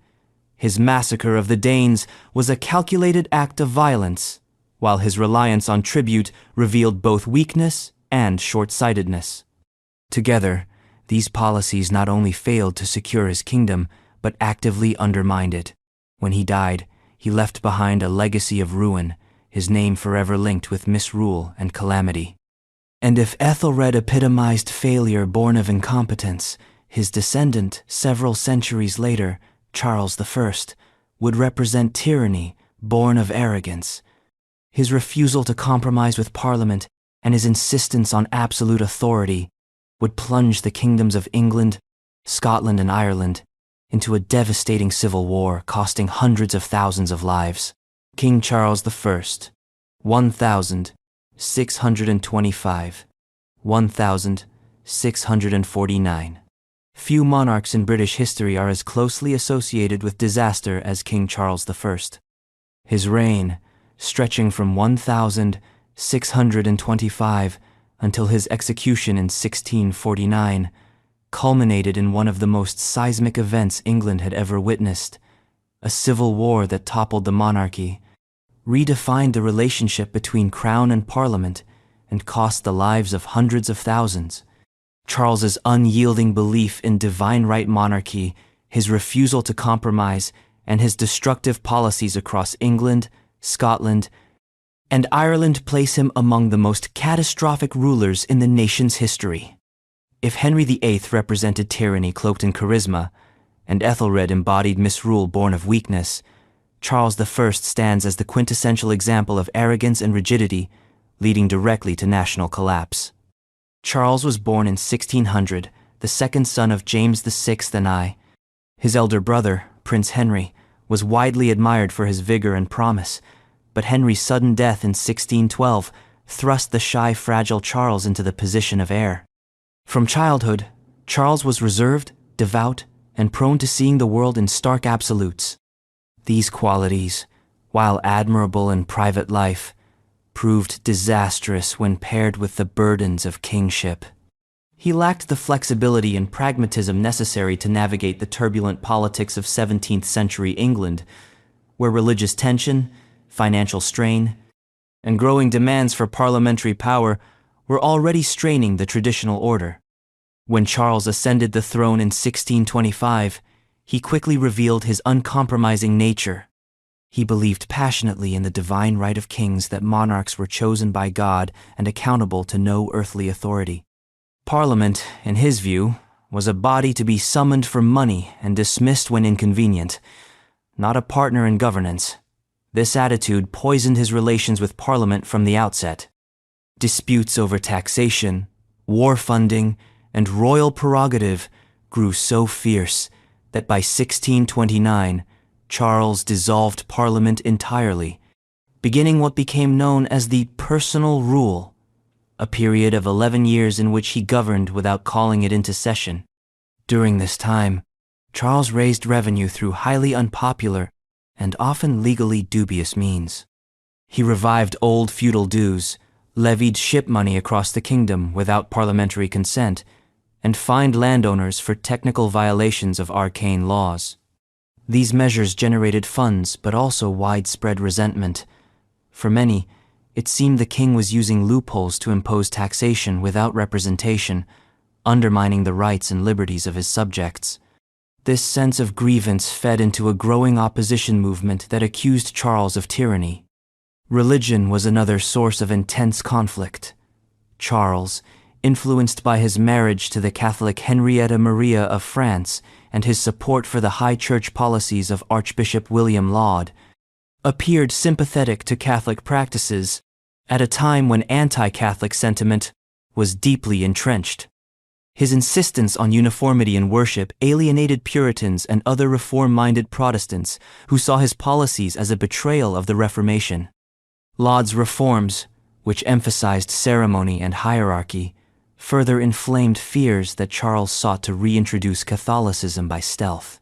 His massacre of the Danes was a calculated act of violence, while his reliance on tribute revealed both weakness and short-sightedness. Together, these policies not only failed to secure his kingdom, but actively undermined it. When he died, he left behind a legacy of ruin, his name forever linked with misrule and calamity. And if Ethelred epitomized failure born of incompetence, his descendant, several centuries later, Charles I, would represent tyranny born of arrogance. His refusal to compromise with Parliament and his insistence on absolute authority would plunge the kingdoms of England, Scotland, and Ireland into a devastating civil war costing hundreds of thousands of lives. King Charles I, 1625, 1649. Few monarchs in British history are as closely associated with disaster as King Charles I. His reign, stretching from 1625 until his execution in 1649, culminated in one of the most seismic events England had ever witnessed, a civil war that toppled the monarchy, redefined the relationship between Crown and Parliament, and cost the lives of hundreds of thousands. Charles's unyielding belief in divine right monarchy, his refusal to compromise, and his destructive policies across England, Scotland, and Ireland place him among the most catastrophic rulers in the nation's history. If Henry VIII represented tyranny cloaked in charisma, and Ethelred embodied misrule born of weakness, Charles I stands as the quintessential example of arrogance and rigidity, leading directly to national collapse. Charles was born in 1600, the second son of James VI and I. His elder brother, Prince Henry, was widely admired for his vigor and promise, but Henry's sudden death in 1612 thrust the shy, fragile Charles into the position of heir. From childhood, Charles was reserved, devout, and prone to seeing the world in stark absolutes. These qualities, while admirable in private life, proved disastrous when paired with the burdens of kingship. He lacked the flexibility and pragmatism necessary to navigate the turbulent politics of 17th century England, where religious tension, financial strain, and growing demands for parliamentary power were already straining the traditional order. When Charles ascended the throne in 1625, he quickly revealed his uncompromising nature. He believed passionately in the divine right of kings, that monarchs were chosen by God and accountable to no earthly authority. Parliament, in his view, was a body to be summoned for money and dismissed when inconvenient, not a partner in governance. This attitude poisoned his relations with Parliament from the outset. Disputes over taxation, war funding, and royal prerogative grew so fierce that by 1629, Charles dissolved Parliament entirely, beginning what became known as the personal rule, a period of 11 years in which he governed without calling it into session. During this time, Charles raised revenue through highly unpopular and often legally dubious means. He revived old feudal dues, levied ship money across the kingdom without parliamentary consent, and fined landowners for technical violations of arcane laws. These measures generated funds but also widespread resentment. For many, it seemed the king was using loopholes to impose taxation without representation, undermining the rights and liberties of his subjects. This sense of grievance fed into a growing opposition movement that accused Charles of tyranny. Religion was another source of intense conflict. Charles, influenced by his marriage to the Catholic Henrietta Maria of France and his support for the high church policies of Archbishop William Laud, appeared sympathetic to Catholic practices at a time when anti-Catholic sentiment was deeply entrenched. His insistence on uniformity in worship alienated Puritans and other reform-minded Protestants who saw his policies as a betrayal of the Reformation. Laud's reforms, which emphasized ceremony and hierarchy, further inflamed fears that Charles sought to reintroduce Catholicism by stealth.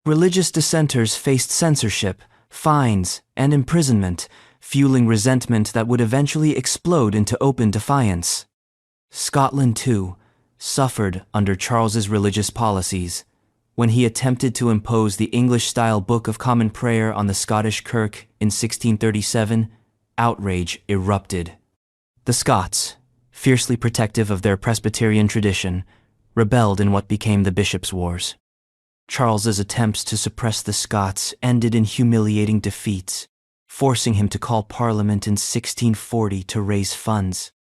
Religious dissenters faced censorship, fines, and imprisonment, fueling resentment that would eventually explode into open defiance. Scotland, too, suffered under Charles's religious policies. When he attempted to impose the English-style Book of Common Prayer on the Scottish Kirk in 1637, outrage erupted. The Scots, fiercely protective of their Presbyterian tradition, rebelled in what became the Bishops' Wars. Charles's attempts to suppress the Scots ended in humiliating defeats, forcing him to call Parliament in 1640 to raise funds.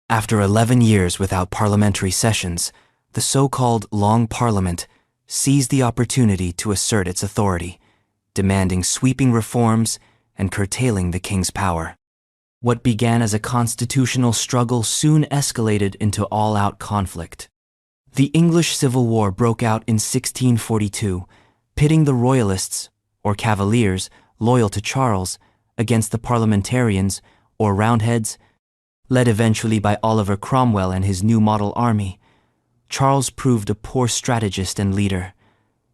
After 11 years without parliamentary sessions, the so-called Long Parliament seized the opportunity to assert its authority, demanding sweeping reforms and curtailing the king's power. What began as a constitutional struggle soon escalated into all-out conflict. The English Civil War broke out in 1642, pitting the royalists, or cavaliers, loyal to Charles, against the parliamentarians, or roundheads, led eventually by Oliver Cromwell and his new model army. Charles proved a poor strategist and leader.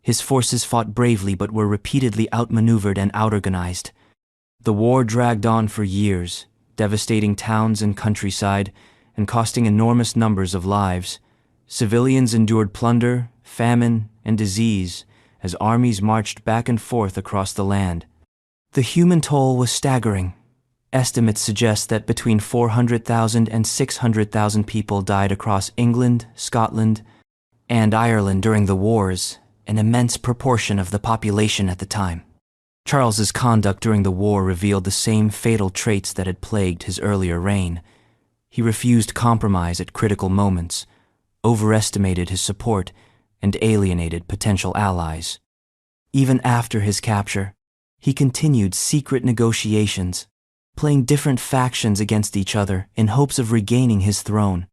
His forces fought bravely but were repeatedly outmaneuvered and outorganized. The war dragged on for years, devastating towns and countryside, and costing enormous numbers of lives. Civilians endured plunder, famine, and disease as armies marched back and forth across the land. The human toll was staggering. Estimates suggest that between 400,000 and 600,000 people died across England, Scotland, and Ireland during the wars, an immense proportion of the population at the time. Charles's conduct during the war revealed the same fatal traits that had plagued his earlier reign. He refused compromise at critical moments, overestimated his support, and alienated potential allies. Even after his capture, he continued secret negotiations, playing different factions against each other in hopes of regaining his throne.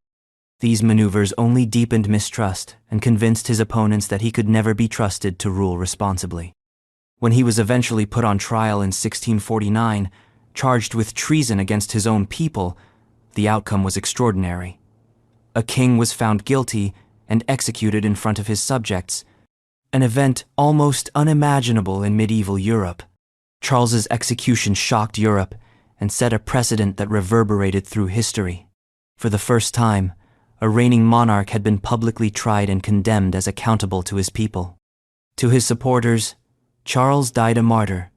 These maneuvers only deepened mistrust and convinced his opponents that he could never be trusted to rule responsibly. When he was eventually put on trial in 1649, charged with treason against his own people, the outcome was extraordinary. A king was found guilty and executed in front of his subjects, an event almost unimaginable in medieval Europe. Charles's execution shocked Europe and set a precedent that reverberated through history. For the first time, a reigning monarch had been publicly tried and condemned as accountable to his people. To his supporters, Charles died a martyr,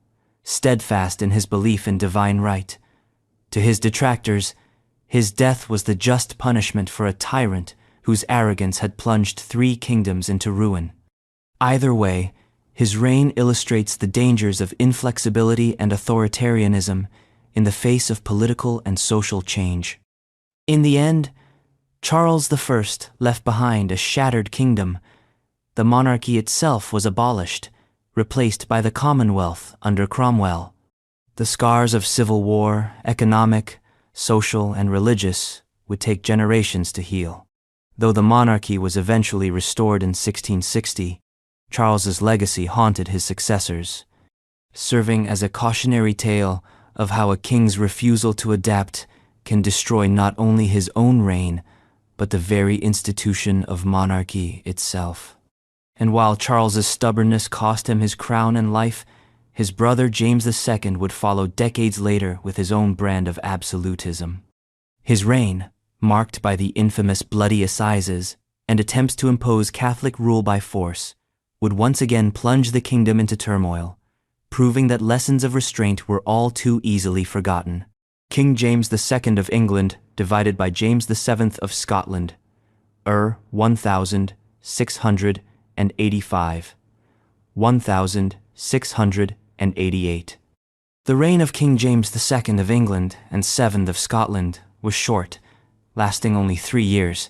steadfast in his belief in divine right. To his detractors, his death was the just punishment for a tyrant whose arrogance had plunged 3 kingdoms into ruin. Either way, his reign illustrates the dangers of inflexibility and authoritarianism in the face of political and social change. In the end, Charles I left behind a shattered kingdom. The monarchy itself was abolished, replaced by the Commonwealth under Cromwell. The scars of civil war, economic, social, and religious, would take generations to heal. Though the monarchy was eventually restored in 1660, Charles's legacy haunted his successors, serving as a cautionary tale of how a king's refusal to adapt can destroy not only his own reign, but the very institution of monarchy itself. And while Charles's stubbornness cost him his crown and life, his brother James II would follow decades later with his own brand of absolutism. His reign, marked by the infamous Bloody Assizes and attempts to impose Catholic rule by force, would once again plunge the kingdom into turmoil, proving that lessons of restraint were all too easily forgotten. King James II of England, divided by James VII of Scotland, 1685, 1688. The reign of King James II of England and VII of Scotland was short, lasting only 3 years,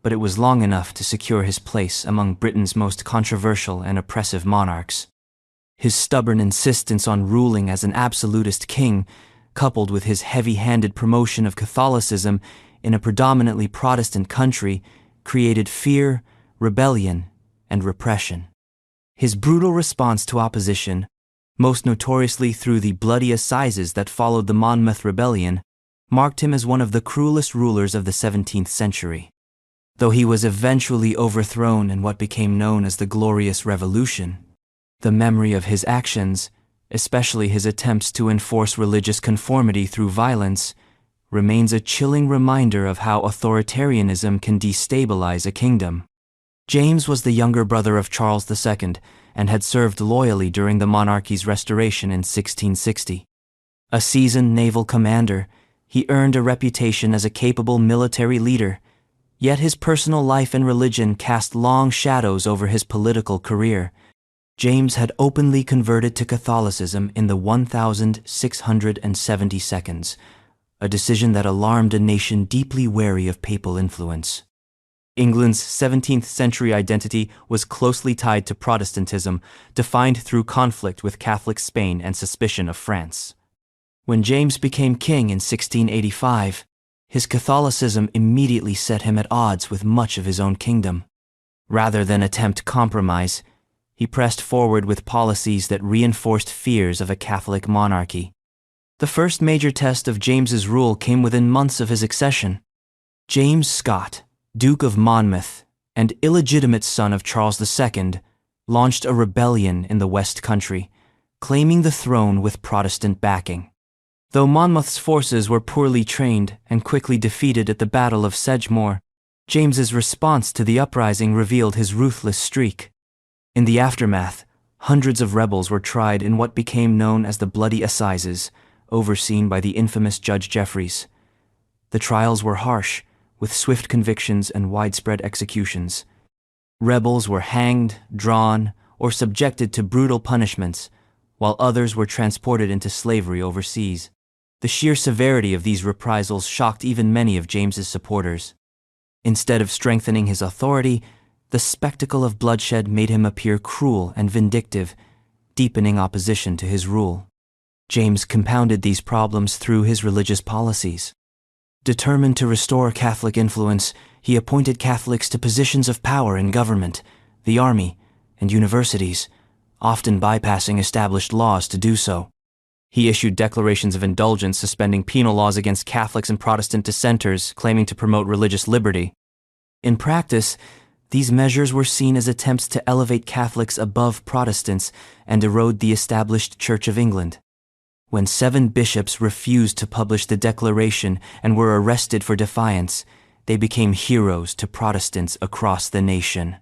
but it was long enough to secure his place among Britain's most controversial and oppressive monarchs. His stubborn insistence on ruling as an absolutist king, coupled with his heavy-handed promotion of Catholicism in a predominantly Protestant country, created fear, rebellion, and repression. His brutal response to opposition, most notoriously through the bloody assizes that followed the Monmouth Rebellion, marked him as one of the cruelest rulers of the 17th century. Though he was eventually overthrown in what became known as the Glorious Revolution, the memory of his actions, especially his attempts to enforce religious conformity through violence, remains a chilling reminder of how authoritarianism can destabilize a kingdom. James was the younger brother of Charles II and had served loyally during the monarchy's restoration in 1660. A seasoned naval commander, he earned a reputation as a capable military leader, yet his personal life and religion cast long shadows over his political career. James had openly converted to Catholicism in the 1672, a decision that alarmed a nation deeply wary of papal influence. England's 17th century identity was closely tied to Protestantism, defined through conflict with Catholic Spain and suspicion of France. When James became king in 1685, his Catholicism immediately set him at odds with much of his own kingdom. Rather than attempt compromise, he pressed forward with policies that reinforced fears of a Catholic monarchy. The first major test of James's rule came within months of his accession. James Scott, Duke of Monmouth and illegitimate son of Charles II, launched a rebellion in the West Country, claiming the throne with Protestant backing. Though Monmouth's forces were poorly trained and quickly defeated at the Battle of Sedgemoor, James's response to the uprising revealed his ruthless streak. In the aftermath, hundreds of rebels were tried in what became known as the Bloody Assizes, overseen by the infamous Judge Jeffreys. The trials were harsh, with swift convictions and widespread executions. Rebels were hanged, drawn, or subjected to brutal punishments, while others were transported into slavery overseas. The sheer severity of these reprisals shocked even many of James's supporters. Instead of strengthening his authority, the spectacle of bloodshed made him appear cruel and vindictive, deepening opposition to his rule. James compounded these problems through his religious policies. Determined to restore Catholic influence, he appointed Catholics to positions of power in government, the army, and universities, often bypassing established laws to do so. He issued declarations of indulgence suspending penal laws against Catholics and Protestant dissenters, claiming to promote religious liberty. In practice, these measures were seen as attempts to elevate Catholics above Protestants and erode the established Church of England. When 7 bishops refused to publish the declaration and were arrested for defiance, they became heroes to Protestants across the nation.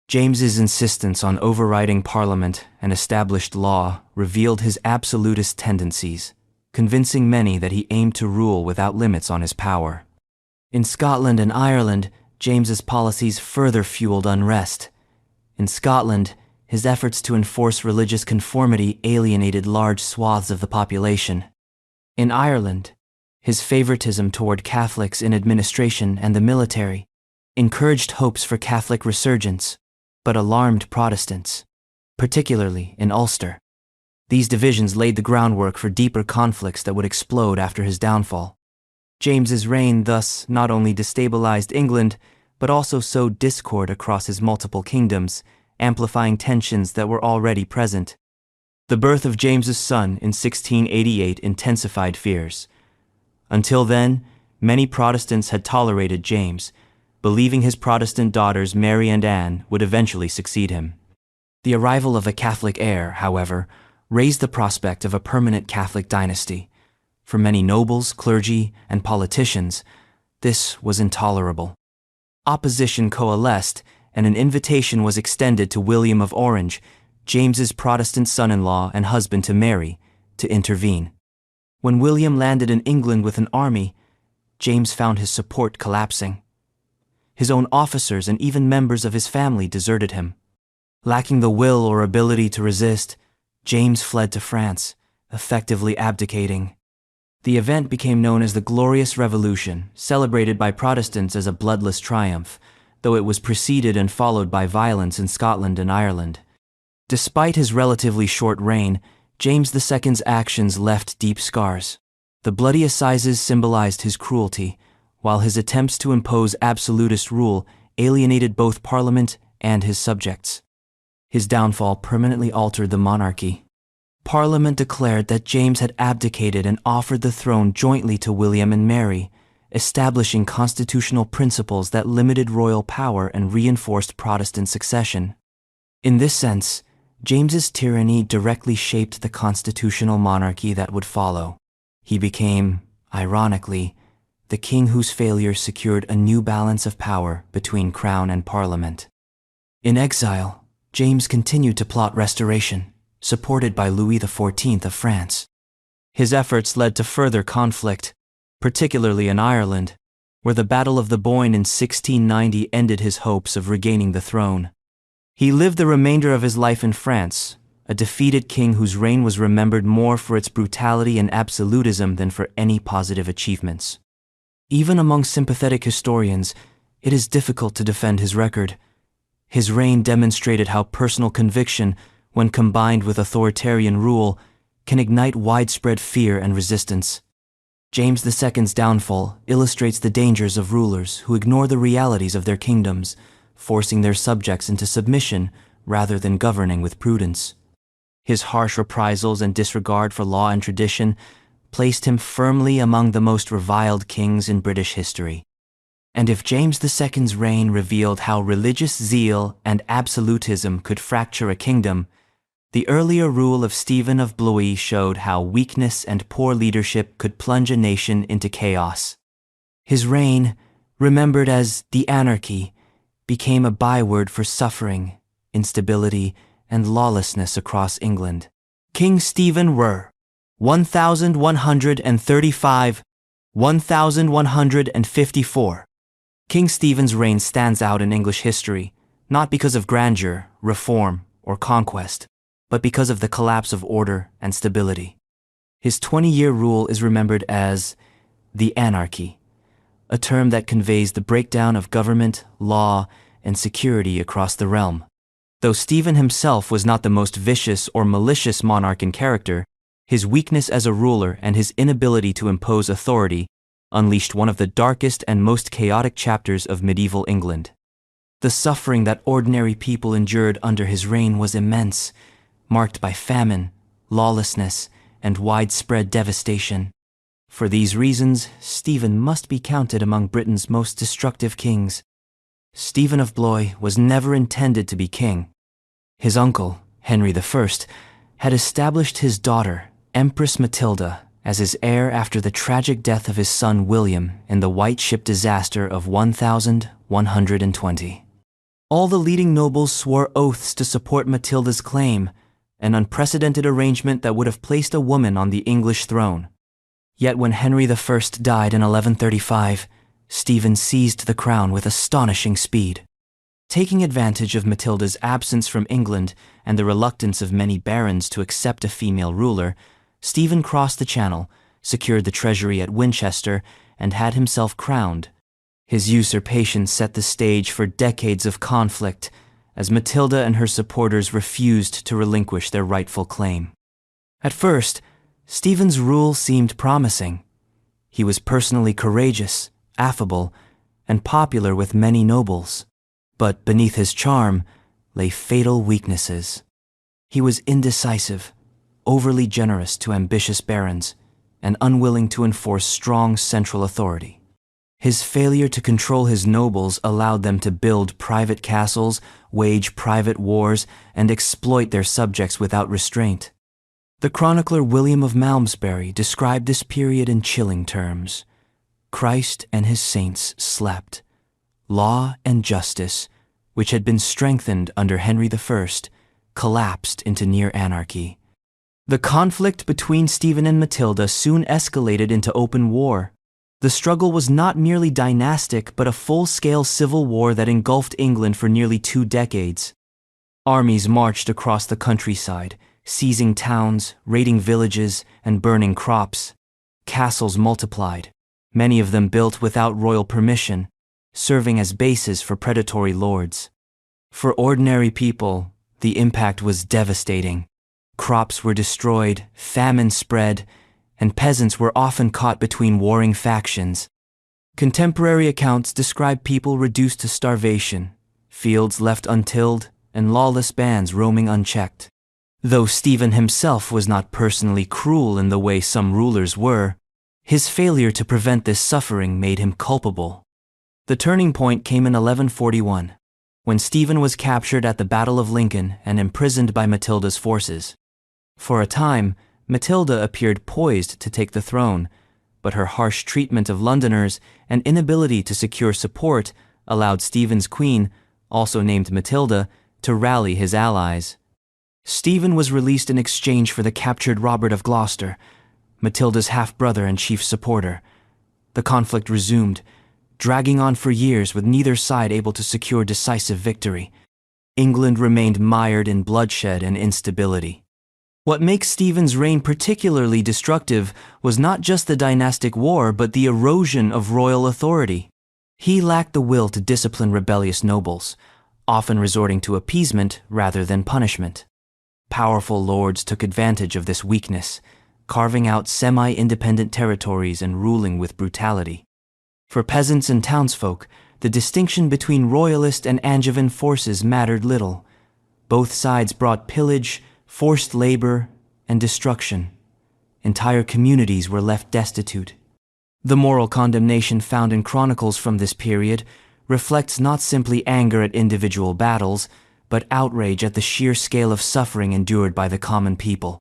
James's insistence on overriding Parliament and established law revealed his absolutist tendencies, convincing many that he aimed to rule without limits on his power. In Scotland and Ireland, James's policies further fueled unrest. In Scotland, his efforts to enforce religious conformity alienated large swaths of the population. In Ireland, his favoritism toward Catholics in administration and the military encouraged hopes for Catholic resurgence, but alarmed Protestants, particularly in Ulster. These divisions laid the groundwork for deeper conflicts that would explode after his downfall. James's reign thus not only destabilized England, but also sowed discord across his multiple kingdoms, amplifying tensions that were already present. The birth of James's son in 1688 intensified fears. Until then, many Protestants had tolerated James, believing his Protestant daughters Mary and Anne would eventually succeed him. The arrival of a Catholic heir, however, raised the prospect of a permanent Catholic dynasty. For many nobles, clergy, and politicians, this was intolerable. Opposition coalesced, and an invitation was extended to William of Orange, James's Protestant son-in-law and husband to Mary, to intervene. When William landed in England with an army, James found his support collapsing. His own officers and even members of his family deserted him. Lacking the will or ability to resist, James fled to France, effectively abdicating. The event became known as the Glorious Revolution, celebrated by Protestants as a bloodless triumph, though it was preceded and followed by violence in Scotland and Ireland. Despite his relatively short reign, James II's actions left deep scars. The Bloody Assizes symbolized his cruelty, while his attempts to impose absolutist rule alienated both Parliament and his subjects. His downfall permanently altered the monarchy. Parliament declared that James had abdicated and offered the throne jointly to William and Mary, establishing constitutional principles that limited royal power and reinforced Protestant succession. In this sense, James's tyranny directly shaped the constitutional monarchy that would follow. He became, ironically, the king whose failure secured a new balance of power between crown and parliament. In exile, James continued to plot restoration, supported by Louis XIV of France. His efforts led to further conflict, particularly in Ireland, where the Battle of the Boyne in 1690 ended his hopes of regaining the throne. He lived the remainder of his life in France, a defeated king whose reign was remembered more for its brutality and absolutism than for any positive achievements. Even among sympathetic historians, it is difficult to defend his record. His reign demonstrated how personal conviction, when combined with authoritarian rule, can ignite widespread fear and resistance. James II's downfall illustrates the dangers of rulers who ignore the realities of their kingdoms, forcing their subjects into submission rather than governing with prudence. His harsh reprisals and disregard for law and tradition placed him firmly among the most reviled kings in British history. And if James II's reign revealed how religious zeal and absolutism could fracture a kingdom, the earlier rule of Stephen of Blois showed how weakness and poor leadership could plunge a nation into chaos. His reign, remembered as the Anarchy, became a byword for suffering, instability, and lawlessness across England. King Stephen were 1135, 1154. King Stephen's reign stands out in English history, not because of grandeur, reform, or conquest, but because of the collapse of order and stability. His 20-year rule is remembered as the Anarchy, a term that conveys the breakdown of government, law, and security across the realm. Though Stephen himself was not the most vicious or malicious monarch in character, his weakness as a ruler and his inability to impose authority unleashed one of the darkest and most chaotic chapters of medieval England. The suffering that ordinary people endured under his reign was immense, marked by famine, lawlessness, and widespread devastation. For these reasons, Stephen must be counted among Britain's most destructive kings. Stephen of Blois was never intended to be king. His uncle, Henry I, had established his daughter, Empress Matilda, as his heir after the tragic death of his son William in the White Ship disaster of 1120. All the leading nobles swore oaths to support Matilda's claim, an unprecedented arrangement that would have placed a woman on the English throne. Yet when Henry I died in 1135, Stephen seized the crown with astonishing speed. Taking advantage of Matilda's absence from England and the reluctance of many barons to accept a female ruler, Stephen crossed the Channel, secured the treasury at Winchester, and had himself crowned. His usurpation set the stage for decades of conflict, as Matilda and her supporters refused to relinquish their rightful claim. At first, Stephen's rule seemed promising. He was personally courageous, affable, and popular with many nobles. But beneath his charm lay fatal weaknesses. He was indecisive, overly generous to ambitious barons, and unwilling to enforce strong central authority. His failure to control his nobles allowed them to build private castles, wage private wars, and exploit their subjects without restraint. The chronicler William of Malmesbury described this period in chilling terms. Christ and his saints slept. Law and justice, which had been strengthened under Henry I, collapsed into near anarchy. The conflict between Stephen and Matilda soon escalated into open war. The struggle was not merely dynastic, but a full-scale civil war that engulfed England for nearly 2 decades. Armies marched across the countryside, seizing towns, raiding villages, and burning crops. Castles multiplied, many of them built without royal permission, serving as bases for predatory lords. For ordinary people, the impact was devastating. Crops were destroyed, famine spread, and peasants were often caught between warring factions. Contemporary accounts describe people reduced to starvation, fields left untilled, and lawless bands roaming unchecked. Though Stephen himself was not personally cruel in the way some rulers were, his failure to prevent this suffering made him culpable. The turning point came in 1141, when Stephen was captured at the Battle of Lincoln and imprisoned by Matilda's forces. For a time, Matilda appeared poised to take the throne, but her harsh treatment of Londoners and inability to secure support allowed Stephen's queen, also named Matilda, to rally his allies. Stephen was released in exchange for the captured Robert of Gloucester, Matilda's half-brother and chief supporter. The conflict resumed, dragging on for years with neither side able to secure decisive victory. England remained mired in bloodshed and instability. What makes Stephen's reign particularly destructive was not just the dynastic war, but the erosion of royal authority. He lacked the will to discipline rebellious nobles, often resorting to appeasement rather than punishment. Powerful lords took advantage of this weakness, carving out semi-independent territories and ruling with brutality. For peasants and townsfolk, the distinction between royalist and Angevin forces mattered little. Both sides brought pillage, forced labor, and destruction. Entire communities were left destitute. The moral condemnation found in chronicles from this period reflects not simply anger at individual battles, but outrage at the sheer scale of suffering endured by the common people.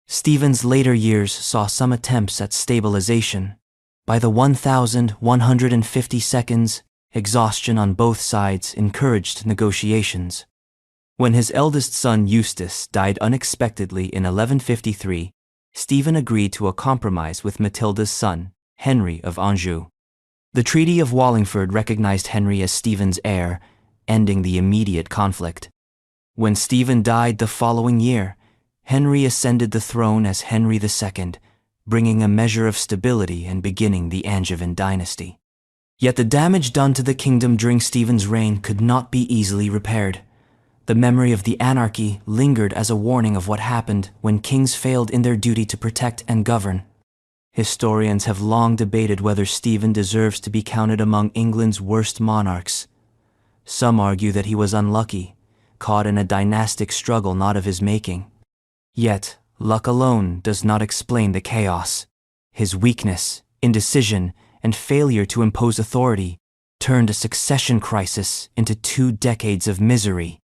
Stephen's later years saw some attempts at stabilization. By the 1150s, exhaustion on both sides encouraged negotiations. When his eldest son Eustace died unexpectedly in 1153, Stephen agreed to a compromise with Matilda's son, Henry of Anjou. The Treaty of Wallingford recognized Henry as Stephen's heir, ending the immediate conflict. When Stephen died the following year, Henry ascended the throne as Henry II, bringing a measure of stability and beginning the Angevin dynasty. Yet the damage done to the kingdom during Stephen's reign could not be easily repaired. The memory of the anarchy lingered as a warning of what happened when kings failed in their duty to protect and govern. Historians have long debated whether Stephen deserves to be counted among England's worst monarchs. Some argue that he was unlucky, caught in a dynastic struggle not of his making. Yet, luck alone does not explain the chaos. His weakness, indecision, and failure to impose authority turned a succession crisis into 2 decades of misery.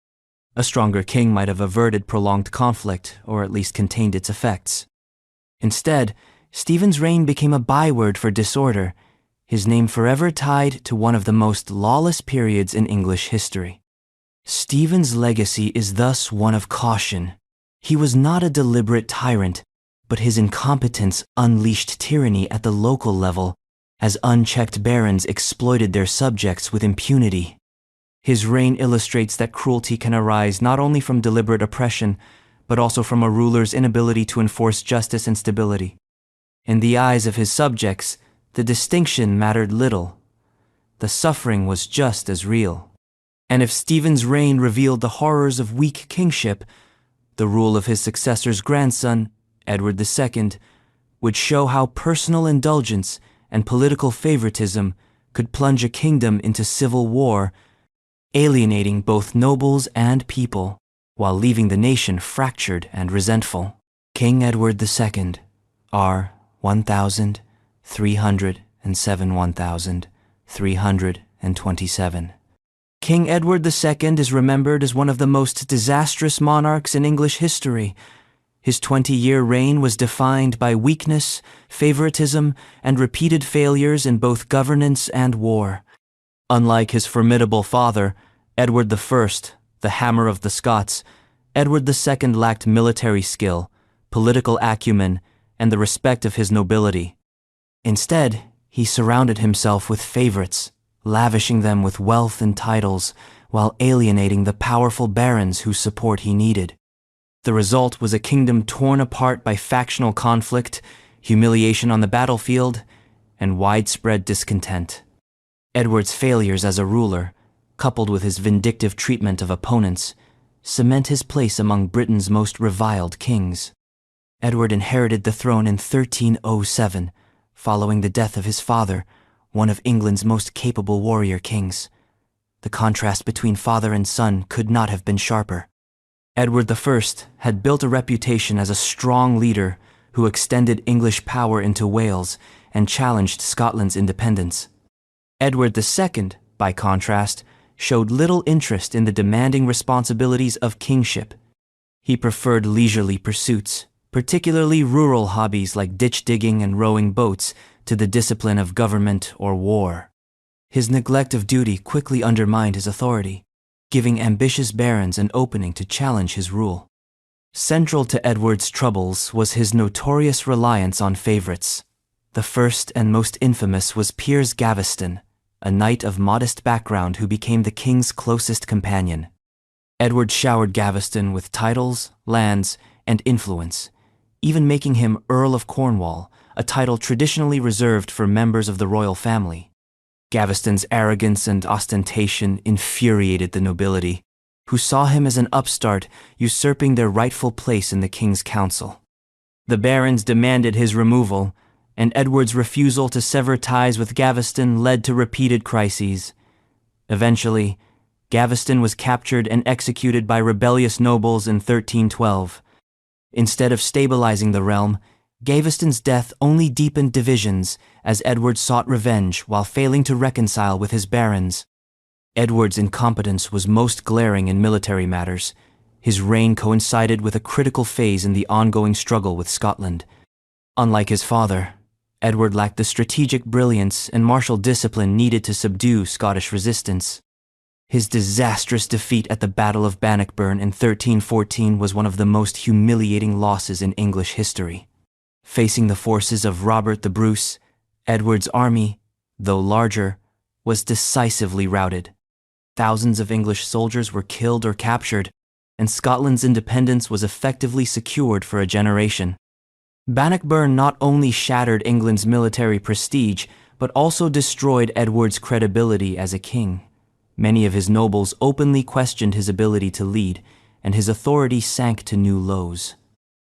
A stronger king might have averted prolonged conflict, or at least contained its effects. Instead, Stephen's reign became a byword for disorder, his name forever tied to one of the most lawless periods in English history. Stephen's legacy is thus one of caution. He was not a deliberate tyrant, but his incompetence unleashed tyranny at the local level, as unchecked barons exploited their subjects with impunity. His reign illustrates that cruelty can arise not only from deliberate oppression, but also from a ruler's inability to enforce justice and stability. In the eyes of his subjects, the distinction mattered little. The suffering was just as real. And if Stephen's reign revealed the horrors of weak kingship, the rule of his successor's grandson, Edward II, would show how personal indulgence and political favoritism could plunge a kingdom into civil war, alienating both nobles and people, while leaving the nation fractured and resentful. King Edward II, R. 1327. King Edward II is remembered as one of the most disastrous monarchs in English history. His 20-year reign was defined by weakness, favoritism, and repeated failures in both governance and war. Unlike his formidable father, Edward I, the Hammer of the Scots, Edward II lacked military skill, political acumen, and the respect of his nobility. Instead, he surrounded himself with favorites, lavishing them with wealth and titles, while alienating the powerful barons whose support he needed. The result was a kingdom torn apart by factional conflict, humiliation on the battlefield, and widespread discontent. Edward's failures as a ruler, coupled with his vindictive treatment of opponents, cement his place among Britain's most reviled kings. Edward inherited the throne in 1307, following the death of his father, one of England's most capable warrior kings. The contrast between father and son could not have been sharper. Edward I had built a reputation as a strong leader who extended English power into Wales and challenged Scotland's independence. Edward II, by contrast, showed little interest in the demanding responsibilities of kingship. He preferred leisurely pursuits, particularly rural hobbies like ditch digging and rowing boats, to the discipline of government or war. His neglect of duty quickly undermined his authority, giving ambitious barons an opening to challenge his rule. Central to Edward's troubles was his notorious reliance on favorites. The first and most infamous was Piers Gaveston, a knight of modest background who became the king's closest companion. Edward showered Gaveston with titles, lands, and influence, even making him Earl of Cornwall, a title traditionally reserved for members of the royal family. Gaveston's arrogance and ostentation infuriated the nobility, who saw him as an upstart usurping their rightful place in the king's council. The barons demanded his removal, and Edward's refusal to sever ties with Gaveston led to repeated crises. Eventually, Gaveston was captured and executed by rebellious nobles in 1312. Instead of stabilizing the realm, Gaveston's death only deepened divisions as Edward sought revenge while failing to reconcile with his barons. Edward's incompetence was most glaring in military matters. His reign coincided with a critical phase in the ongoing struggle with Scotland. Unlike his father, Edward lacked the strategic brilliance and martial discipline needed to subdue Scottish resistance. His disastrous defeat at the Battle of Bannockburn in 1314 was one of the most humiliating losses in English history. Facing the forces of Robert the Bruce, Edward's army, though larger, was decisively routed. Thousands of English soldiers were killed or captured, and Scotland's independence was effectively secured for a generation. Bannockburn not only shattered England's military prestige, but also destroyed Edward's credibility as a king. Many of his nobles openly questioned his ability to lead, and his authority sank to new lows.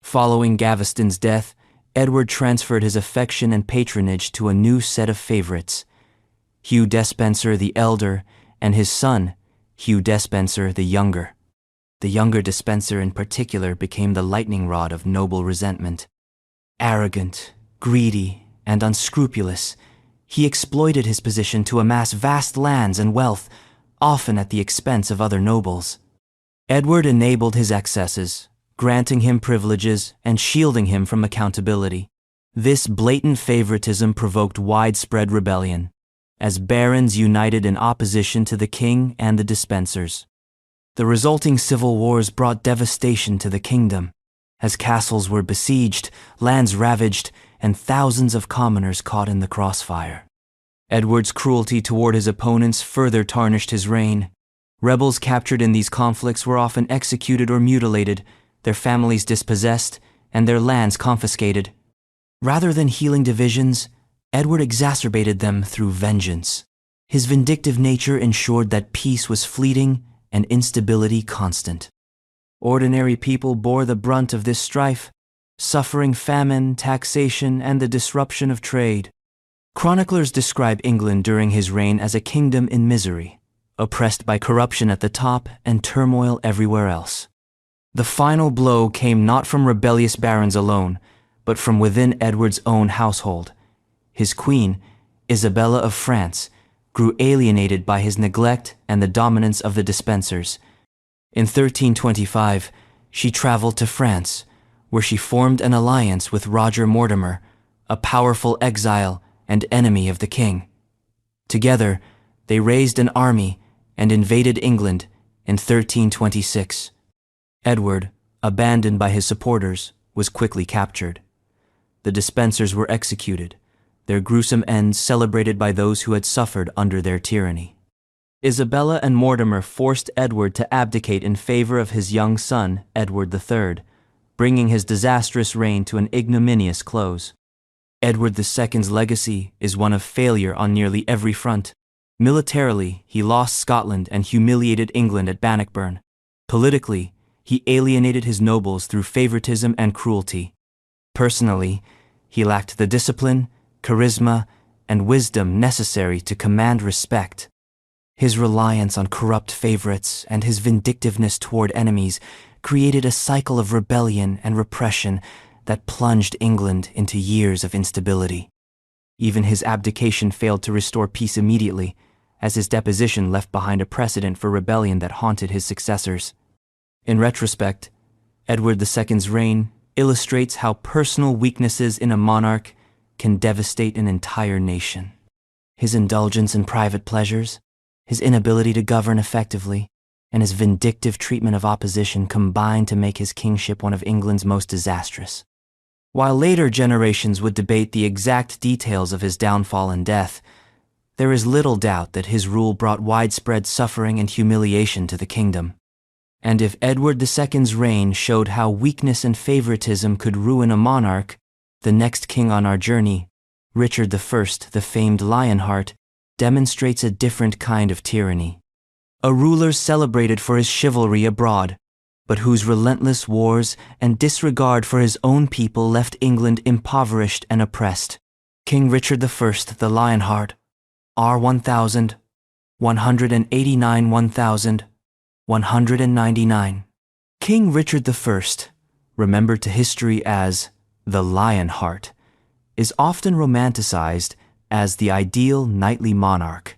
Following Gaveston's death, Edward transferred his affection and patronage to a new set of favorites: Hugh Despencer the Elder and his son, Hugh Despencer the Younger. The younger Despencer in particular became the lightning rod of noble resentment. Arrogant, greedy, and unscrupulous, he exploited his position to amass vast lands and wealth, often at the expense of other nobles. Edward enabled his excesses, granting him privileges and shielding him from accountability. This blatant favoritism provoked widespread rebellion, as barons united in opposition to the king and the Despensers. The resulting civil wars brought devastation to the kingdom, as castles were besieged, lands ravaged, and thousands of commoners caught in the crossfire. Edward's cruelty toward his opponents further tarnished his reign. Rebels captured in these conflicts were often executed or mutilated, their families dispossessed, and their lands confiscated. Rather than healing divisions, Edward exacerbated them through vengeance. His vindictive nature ensured that peace was fleeting and instability constant. Ordinary people bore the brunt of this strife, suffering famine, taxation, and the disruption of trade. Chroniclers describe England during his reign as a kingdom in misery, oppressed by corruption at the top and turmoil everywhere else. The final blow came not from rebellious barons alone, but from within Edward's own household. His queen, Isabella of France, grew alienated by his neglect and the dominance of the Despensers. In 1325, she traveled to France, where she formed an alliance with Roger Mortimer, a powerful exile and enemy of the king. Together, they raised an army and invaded England in 1326. Edward, abandoned by his supporters, was quickly captured. The Despensers were executed, their gruesome ends celebrated by those who had suffered under their tyranny. Isabella and Mortimer forced Edward to abdicate in favor of his young son, Edward III, bringing his disastrous reign to an ignominious close. Edward II's legacy is one of failure on nearly every front. Militarily, he lost Scotland and humiliated England at Bannockburn. Politically, he alienated his nobles through favoritism and cruelty. Personally, he lacked the discipline, charisma, and wisdom necessary to command respect. His reliance on corrupt favorites and his vindictiveness toward enemies created a cycle of rebellion and repression that plunged England into years of instability. Even his abdication failed to restore peace immediately, as his deposition left behind a precedent for rebellion that haunted his successors. In retrospect, Edward II's reign illustrates how personal weaknesses in a monarch can devastate an entire nation. His indulgence in private pleasures, his inability to govern effectively, and his vindictive treatment of opposition combined to make his kingship one of England's most disastrous. While later generations would debate the exact details of his downfall and death, there is little doubt that his rule brought widespread suffering and humiliation to the kingdom. And if Edward II's reign showed how weakness and favoritism could ruin a monarch, the next king on our journey, Richard I, the famed Lionheart, demonstrates a different kind of tyranny. a ruler celebrated for his chivalry abroad, but whose relentless wars and disregard for his own people left England impoverished and oppressed. King Richard I, the Lionheart, R 1000, 189 1199. King Richard I, remembered to history as the Lionheart, is often romanticized as the ideal knightly monarch,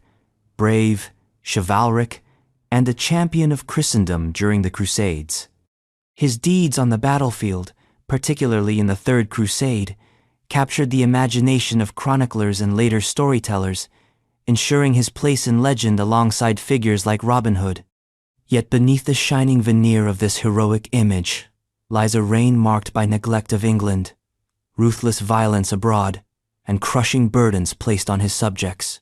brave, chivalric, and a champion of Christendom during the Crusades. His deeds on the battlefield, particularly in the Third Crusade, captured the imagination of chroniclers and later storytellers, ensuring his place in legend alongside figures like Robin Hood. Yet beneath the shining veneer of this heroic image lies a reign marked by neglect of England, ruthless violence abroad, and crushing burdens placed on his subjects.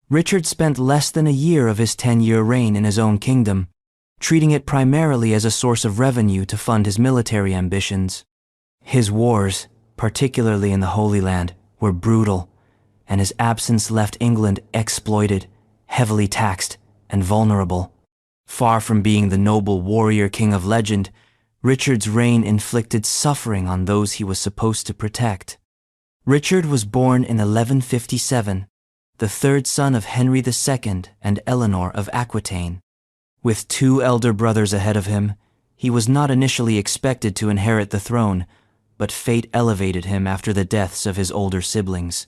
Richard spent less than a year of his 10-year reign in his own kingdom, treating it primarily as a source of revenue to fund his military ambitions. His wars, particularly in the Holy Land, were brutal, and his absence left England exploited, heavily taxed, and vulnerable. Far from being the noble warrior king of legend, Richard's reign inflicted suffering on those he was supposed to protect. Richard was born in 1157, the third son of Henry II and Eleanor of Aquitaine. With 2 elder brothers ahead of him, he was not initially expected to inherit the throne, but fate elevated him after the deaths of his older siblings.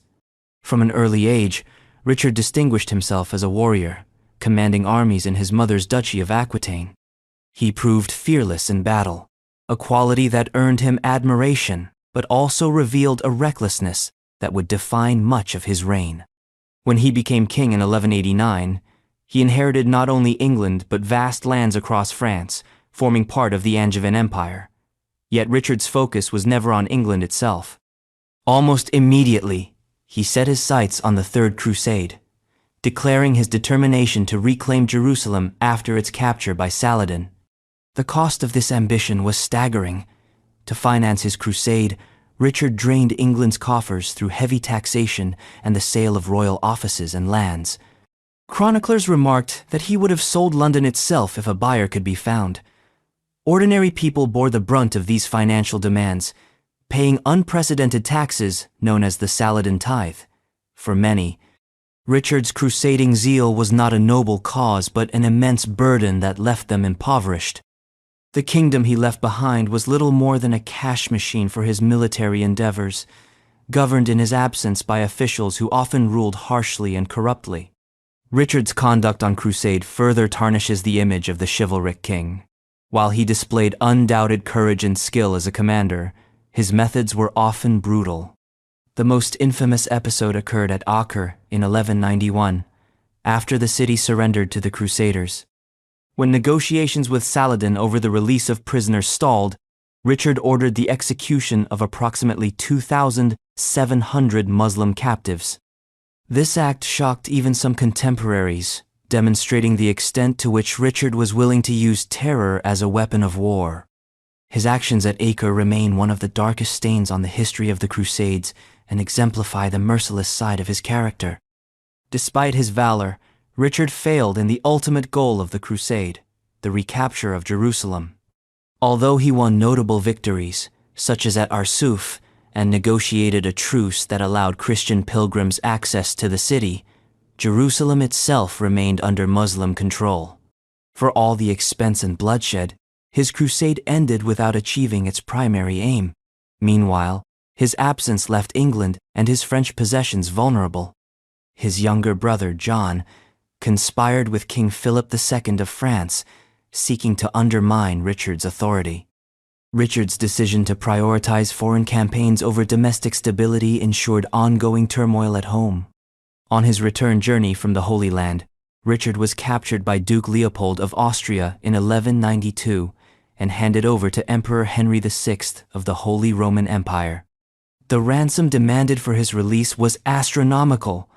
From an early age, Richard distinguished himself as a warrior, commanding armies in his mother's duchy of Aquitaine. He proved fearless in battle, a quality that earned him admiration, but also revealed a recklessness that would define much of his reign. When he became king in 1189, he inherited not only England but vast lands across France, forming part of the Angevin Empire. Yet Richard's focus was never on England itself. Almost immediately, he set his sights on the Third Crusade, declaring his determination to reclaim Jerusalem after its capture by Saladin. The cost of this ambition was staggering. To finance his crusade, Richard drained England's coffers through heavy taxation and the sale of royal offices and lands. Chroniclers remarked that he would have sold London itself if a buyer could be found. Ordinary people bore the brunt of these financial demands, paying unprecedented taxes known as the Saladin tithe. For many, Richard's crusading zeal was not a noble cause but an immense burden that left them impoverished. The kingdom he left behind was little more than a cash machine for his military endeavors, governed in his absence by officials who often ruled harshly and corruptly. Richard's conduct on crusade further tarnishes the image of the chivalric king. While he displayed undoubted courage and skill as a commander, his methods were often brutal. The most infamous episode occurred at Acre in 1191, after the city surrendered to the Crusaders. When negotiations with Saladin over the release of prisoners stalled, Richard ordered the execution of approximately 2,700 Muslim captives. This act shocked even some contemporaries, demonstrating the extent to which Richard was willing to use terror as a weapon of war. His actions at Acre remain one of the darkest stains on the history of the Crusades and exemplify the merciless side of his character. Despite his valor, Richard failed in the ultimate goal of the crusade, the recapture of Jerusalem. Although he won notable victories, such as at Arsuf, and negotiated a truce that allowed Christian pilgrims access to the city, Jerusalem itself remained under Muslim control. For all the expense and bloodshed, his crusade ended without achieving its primary aim. Meanwhile, his absence left England and his French possessions vulnerable. His younger brother, John, conspired with King Philip II of France, seeking to undermine Richard's authority. Richard's decision to prioritize foreign campaigns over domestic stability ensured ongoing turmoil at home. On his return journey from the Holy Land, Richard was captured by Duke Leopold of Austria in 1192 and handed over to Emperor Henry VI of the Holy Roman Empire. The ransom demanded for his release was astronomical,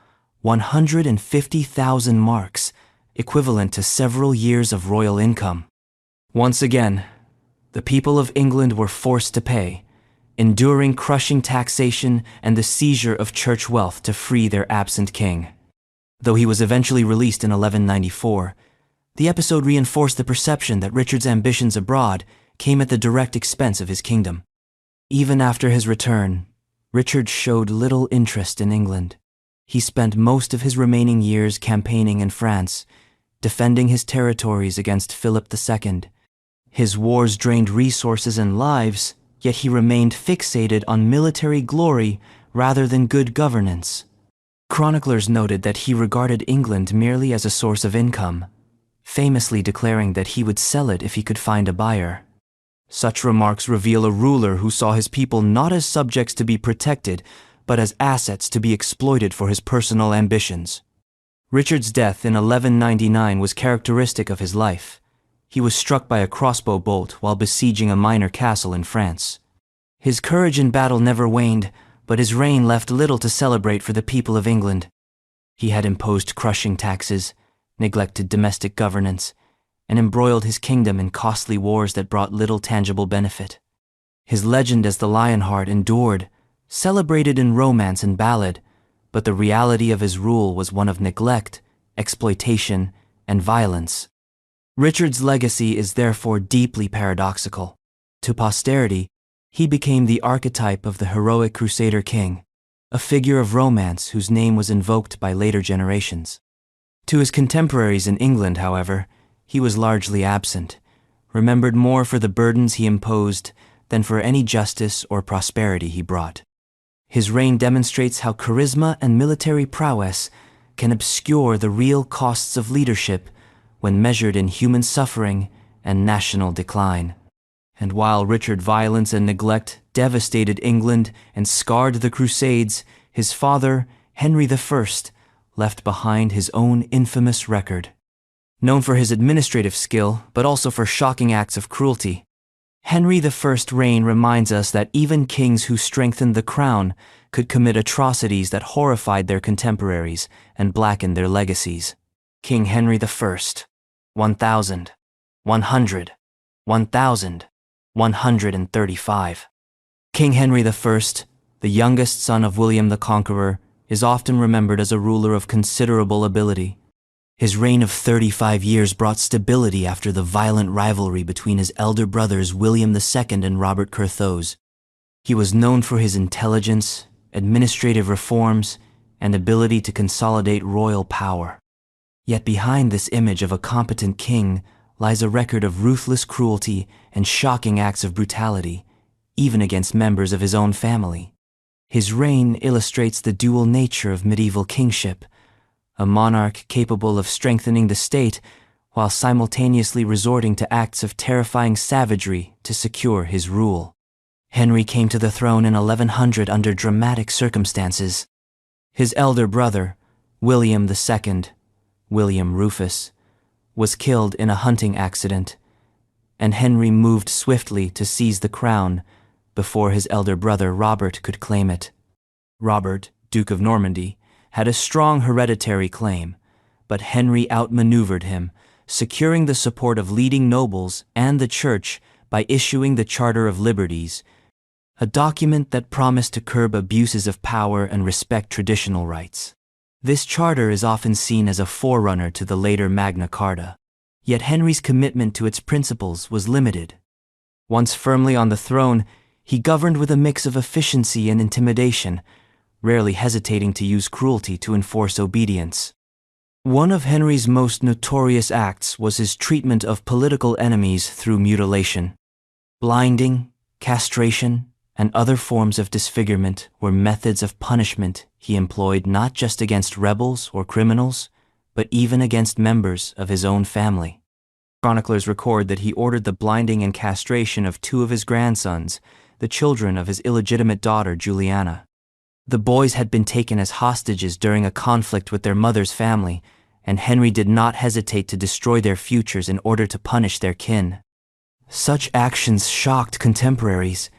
150,000 marks, equivalent to several years of royal income. Once again, the people of England were forced to pay, enduring crushing taxation and the seizure of church wealth to free their absent king. Though he was eventually released in 1194, The episode reinforced the perception that Richard's ambitions abroad came at the direct expense of his kingdom. Even after his return, Richard showed little interest in England. He spent most of his remaining years campaigning in France, defending his territories against Philip II. His wars drained resources and lives, yet he remained fixated on military glory rather than good governance. Chroniclers noted that he regarded England merely as a source of income, famously declaring that he would sell it if he could find a buyer. Such remarks reveal a ruler who saw his people not as subjects to be protected, but as assets to be exploited for his personal ambitions. Richard's death in 1199 was characteristic of his life. He was struck by a crossbow bolt while besieging a minor castle in France. His courage in battle never waned, but his reign left little to celebrate for the people of England. He had imposed crushing taxes, neglected domestic governance, and embroiled his kingdom in costly wars that brought little tangible benefit. His legend as the Lionheart endured, celebrated in romance and ballad, but the reality of his rule was one of neglect, exploitation, and violence. Richard's legacy is therefore deeply paradoxical. To posterity, he became the archetype of the heroic Crusader king, a figure of romance whose name was invoked by later generations. To his contemporaries in England, however, he was largely absent, remembered more for the burdens he imposed than for any justice or prosperity he brought. His reign demonstrates how charisma and military prowess can obscure the real costs of leadership when measured in human suffering and national decline. And while Richard's violence and neglect devastated England and scarred the Crusades, his father, Henry I, left behind his own infamous record. Known for his administrative skill, but also for shocking acts of cruelty, Henry I's reign reminds us that even kings who strengthened the crown could commit atrocities that horrified their contemporaries and blackened their legacies. King Henry I, 1000, 100, 1135. King Henry I, the youngest son of William the Conqueror, is often remembered as a ruler of considerable ability. His reign of 35 years brought stability after the violent rivalry between his elder brothers William II and Robert Curthose. He was known for his intelligence, administrative reforms, and ability to consolidate royal power. Yet behind this image of a competent king lies a record of ruthless cruelty and shocking acts of brutality, even against members of his own family. His reign illustrates the dual nature of medieval kingship, a monarch capable of strengthening the state while simultaneously resorting to acts of terrifying savagery to secure his rule. Henry came to the throne in 1100 under dramatic circumstances. His elder brother, William II, William Rufus, was killed in a hunting accident, and Henry moved swiftly to seize the crown before his elder brother Robert could claim it. Robert, Duke of Normandy, had a strong hereditary claim, but Henry outmaneuvered him, securing the support of leading nobles and the Church by issuing the Charter of Liberties, a document that promised to curb abuses of power and respect traditional rights. This charter is often seen as a forerunner to the later Magna Carta, yet Henry's commitment to its principles was limited. Once firmly on the throne, he governed with a mix of efficiency and intimidation, rarely hesitating to use cruelty to enforce obedience. One of Henry's most notorious acts was his treatment of political enemies through mutilation. Blinding, castration, and other forms of disfigurement were methods of punishment he employed not just against rebels or criminals, but even against members of his own family. Chroniclers record that he ordered the blinding and castration of two of his grandsons, the children of his illegitimate daughter Juliana. The boys had been taken as hostages during a conflict with their mother's family, and Henry did not hesitate to destroy their futures in order to punish their kin. Such actions shocked contemporaries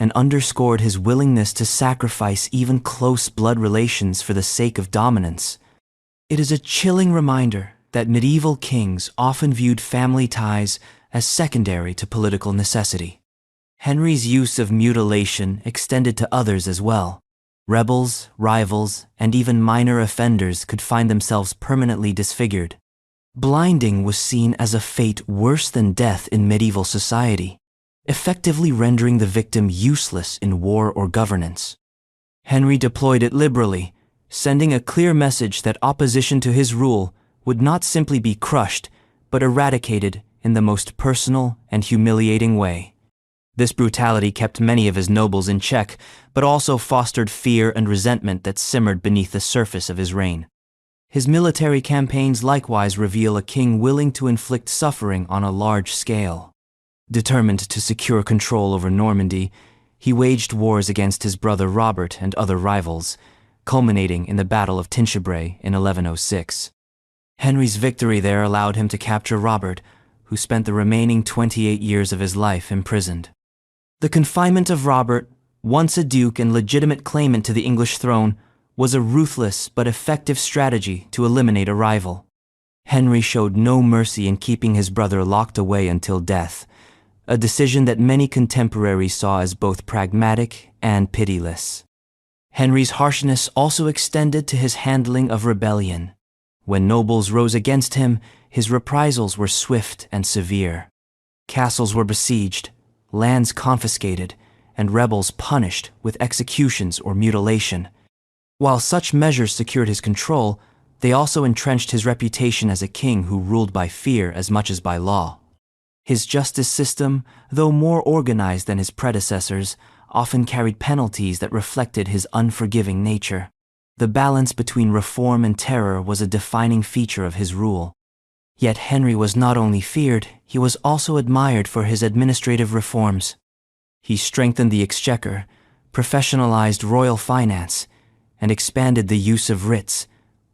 and underscored his willingness to sacrifice even close blood relations for the sake of dominance. It is a chilling reminder that medieval kings often viewed family ties as secondary to political necessity. Henry's use of mutilation extended to others as well. Rebels, rivals, and even minor offenders could find themselves permanently disfigured. Blinding was seen as a fate worse than death in medieval society, effectively rendering the victim useless in war or governance. Henry deployed it liberally, sending a clear message that opposition to his rule would not simply be crushed, but eradicated in the most personal and humiliating way. This brutality kept many of his nobles in check, but also fostered fear and resentment that simmered beneath the surface of his reign. His military campaigns likewise reveal a king willing to inflict suffering on a large scale. Determined to secure control over Normandy, he waged wars against his brother Robert and other rivals, culminating in the Battle of Tinchebray in 1106. Henry's victory there allowed him to capture Robert, who spent the remaining 28 years of his life imprisoned. The confinement of Robert, once a duke and legitimate claimant to the English throne, was a ruthless but effective strategy to eliminate a rival. Henry showed no mercy in keeping his brother locked away until death, a decision that many contemporaries saw as both pragmatic and pitiless. Henry's harshness also extended to his handling of rebellion. When nobles rose against him, his reprisals were swift and severe. Castles were besieged, lands confiscated, and rebels punished with executions or mutilation. While such measures secured his control, they also entrenched his reputation as a king who ruled by fear as much as by law. His justice system, though more organized than his predecessors, often carried penalties that reflected his unforgiving nature. The balance between reform and terror was a defining feature of his rule. Yet Henry was not only feared, he was also admired for his administrative reforms. He strengthened the exchequer, professionalized royal finance, and expanded the use of writs,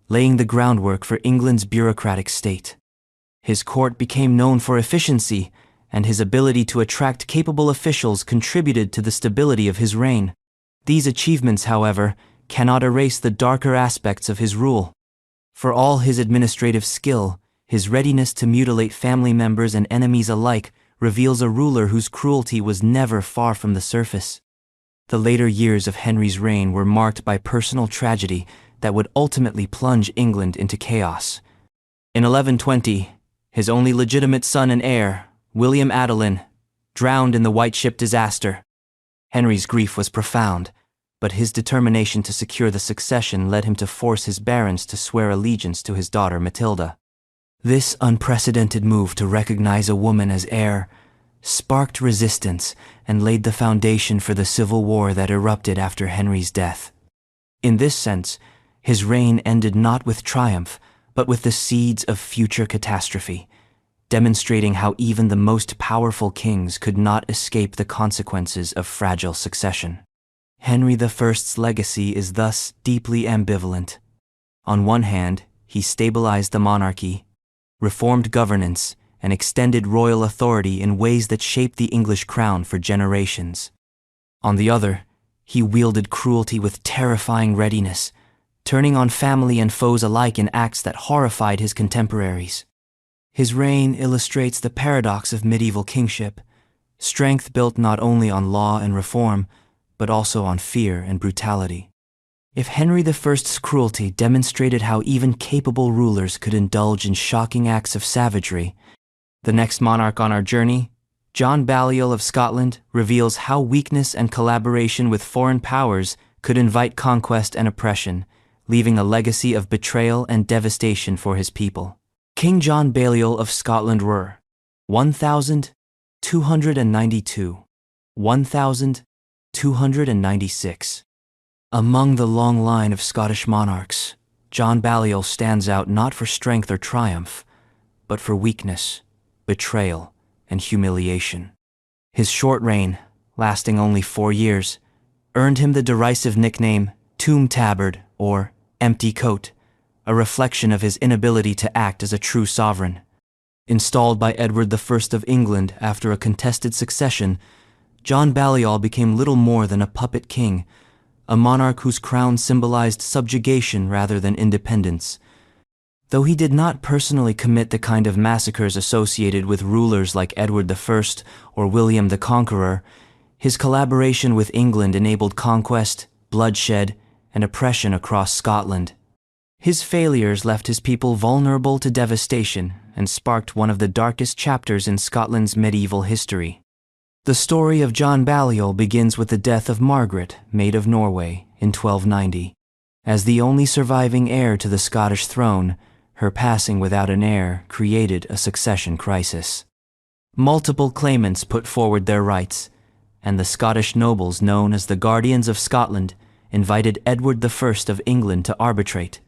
laying the groundwork for England's bureaucratic state. His court became known for efficiency, and his ability to attract capable officials contributed to the stability of his reign. These achievements, however, cannot erase the darker aspects of his rule. For all his administrative skill, his readiness to mutilate family members and enemies alike reveals a ruler whose cruelty was never far from the surface. The later years of Henry's reign were marked by personal tragedy that would ultimately plunge England into chaos. In 1120, his only legitimate son and heir, William Adelin, drowned in the White Ship disaster. Henry's grief was profound, but his determination to secure the succession led him to force his barons to swear allegiance to his daughter Matilda. This unprecedented move to recognize a woman as heir sparked resistance and laid the foundation for the civil war that erupted after Henry's death. In this sense, his reign ended not with triumph, but with the seeds of future catastrophe, demonstrating how even the most powerful kings could not escape the consequences of fragile succession. Henry I's legacy is thus deeply ambivalent. On one hand, he stabilized the monarchy, reformed governance, and extended royal authority in ways that shaped the English crown for generations. On the other, he wielded cruelty with terrifying readiness, turning on family and foes alike in acts that horrified his contemporaries. His reign illustrates the paradox of medieval kingship, strength built not only on law and reform, but also on fear and brutality. If Henry I's cruelty demonstrated how even capable rulers could indulge in shocking acts of savagery, the next monarch on our journey, John Balliol of Scotland, reveals how weakness and collaboration with foreign powers could invite conquest and oppression, leaving a legacy of betrayal and devastation for his people. King John Balliol of Scotland were 1,292, 1,296. Among the long line of Scottish monarchs, John Balliol stands out not for strength or triumph, but for weakness, betrayal, and humiliation. His short reign, lasting only 4 years, earned him the derisive nickname Tomb Tabard or Empty Coat, a reflection of his inability to act as a true sovereign. Installed by Edward I of England after a contested succession, John Balliol became little more than a puppet king, a monarch whose crown symbolized subjugation rather than independence. Though he did not personally commit the kind of massacres associated with rulers like Edward I or William the Conqueror, his collaboration with England enabled conquest, bloodshed, and oppression across Scotland. His failures left his people vulnerable to devastation and sparked one of the darkest chapters in Scotland's medieval history. The story of John Balliol begins with the death of Margaret, Maid of Norway, in 1290. As the only surviving heir to the Scottish throne, her passing without an heir created a succession crisis. Multiple claimants put forward their rights, and the Scottish nobles known as the Guardians of Scotland invited Edward I of England to arbitrate.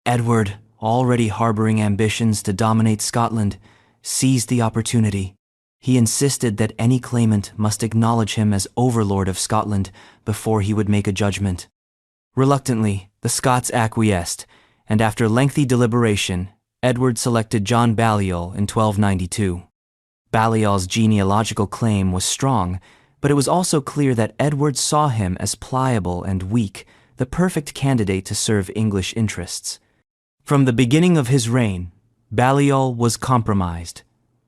Edward, already harboring ambitions to dominate Scotland, seized the opportunity. He insisted that any claimant must acknowledge him as overlord of Scotland before he would make a judgment. Reluctantly, the Scots acquiesced, and after lengthy deliberation, Edward selected John Balliol in 1292. Balliol's genealogical claim was strong, but it was also clear that Edward saw him as pliable and weak, the perfect candidate to serve English interests. From the beginning of his reign, Balliol was compromised.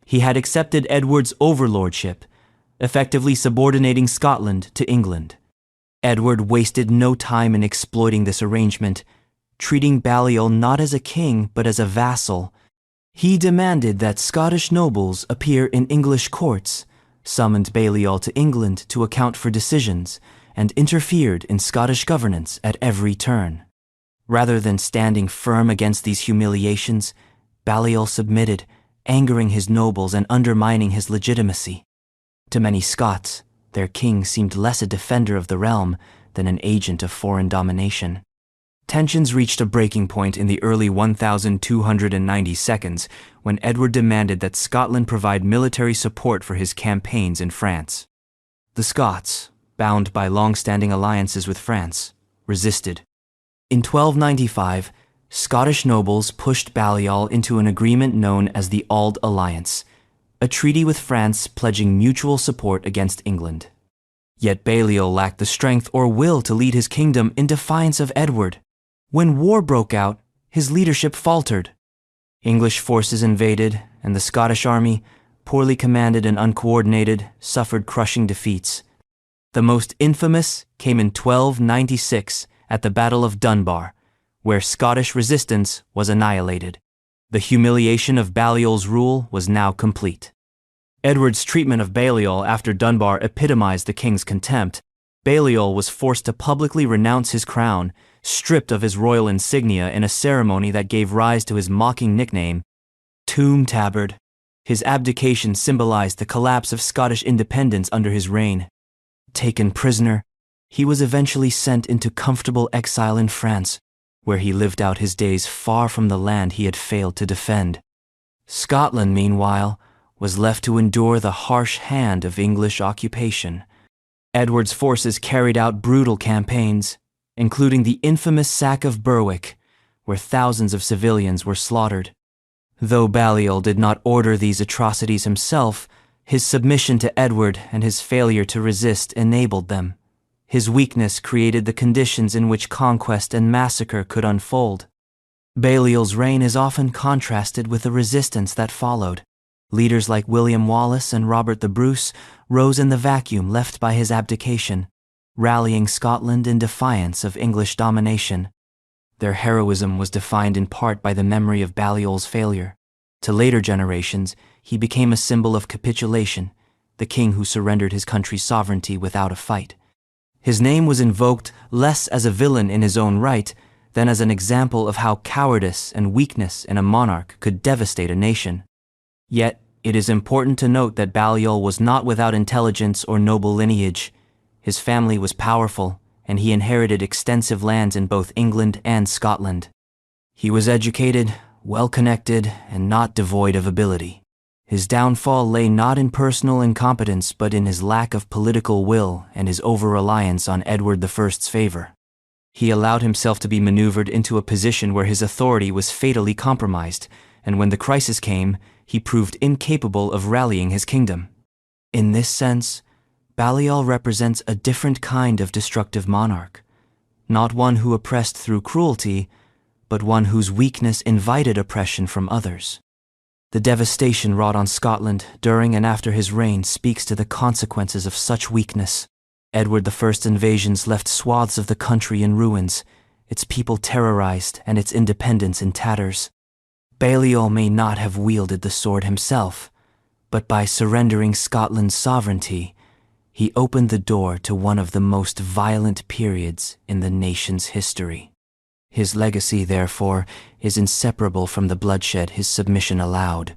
He had accepted Edward's overlordship, effectively subordinating Scotland to England. Edward wasted no time in exploiting this arrangement, treating Balliol not as a king but as a vassal. He demanded that Scottish nobles appear in English courts, summoned Balliol to England to account for decisions, and interfered in Scottish governance at every turn. Rather than standing firm against these humiliations, Balliol submitted, angering his nobles and undermining his legitimacy. To many Scots, their king seemed less a defender of the realm than an agent of foreign domination. Tensions reached a breaking point in the early 1292s when Edward demanded that Scotland provide military support for his campaigns in France. The Scots, bound by long-standing alliances with France, resisted. In 1295, Scottish nobles pushed Balliol into an agreement known as the Auld Alliance, a treaty with France pledging mutual support against England. Yet Balliol lacked the strength or will to lead his kingdom in defiance of Edward. When war broke out, his leadership faltered. English forces invaded, and the Scottish army, poorly commanded and uncoordinated, suffered crushing defeats. The most infamous came in 1296 at the Battle of Dunbar, where Scottish resistance was annihilated. The humiliation of Balliol's rule was now complete. Edward's treatment of Balliol after Dunbar epitomized the king's contempt. Balliol was forced to publicly renounce his crown, stripped of his royal insignia in a ceremony that gave rise to his mocking nickname, Tomb Tabard. His abdication symbolized the collapse of Scottish independence under his reign. Taken prisoner, he was eventually sent into comfortable exile in France, where he lived out his days far from the land he had failed to defend. Scotland, meanwhile, was left to endure the harsh hand of English occupation. Edward's forces carried out brutal campaigns, including the infamous sack of Berwick, where thousands of civilians were slaughtered. Though Balliol did not order these atrocities himself, his submission to Edward and his failure to resist enabled them. His weakness created the conditions in which conquest and massacre could unfold. Balliol's reign is often contrasted with the resistance that followed. Leaders like William Wallace and Robert the Bruce rose in the vacuum left by his abdication, rallying Scotland in defiance of English domination. Their heroism was defined in part by the memory of Balliol's failure. To later generations, he became a symbol of capitulation, the king who surrendered his country's sovereignty without a fight. His name was invoked less as a villain in his own right than as an example of how cowardice and weakness in a monarch could devastate a nation. Yet, it is important to note that Balliol was not without intelligence or noble lineage. His family was powerful, and he inherited extensive lands in both England and Scotland. He was educated, well-connected, and not devoid of ability. His downfall lay not in personal incompetence but in his lack of political will and his over-reliance on Edward I's favor. He allowed himself to be maneuvered into a position where his authority was fatally compromised, and when the crisis came, he proved incapable of rallying his kingdom. In this sense, Balliol represents a different kind of destructive monarch, not one who oppressed through cruelty, but one whose weakness invited oppression from others. The devastation wrought on Scotland during and after his reign speaks to the consequences of such weakness. Edward I's invasions left swaths of the country in ruins, its people terrorized and its independence in tatters. Balliol may not have wielded the sword himself, but by surrendering Scotland's sovereignty, he opened the door to one of the most violent periods in the nation's history. His legacy, therefore, is inseparable from the bloodshed his submission allowed.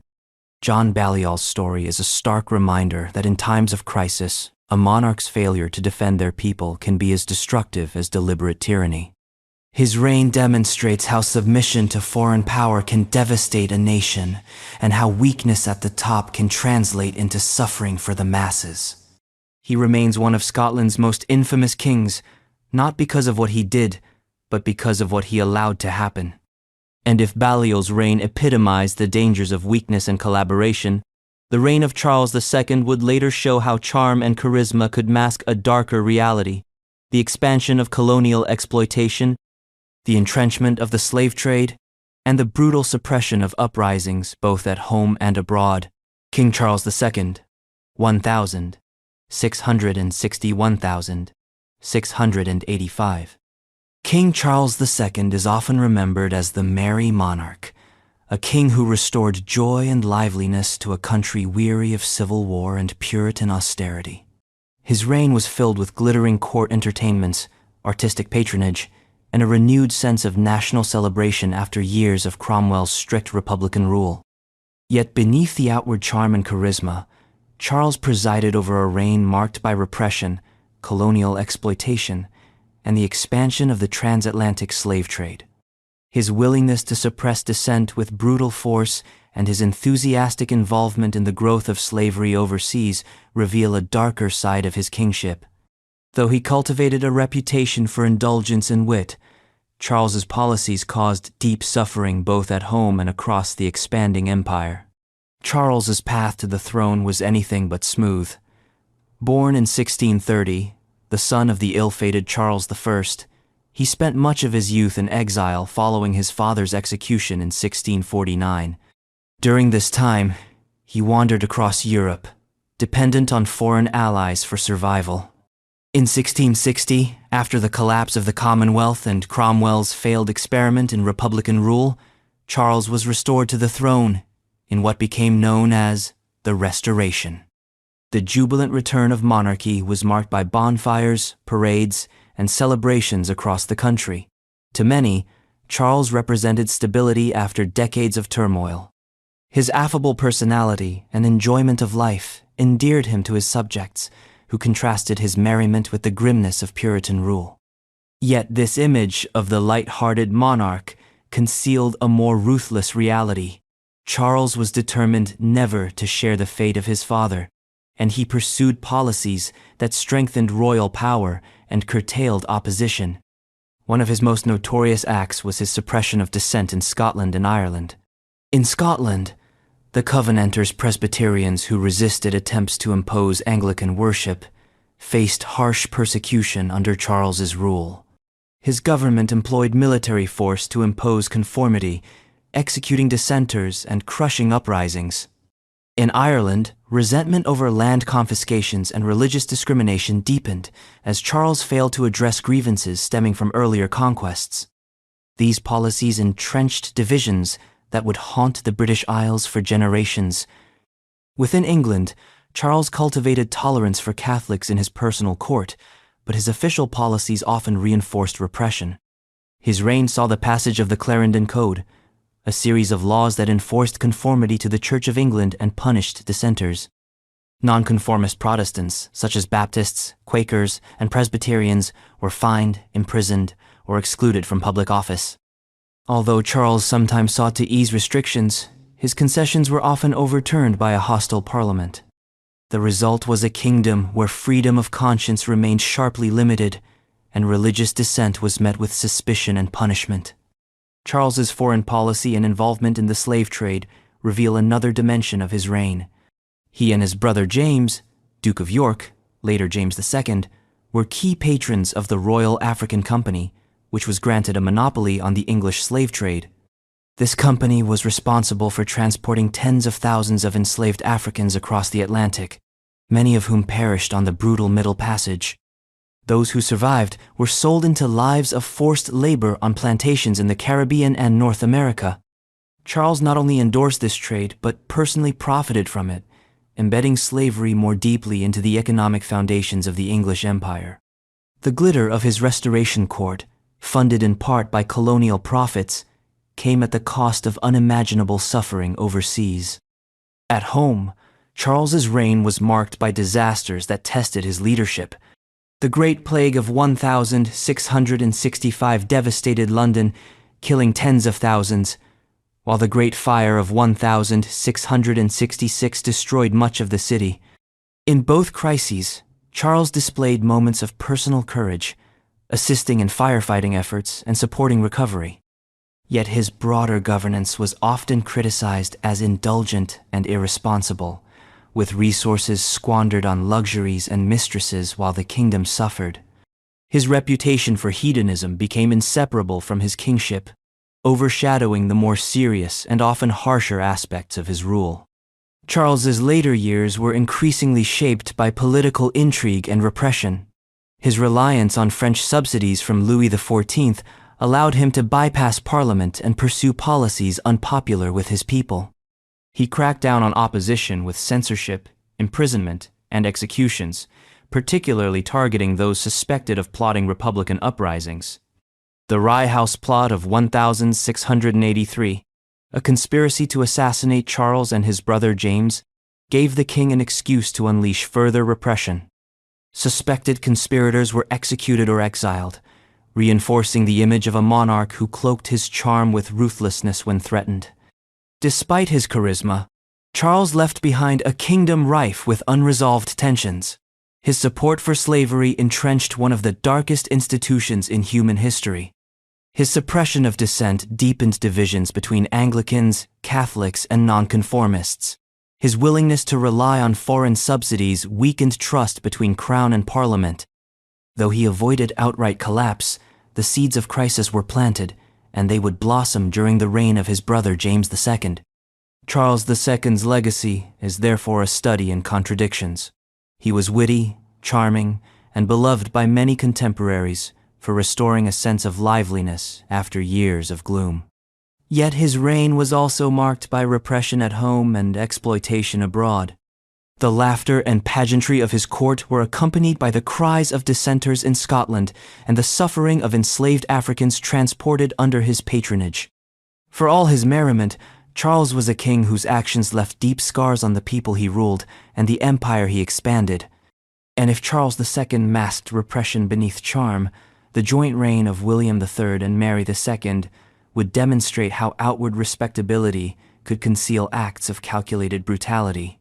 John Balliol's story is a stark reminder that in times of crisis, a monarch's failure to defend their people can be as destructive as deliberate tyranny. His reign demonstrates how submission to foreign power can devastate a nation, and how weakness at the top can translate into suffering for the masses. He remains one of Scotland's most infamous kings, not because of what he did, but because of what he allowed to happen. And if Balliol's reign epitomized the dangers of weakness and collaboration, the reign of Charles II would later show how charm and charisma could mask a darker reality: the expansion of colonial exploitation, the entrenchment of the slave trade, and the brutal suppression of uprisings both at home and abroad. King Charles II, 1685. King Charles II is often remembered as the Merry Monarch, a king who restored joy and liveliness to a country weary of civil war and Puritan austerity. His reign was filled with glittering court entertainments, artistic patronage, and a renewed sense of national celebration after years of Cromwell's strict Republican rule. Yet beneath the outward charm and charisma, Charles presided over a reign marked by repression, colonial exploitation, and the expansion of the transatlantic slave trade. His willingness to suppress dissent with brutal force and his enthusiastic involvement in the growth of slavery overseas reveal a darker side of his kingship. Though he cultivated a reputation for indulgence and wit, Charles's policies caused deep suffering both at home and across the expanding empire. Charles's path to the throne was anything but smooth. Born in 1630, the son of the ill-fated Charles I, he spent much of his youth in exile following his father's execution in 1649. During this time, he wandered across Europe, dependent on foreign allies for survival. In 1660, after the collapse of the Commonwealth and Cromwell's failed experiment in Republican rule, Charles was restored to the throne in what became known as the Restoration. The jubilant return of monarchy was marked by bonfires, parades, and celebrations across the country. To many, Charles represented stability after decades of turmoil. His affable personality and enjoyment of life endeared him to his subjects, who contrasted his merriment with the grimness of Puritan rule. Yet this image of the light-hearted monarch concealed a more ruthless reality. Charles was determined never to share the fate of his father, and he pursued policies that strengthened royal power and curtailed opposition. One of his most notorious acts was his suppression of dissent in Scotland and Ireland. In Scotland, the Covenanters Presbyterians who resisted attempts to impose Anglican worship faced harsh persecution under Charles's rule. His government employed military force to impose conformity, executing dissenters and crushing uprisings. In Ireland, resentment over land confiscations and religious discrimination deepened as Charles failed to address grievances stemming from earlier conquests. These policies entrenched divisions that would haunt the British Isles for generations. Within England, Charles cultivated tolerance for Catholics in his personal court, but his official policies often reinforced repression. His reign saw the passage of the Clarendon Code, a series of laws that enforced conformity to the Church of England and punished dissenters. Nonconformist Protestants, such as Baptists, Quakers, and Presbyterians, were fined, imprisoned, or excluded from public office. Although Charles sometimes sought to ease restrictions, his concessions were often overturned by a hostile parliament. The result was a kingdom where freedom of conscience remained sharply limited, and religious dissent was met with suspicion and punishment. Charles's foreign policy and involvement in the slave trade reveal another dimension of his reign. He and his brother James, Duke of York, later James II, were key patrons of the Royal African Company, which was granted a monopoly on the English slave trade. This company was responsible for transporting tens of thousands of enslaved Africans across the Atlantic, many of whom perished on the brutal Middle Passage. Those who survived were sold into lives of forced labor on plantations in the Caribbean and North America. Charles not only endorsed this trade, but personally profited from it, embedding slavery more deeply into the economic foundations of the English Empire. The glitter of his Restoration Court, funded in part by colonial profits, came at the cost of unimaginable suffering overseas. At home, Charles's reign was marked by disasters that tested his leadership. The Great Plague of 1665 devastated London, killing tens of thousands, while the Great Fire of 1666 destroyed much of the city. In both crises, Charles displayed moments of personal courage, assisting in firefighting efforts and supporting recovery. Yet his broader governance was often criticized as indulgent and irresponsible, with resources squandered on luxuries and mistresses while the kingdom suffered. His reputation for hedonism became inseparable from his kingship, overshadowing the more serious and often harsher aspects of his rule. Charles's later years were increasingly shaped by political intrigue and repression. His reliance on French subsidies from Louis XIV allowed him to bypass Parliament and pursue policies unpopular with his people. He cracked down on opposition with censorship, imprisonment, and executions, particularly targeting those suspected of plotting Republican uprisings. The Rye House Plot of 1683, a conspiracy to assassinate Charles and his brother James, gave the king an excuse to unleash further repression. Suspected conspirators were executed or exiled, reinforcing the image of a monarch who cloaked his charm with ruthlessness when threatened. Despite his charisma, Charles left behind a kingdom rife with unresolved tensions. His support for slavery entrenched one of the darkest institutions in human history. His suppression of dissent deepened divisions between Anglicans, Catholics, and nonconformists. His willingness to rely on foreign subsidies weakened trust between Crown and Parliament. Though he avoided outright collapse, the seeds of crisis were planted, and they would blossom during the reign of his brother James II. Charles II's legacy is therefore a study in contradictions. He was witty, charming, and beloved by many contemporaries for restoring a sense of liveliness after years of gloom. Yet his reign was also marked by repression at home and exploitation abroad. The laughter and pageantry of his court were accompanied by the cries of dissenters in Scotland and the suffering of enslaved Africans transported under his patronage. For all his merriment, Charles was a king whose actions left deep scars on the people he ruled and the empire he expanded. And if Charles II masked repression beneath charm, the joint reign of William III and Mary II would demonstrate how outward respectability could conceal acts of calculated brutality.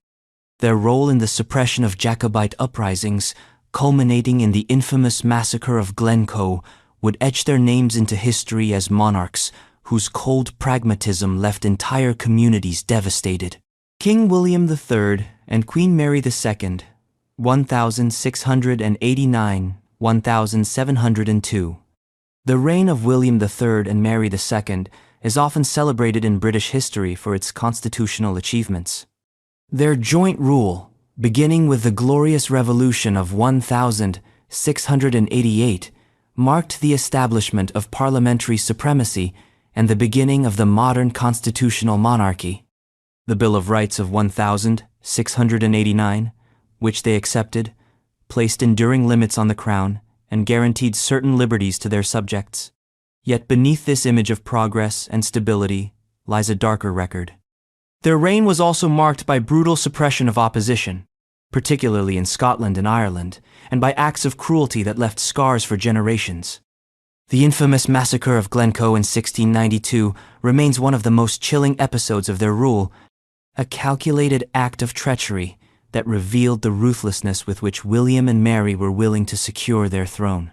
Their role in the suppression of Jacobite uprisings, culminating in the infamous massacre of Glencoe, would etch their names into history as monarchs whose cold pragmatism left entire communities devastated. King William III and Queen Mary II, 1689–1702. The reign of William III and Mary II is often celebrated in British history for its constitutional achievements. Their joint rule, beginning with the Glorious Revolution of 1688, marked the establishment of parliamentary supremacy and the beginning of the modern constitutional monarchy. The Bill of Rights of 1689, which they accepted, placed enduring limits on the crown and guaranteed certain liberties to their subjects. Yet beneath this image of progress and stability lies a darker record. Their reign was also marked by brutal suppression of opposition, particularly in Scotland and Ireland, and by acts of cruelty that left scars for generations. The infamous massacre of Glencoe in 1692 remains one of the most chilling episodes of their rule, a calculated act of treachery that revealed the ruthlessness with which William and Mary were willing to secure their throne.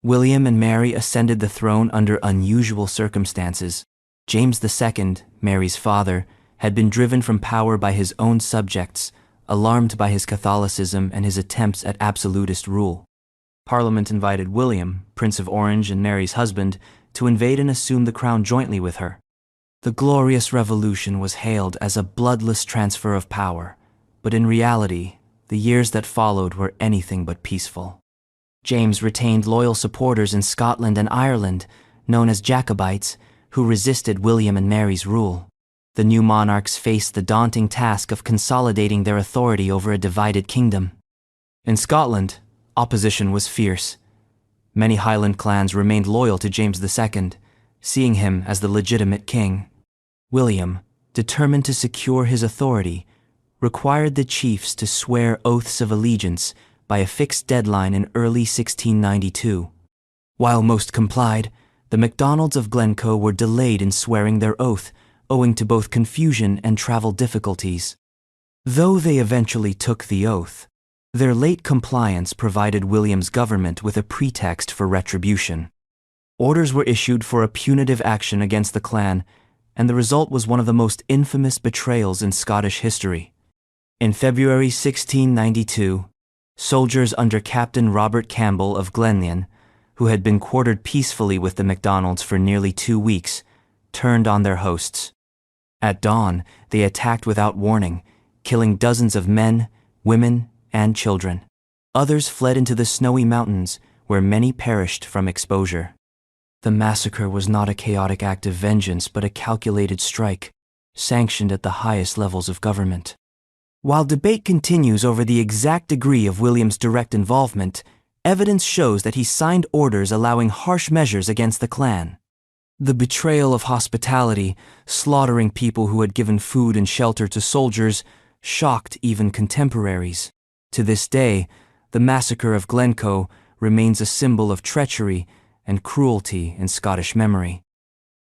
William and Mary ascended the throne under unusual circumstances. James II, Mary's father, had been driven from power by his own subjects, alarmed by his Catholicism and his attempts at absolutist rule. Parliament invited William, Prince of Orange and Mary's husband, to invade and assume the crown jointly with her. The Glorious Revolution was hailed as a bloodless transfer of power, but in reality, the years that followed were anything but peaceful. James retained loyal supporters in Scotland and Ireland, known as Jacobites, who resisted William and Mary's rule. The new monarchs faced the daunting task of consolidating their authority over a divided kingdom. In Scotland, opposition was fierce. Many Highland clans remained loyal to James II, seeing him as the legitimate king. William, determined to secure his authority, required the chiefs to swear oaths of allegiance by a fixed deadline in early 1692. While most complied, the MacDonalds of Glencoe were delayed in swearing their oath, owing to both confusion and travel difficulties. Though they eventually took the oath, their late compliance provided William's government with a pretext for retribution. Orders were issued for a punitive action against the clan, and the result was one of the most infamous betrayals in Scottish history. In February 1692, soldiers under Captain Robert Campbell of Glenlyon, who had been quartered peacefully with the MacDonalds for nearly 2 weeks, turned on their hosts. At dawn, they attacked without warning, killing dozens of men, women, and children. Others fled into the snowy mountains, where many perished from exposure. The massacre was not a chaotic act of vengeance, but a calculated strike, sanctioned at the highest levels of government. While debate continues over the exact degree of William's direct involvement, evidence shows that he signed orders allowing harsh measures against the clan. The betrayal of hospitality, slaughtering people who had given food and shelter to soldiers, shocked even contemporaries. To this day, the massacre of Glencoe remains a symbol of treachery and cruelty in Scottish memory.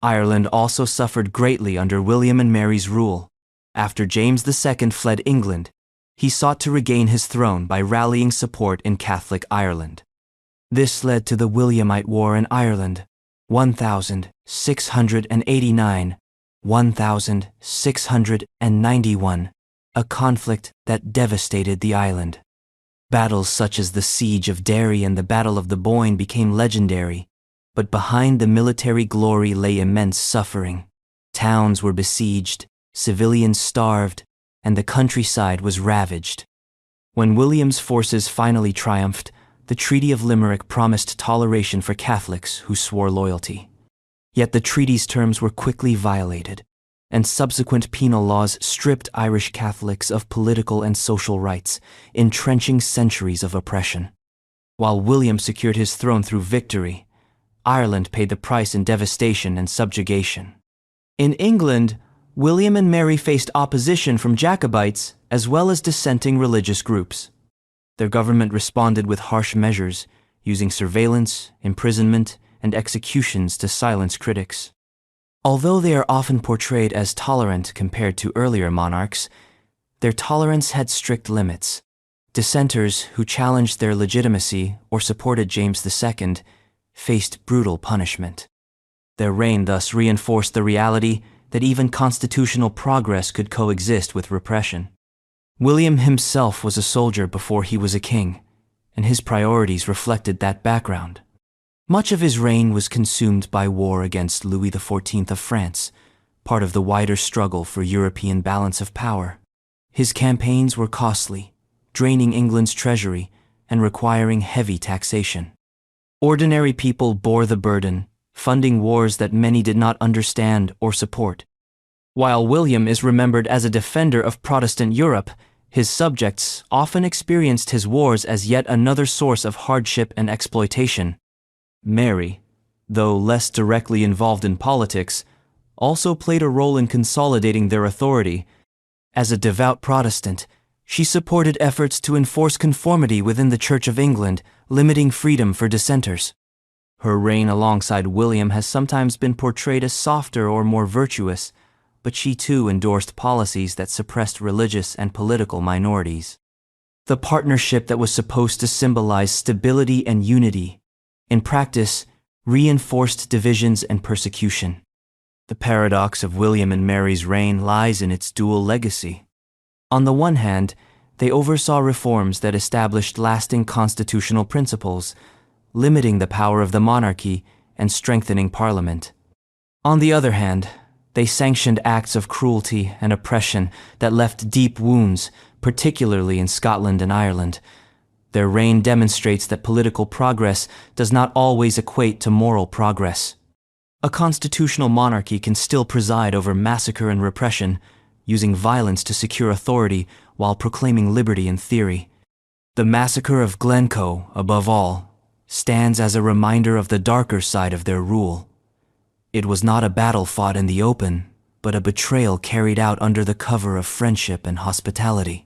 Ireland also suffered greatly under William and Mary's rule. After James II fled England, he sought to regain his throne by rallying support in Catholic Ireland. This led to the Williamite War in Ireland, 1689–1691, a conflict that devastated the island. Battles such as the Siege of Derry and the Battle of the Boyne became legendary, but behind the military glory lay immense suffering. Towns were besieged, civilians starved, and the countryside was ravaged. When William's forces finally triumphed, the Treaty of Limerick promised toleration for Catholics who swore loyalty. Yet the treaty's terms were quickly violated, and subsequent penal laws stripped Irish Catholics of political and social rights, entrenching centuries of oppression. While William secured his throne through victory, Ireland paid the price in devastation and subjugation. In England, William and Mary faced opposition from Jacobites as well as dissenting religious groups. Their government responded with harsh measures, using surveillance, imprisonment, and executions to silence critics. Although they are often portrayed as tolerant compared to earlier monarchs, their tolerance had strict limits. Dissenters who challenged their legitimacy or supported James II faced brutal punishment. Their reign thus reinforced the reality that even constitutional progress could coexist with repression. William himself was a soldier before he was a king, and his priorities reflected that background. Much of his reign was consumed by war against Louis XIV of France, part of the wider struggle for European balance of power. His campaigns were costly, draining England's treasury and requiring heavy taxation. Ordinary people bore the burden, funding wars that many did not understand or support. While William is remembered as a defender of Protestant Europe, his subjects often experienced his wars as yet another source of hardship and exploitation. Mary, though less directly involved in politics, also played a role in consolidating their authority. As a devout Protestant, she supported efforts to enforce conformity within the Church of England, limiting freedom for dissenters. Her reign alongside William has sometimes been portrayed as softer or more virtuous, but she too endorsed policies that suppressed religious and political minorities. The partnership that was supposed to symbolize stability and unity, in practice, reinforced divisions and persecution. The paradox of William and Mary's reign lies in its dual legacy. On the one hand, they oversaw reforms that established lasting constitutional principles, limiting the power of the monarchy and strengthening Parliament. On the other hand, they sanctioned acts of cruelty and oppression that left deep wounds, particularly in Scotland and Ireland. Their reign demonstrates that political progress does not always equate to moral progress. A constitutional monarchy can still preside over massacre and repression, using violence to secure authority while proclaiming liberty in theory. The massacre of Glencoe, above all, stands as a reminder of the darker side of their rule. It was not a battle fought in the open, but a betrayal carried out under the cover of friendship and hospitality.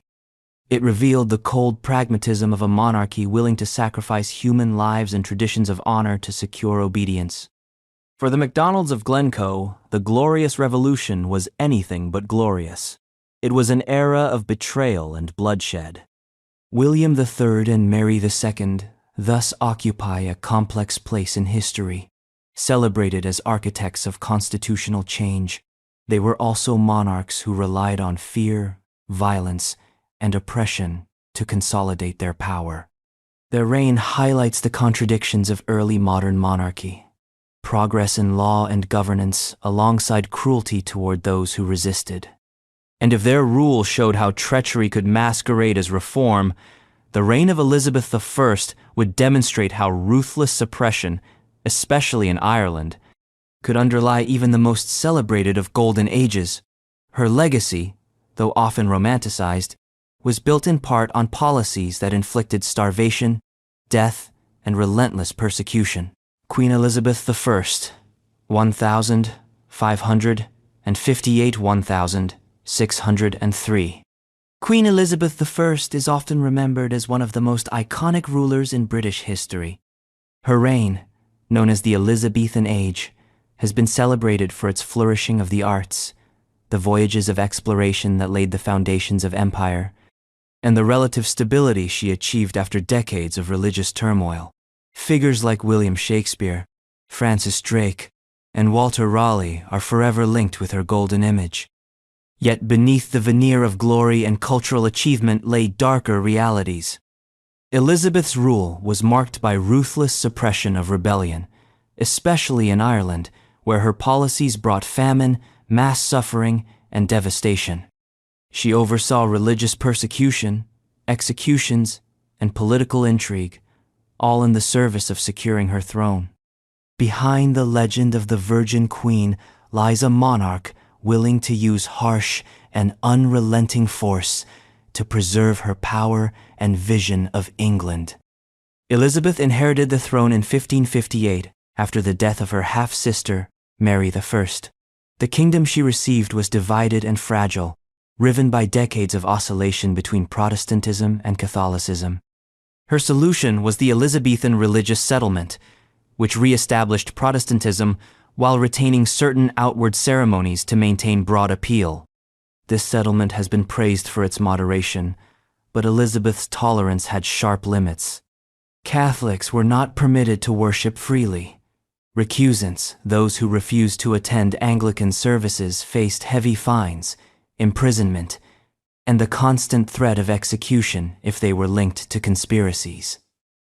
It revealed the cold pragmatism of a monarchy willing to sacrifice human lives and traditions of honor to secure obedience. For the MacDonalds of Glencoe, the Glorious Revolution was anything but glorious. It was an era of betrayal and bloodshed. William III and Mary II thus occupy a complex place in history. Celebrated as architects of constitutional change, they were also monarchs who relied on fear, violence, and oppression to consolidate their power. Their reign highlights the contradictions of early modern monarchy. Progress in law and governance alongside cruelty toward those who resisted. And if their rule showed how treachery could masquerade as reform, the reign of Elizabeth I would demonstrate how ruthless suppression, especially in Ireland, could underlie even the most celebrated of golden ages. Her legacy, though often romanticized, was built in part on policies that inflicted starvation, death, and relentless persecution. Queen Elizabeth I, 1558–1603. Queen Elizabeth I is often remembered as one of the most iconic rulers in British history. Her reign, known as the Elizabethan Age, has been celebrated for its flourishing of the arts, the voyages of exploration that laid the foundations of empire, and the relative stability she achieved after decades of religious turmoil. Figures like William Shakespeare, Francis Drake, and Walter Raleigh are forever linked with her golden image. Yet beneath the veneer of glory and cultural achievement lay darker realities. Elizabeth's rule was marked by ruthless suppression of rebellion, especially in Ireland, where her policies brought famine, mass suffering, and devastation. She oversaw religious persecution, executions, and political intrigue, all in the service of securing her throne. Behind the legend of the Virgin Queen lies a monarch willing to use harsh and unrelenting force to preserve her power and vision of England. Elizabeth inherited the throne in 1558 after the death of her half-sister, Mary I. The kingdom she received was divided and fragile, riven by decades of oscillation between Protestantism and Catholicism. Her solution was the Elizabethan religious settlement, which re-established Protestantism while retaining certain outward ceremonies to maintain broad appeal. This settlement has been praised for its moderation, but Elizabeth's tolerance had sharp limits. Catholics were not permitted to worship freely. Recusants, those who refused to attend Anglican services, faced heavy fines, imprisonment, and the constant threat of execution if they were linked to conspiracies.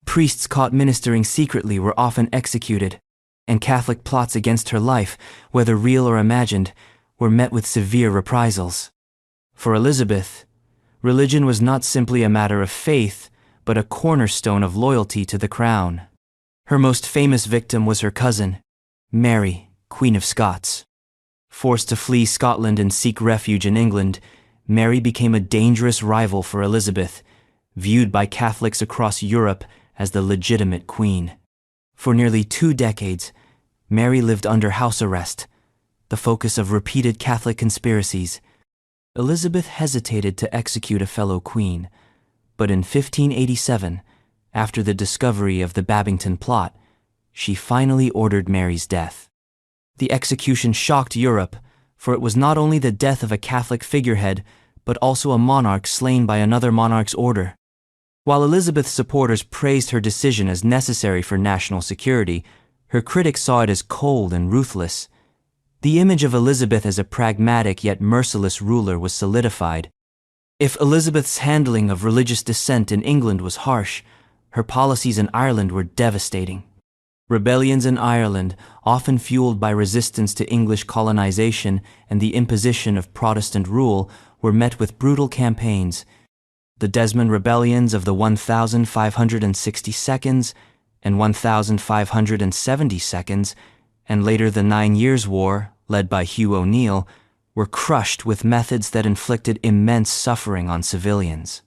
Priests caught ministering secretly were often executed, and Catholic plots against her life, whether real or imagined, were met with severe reprisals. For Elizabeth, religion was not simply a matter of faith, but a cornerstone of loyalty to the crown. Her most famous victim was her cousin, Mary, Queen of Scots. Forced to flee Scotland and seek refuge in England, Mary became a dangerous rival for Elizabeth, viewed by Catholics across Europe as the legitimate queen. For nearly 2 decades, Mary lived under house arrest, the focus of repeated Catholic conspiracies. Elizabeth hesitated to execute a fellow queen, but in 1587, after the discovery of the Babington plot, she finally ordered Mary's death. The execution shocked Europe, for it was not only the death of a Catholic figurehead, but also a monarch slain by another monarch's order. While Elizabeth's supporters praised her decision as necessary for national security, her critics saw it as cold and ruthless. The image of Elizabeth as a pragmatic yet merciless ruler was solidified. If Elizabeth's handling of religious dissent in England was harsh, her policies in Ireland were devastating. Rebellions in Ireland, often fueled by resistance to English colonization and the imposition of Protestant rule, were met with brutal campaigns. the Desmond rebellions of the 1560 and 1570, and later the 9 Years' War, led by Hugh O'Neill, were crushed with methods that inflicted immense suffering on civilians.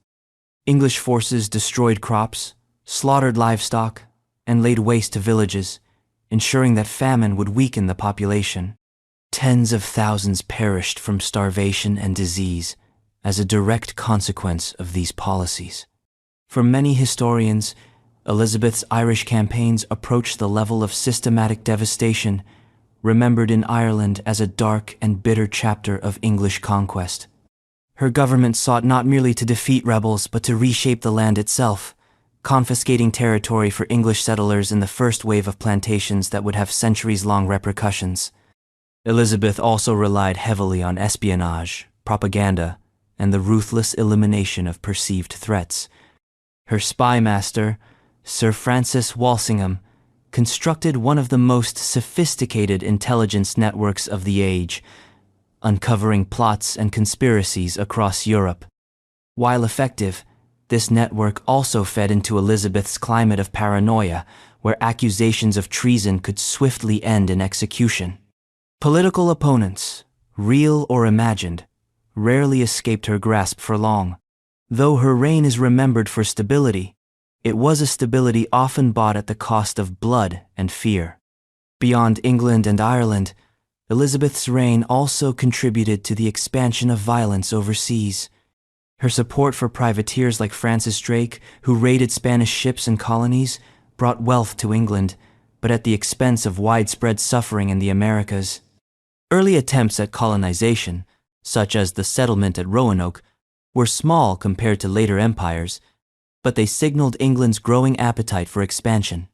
English forces destroyed crops, slaughtered livestock, and laid waste to villages, ensuring that famine would weaken the population. Tens of thousands perished from starvation and disease as a direct consequence of these policies. For many historians, Elizabeth's Irish campaigns approach the level of systematic devastation, remembered in Ireland as a dark and bitter chapter of English conquest. Her government sought not merely to defeat rebels, but to reshape the land itself, confiscating territory for English settlers in the first wave of plantations that would have centuries-long repercussions. Elizabeth also relied heavily on espionage, propaganda, and the ruthless elimination of perceived threats. Her spy master, Sir Francis Walsingham, constructed one of the most sophisticated intelligence networks of the age, uncovering plots and conspiracies across Europe. While effective, this network also fed into Elizabeth's climate of paranoia, where accusations of treason could swiftly end in execution. Political opponents, real or imagined, rarely escaped her grasp for long. Though her reign is remembered for stability, it was a stability often bought at the cost of blood and fear. Beyond England and Ireland, Elizabeth's reign also contributed to the expansion of violence overseas. Her support for privateers like Francis Drake, who raided Spanish ships and colonies, brought wealth to England, but at the expense of widespread suffering in the Americas. Early attempts at colonization, such as the settlement at Roanoke, were small compared to later empires, but they signaled England's growing appetite for expansion.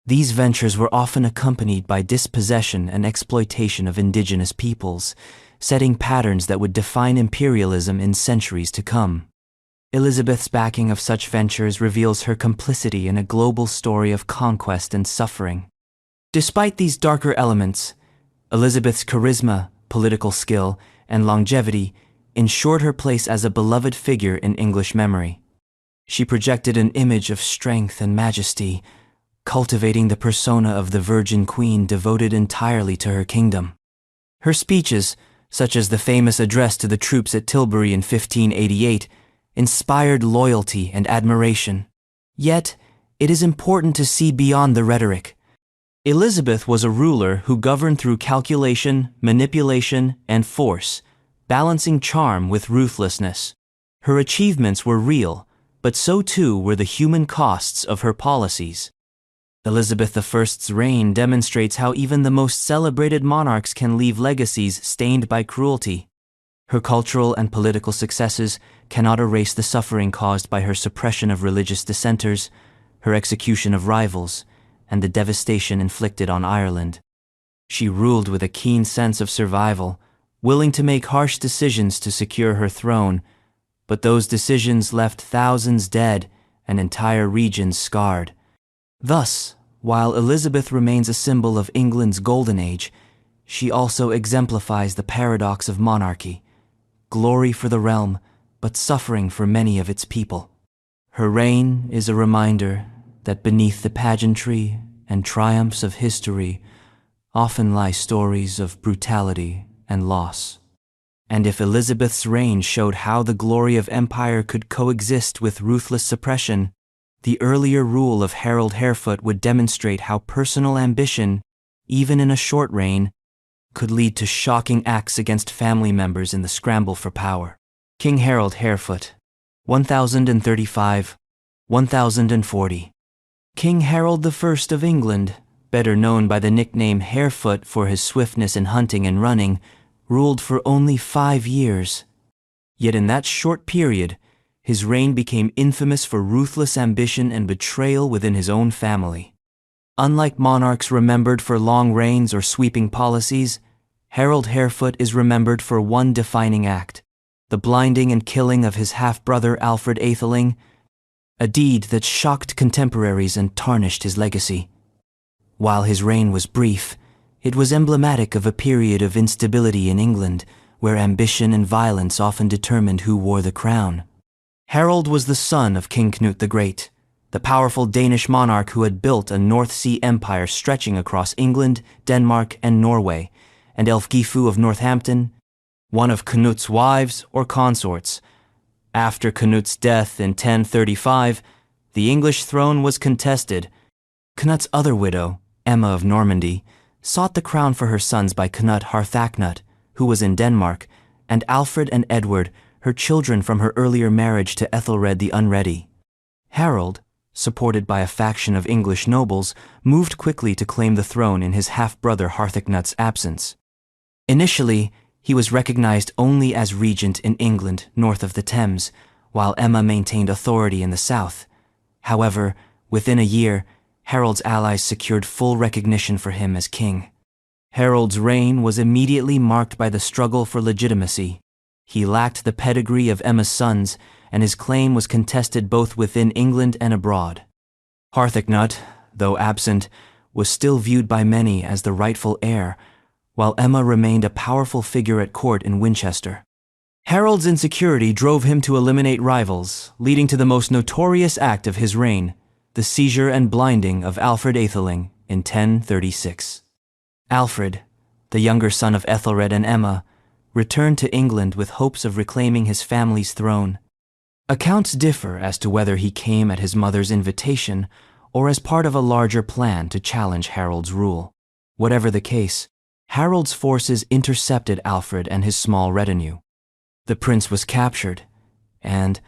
These ventures were often accompanied by dispossession and exploitation of indigenous peoples, setting patterns that would define imperialism in centuries to come. Elizabeth's backing of such ventures reveals her complicity in a global story of conquest and suffering. Despite these darker elements, Elizabeth's charisma, political skill, and longevity ensured her place as a beloved figure in English memory. She projected an image of strength and majesty, cultivating the persona of the Virgin Queen devoted entirely to her kingdom. Her speeches, such as the famous address to the troops at Tilbury in 1588, inspired loyalty and admiration. Yet, it is important to see beyond the rhetoric. Elizabeth was a ruler who governed through calculation, manipulation, and force, balancing charm with ruthlessness. Her achievements were real, but so too were the human costs of her policies. Elizabeth I's reign demonstrates how even the most celebrated monarchs can leave legacies stained by cruelty. Her cultural and political successes cannot erase the suffering caused by her suppression of religious dissenters, her execution of rivals, and the devastation inflicted on Ireland. She ruled with a keen sense of survival, willing to make harsh decisions to secure her throne, but those decisions left thousands dead and entire regions scarred. Thus, while Elizabeth remains a symbol of England's golden age, she also exemplifies the paradox of monarchy: glory for the realm, but suffering for many of its people. Her reign is a reminder that beneath the pageantry and triumphs of history often lie stories of brutality and loss. And if Elizabeth's reign showed how the glory of empire could coexist with ruthless suppression, the earlier rule of Harold Harefoot would demonstrate how personal ambition, even in a short reign, could lead to shocking acts against family members in the scramble for power. King Harold Harefoot, 1035–1040. King Harold I of England, better known by the nickname Harefoot for his swiftness in hunting and running, ruled for only 5 years. Yet in that short period, his reign became infamous for ruthless ambition and betrayal within his own family. Unlike monarchs remembered for long reigns or sweeping policies, Harold Harefoot is remembered for one defining act: the blinding and killing of his half-brother Alfred Atheling, a deed that shocked contemporaries and tarnished his legacy. While his reign was brief, it was emblematic of a period of instability in England, where ambition and violence often determined who wore the crown. Harold was the son of King Knut the Great, the powerful Danish monarch who had built a North Sea empire stretching across England, Denmark, and Norway, and Elfgifu of Northampton, one of Knut's wives or consorts. After Knut's death in 1035, the English throne was contested. Knut's other widow, Emma of Normandy, sought the crown for her sons by Knut Harthacnut, who was in Denmark, and Alfred and Edward, her children from her earlier marriage to Ethelred the Unready. Harold, supported by a faction of English nobles, moved quickly to claim the throne in his half-brother Harthacnut's absence. Initially, he was recognized only as regent in England north of the Thames, while Emma maintained authority in the south. However, within a year, Harold's allies secured full recognition for him as king. Harold's reign was immediately marked by the struggle for legitimacy. He lacked the pedigree of Emma's sons, and his claim was contested both within England and abroad. Harthacnut, though absent, was still viewed by many as the rightful heir, while Emma remained a powerful figure at court in Winchester. Harold's insecurity drove him to eliminate rivals, leading to the most notorious act of his reign, the seizure and blinding of Alfred Atheling in 1036. Alfred, the younger son of Ethelred and Emma, returned to England with hopes of reclaiming his family's throne. Accounts differ as to whether he came at his mother's invitation or as part of a larger plan to challenge Harold's rule. Whatever the case, Harold's forces intercepted Alfred and his small retinue. The prince was captured and,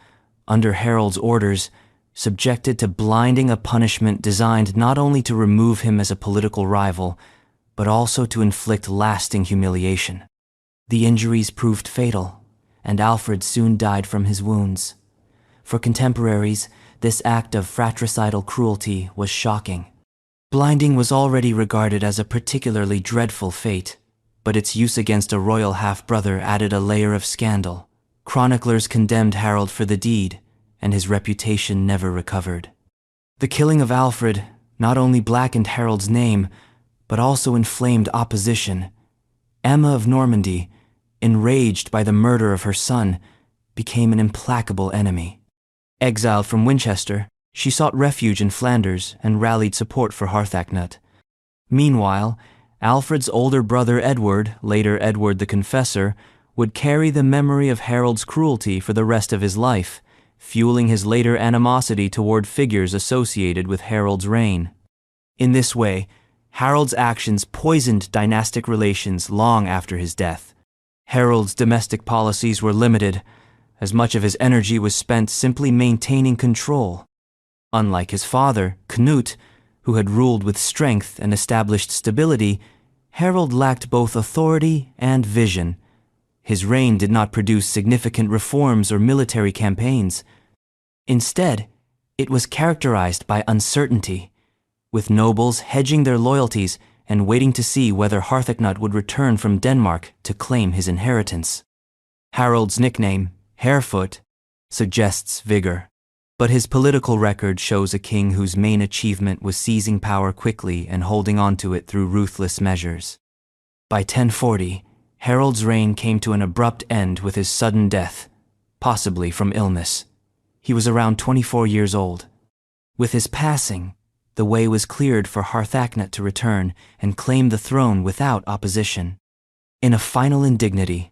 under Harold's orders, subjected to blinding, a punishment designed not only to remove him as a political rival, but also to inflict lasting humiliation. The injuries proved fatal, and Alfred soon died from his wounds. For contemporaries, this act of fratricidal cruelty was shocking. Blinding was already regarded as a particularly dreadful fate, but its use against a royal half-brother added a layer of scandal. Chroniclers condemned Harold for the deed, and his reputation never recovered. The killing of Alfred not only blackened Harold's name, but also inflamed opposition. Emma of Normandy, enraged by the murder of her son, became an implacable enemy. Exiled from Winchester, she sought refuge in Flanders and rallied support for Harthacnut. Meanwhile, Alfred's older brother Edward, later Edward the Confessor, would carry the memory of Harold's cruelty for the rest of his life, fueling his later animosity toward figures associated with Harold's reign. In this way, Harold's actions poisoned dynastic relations long after his death. Harold's domestic policies were limited, as much of his energy was spent simply maintaining control. Unlike his father, Knut, who had ruled with strength and established stability, Harold lacked both authority and vision. His reign did not produce significant reforms or military campaigns. Instead, it was characterized by uncertainty, with nobles hedging their loyalties and waiting to see whether Harthacnut would return from Denmark to claim his inheritance. Harold's nickname, Harefoot, suggests vigor, but his political record shows a king whose main achievement was seizing power quickly and holding on to it through ruthless measures. By 1040, Harold's reign came to an abrupt end with his sudden death, possibly from illness. He was around 24 years old. With his passing, the way was cleared for Harthacnut to return and claim the throne without opposition. In a final indignity,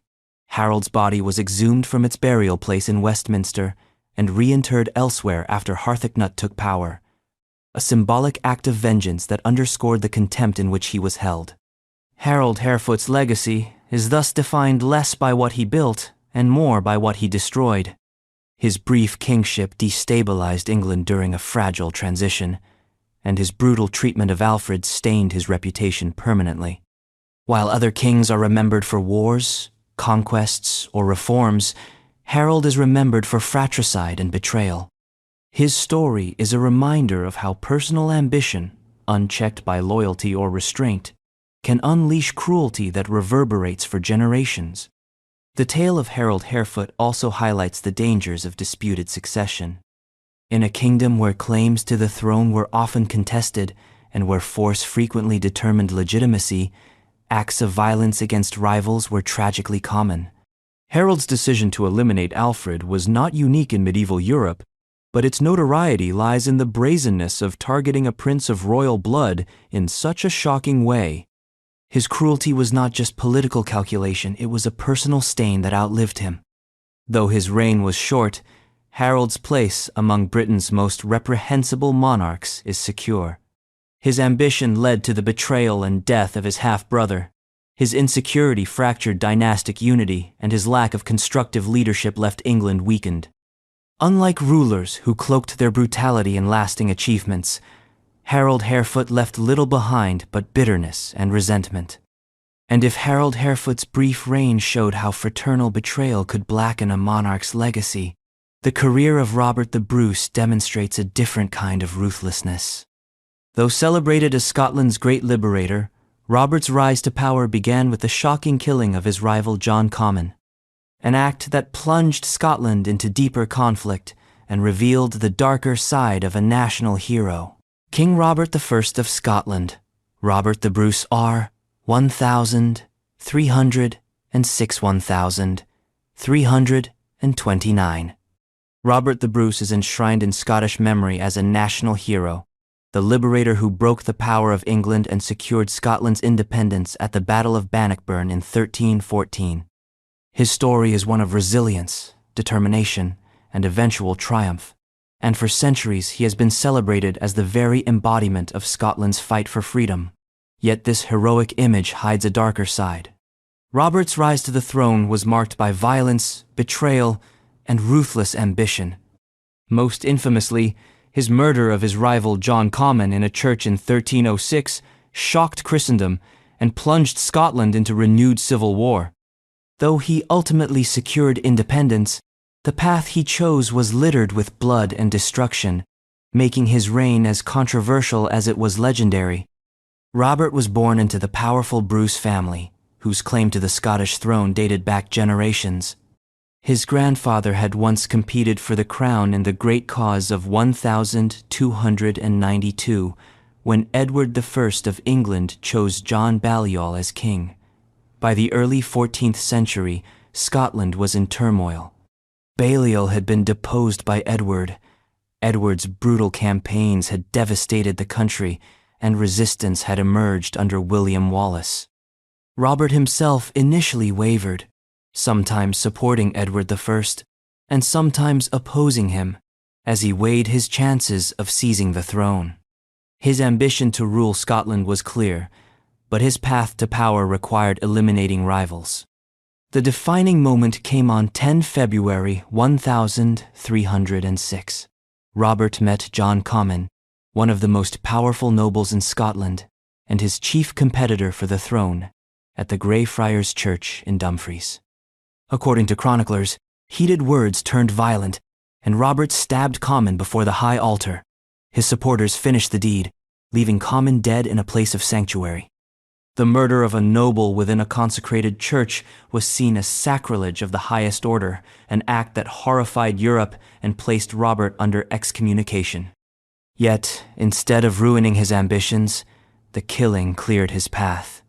Harold's body was exhumed from its burial place in Westminster and reinterred elsewhere after Harthacnut took power, a symbolic act of vengeance that underscored the contempt in which he was held. Harold Harefoot's legacy is thus defined less by what he built and more by what he destroyed. His brief kingship destabilized England during a fragile transition, and his brutal treatment of Alfred stained his reputation permanently. While other kings are remembered for wars, conquests, or reforms, Harold is remembered for fratricide and betrayal. His story is a reminder of how personal ambition, unchecked by loyalty or restraint, can unleash cruelty that reverberates for generations. The tale of Harold Harefoot also highlights the dangers of disputed succession. In a kingdom where claims to the throne were often contested and where force frequently determined legitimacy, acts of violence against rivals were tragically common. Harold's decision to eliminate Alfred was not unique in medieval Europe, but its notoriety lies in the brazenness of targeting a prince of royal blood in such a shocking way. His cruelty was not just political calculation, it was a personal stain that outlived him. Though his reign was short, Harold's place among Britain's most reprehensible monarchs is secure. His ambition led to the betrayal and death of his half-brother. His insecurity fractured dynastic unity, and his lack of constructive leadership left England weakened. Unlike rulers who cloaked their brutality in lasting achievements, Harold Harefoot left little behind but bitterness and resentment. And if Harold Harefoot's brief reign showed how fraternal betrayal could blacken a monarch's legacy, the career of Robert the Bruce demonstrates a different kind of ruthlessness. Though celebrated as Scotland's great liberator, Robert's rise to power began with the shocking killing of his rival John Comyn, an act that plunged Scotland into deeper conflict and revealed the darker side of a national hero. King Robert I of Scotland, Robert the Bruce R. 1306 1329. Robert the Bruce is enshrined in Scottish memory as a national hero, the liberator who broke the power of England and secured Scotland's independence at the Battle of Bannockburn in 1314. His story is one of resilience, determination, and eventual triumph, and for centuries he has been celebrated as the very embodiment of Scotland's fight for freedom. Yet this heroic image hides a darker side. Robert's rise to the throne was marked by violence, betrayal, and ruthless ambition. Most infamously, his murder of his rival John Comyn in a church in 1306 shocked Christendom and plunged Scotland into renewed civil war. Though he ultimately secured independence, the path he chose was littered with blood and destruction, making his reign as controversial as it was legendary. Robert was born into the powerful Bruce family, whose claim to the Scottish throne dated back generations. His grandfather had once competed for the crown in the great cause of 1292, when Edward I of England chose John Balliol as king. By the early 14th century, Scotland was in turmoil. Balliol had been deposed by Edward. Edward's brutal campaigns had devastated the country, and resistance had emerged under William Wallace. Robert himself initially wavered, sometimes supporting Edward I, and sometimes opposing him, as he weighed his chances of seizing the throne. His ambition to rule Scotland was clear, but his path to power required eliminating rivals. The defining moment came on 10 February 1306. Robert met John Comyn, one of the most powerful nobles in Scotland, and his chief competitor for the throne, at the Greyfriars Church in Dumfries. According to chroniclers, heated words turned violent, and Robert stabbed Comyn before the high altar. His supporters finished the deed, leaving Comyn dead in a place of sanctuary. The murder of a noble within a consecrated church was seen as sacrilege of the highest order, an act that horrified Europe and placed Robert under excommunication. Yet, instead of ruining his ambitions, the killing cleared his path.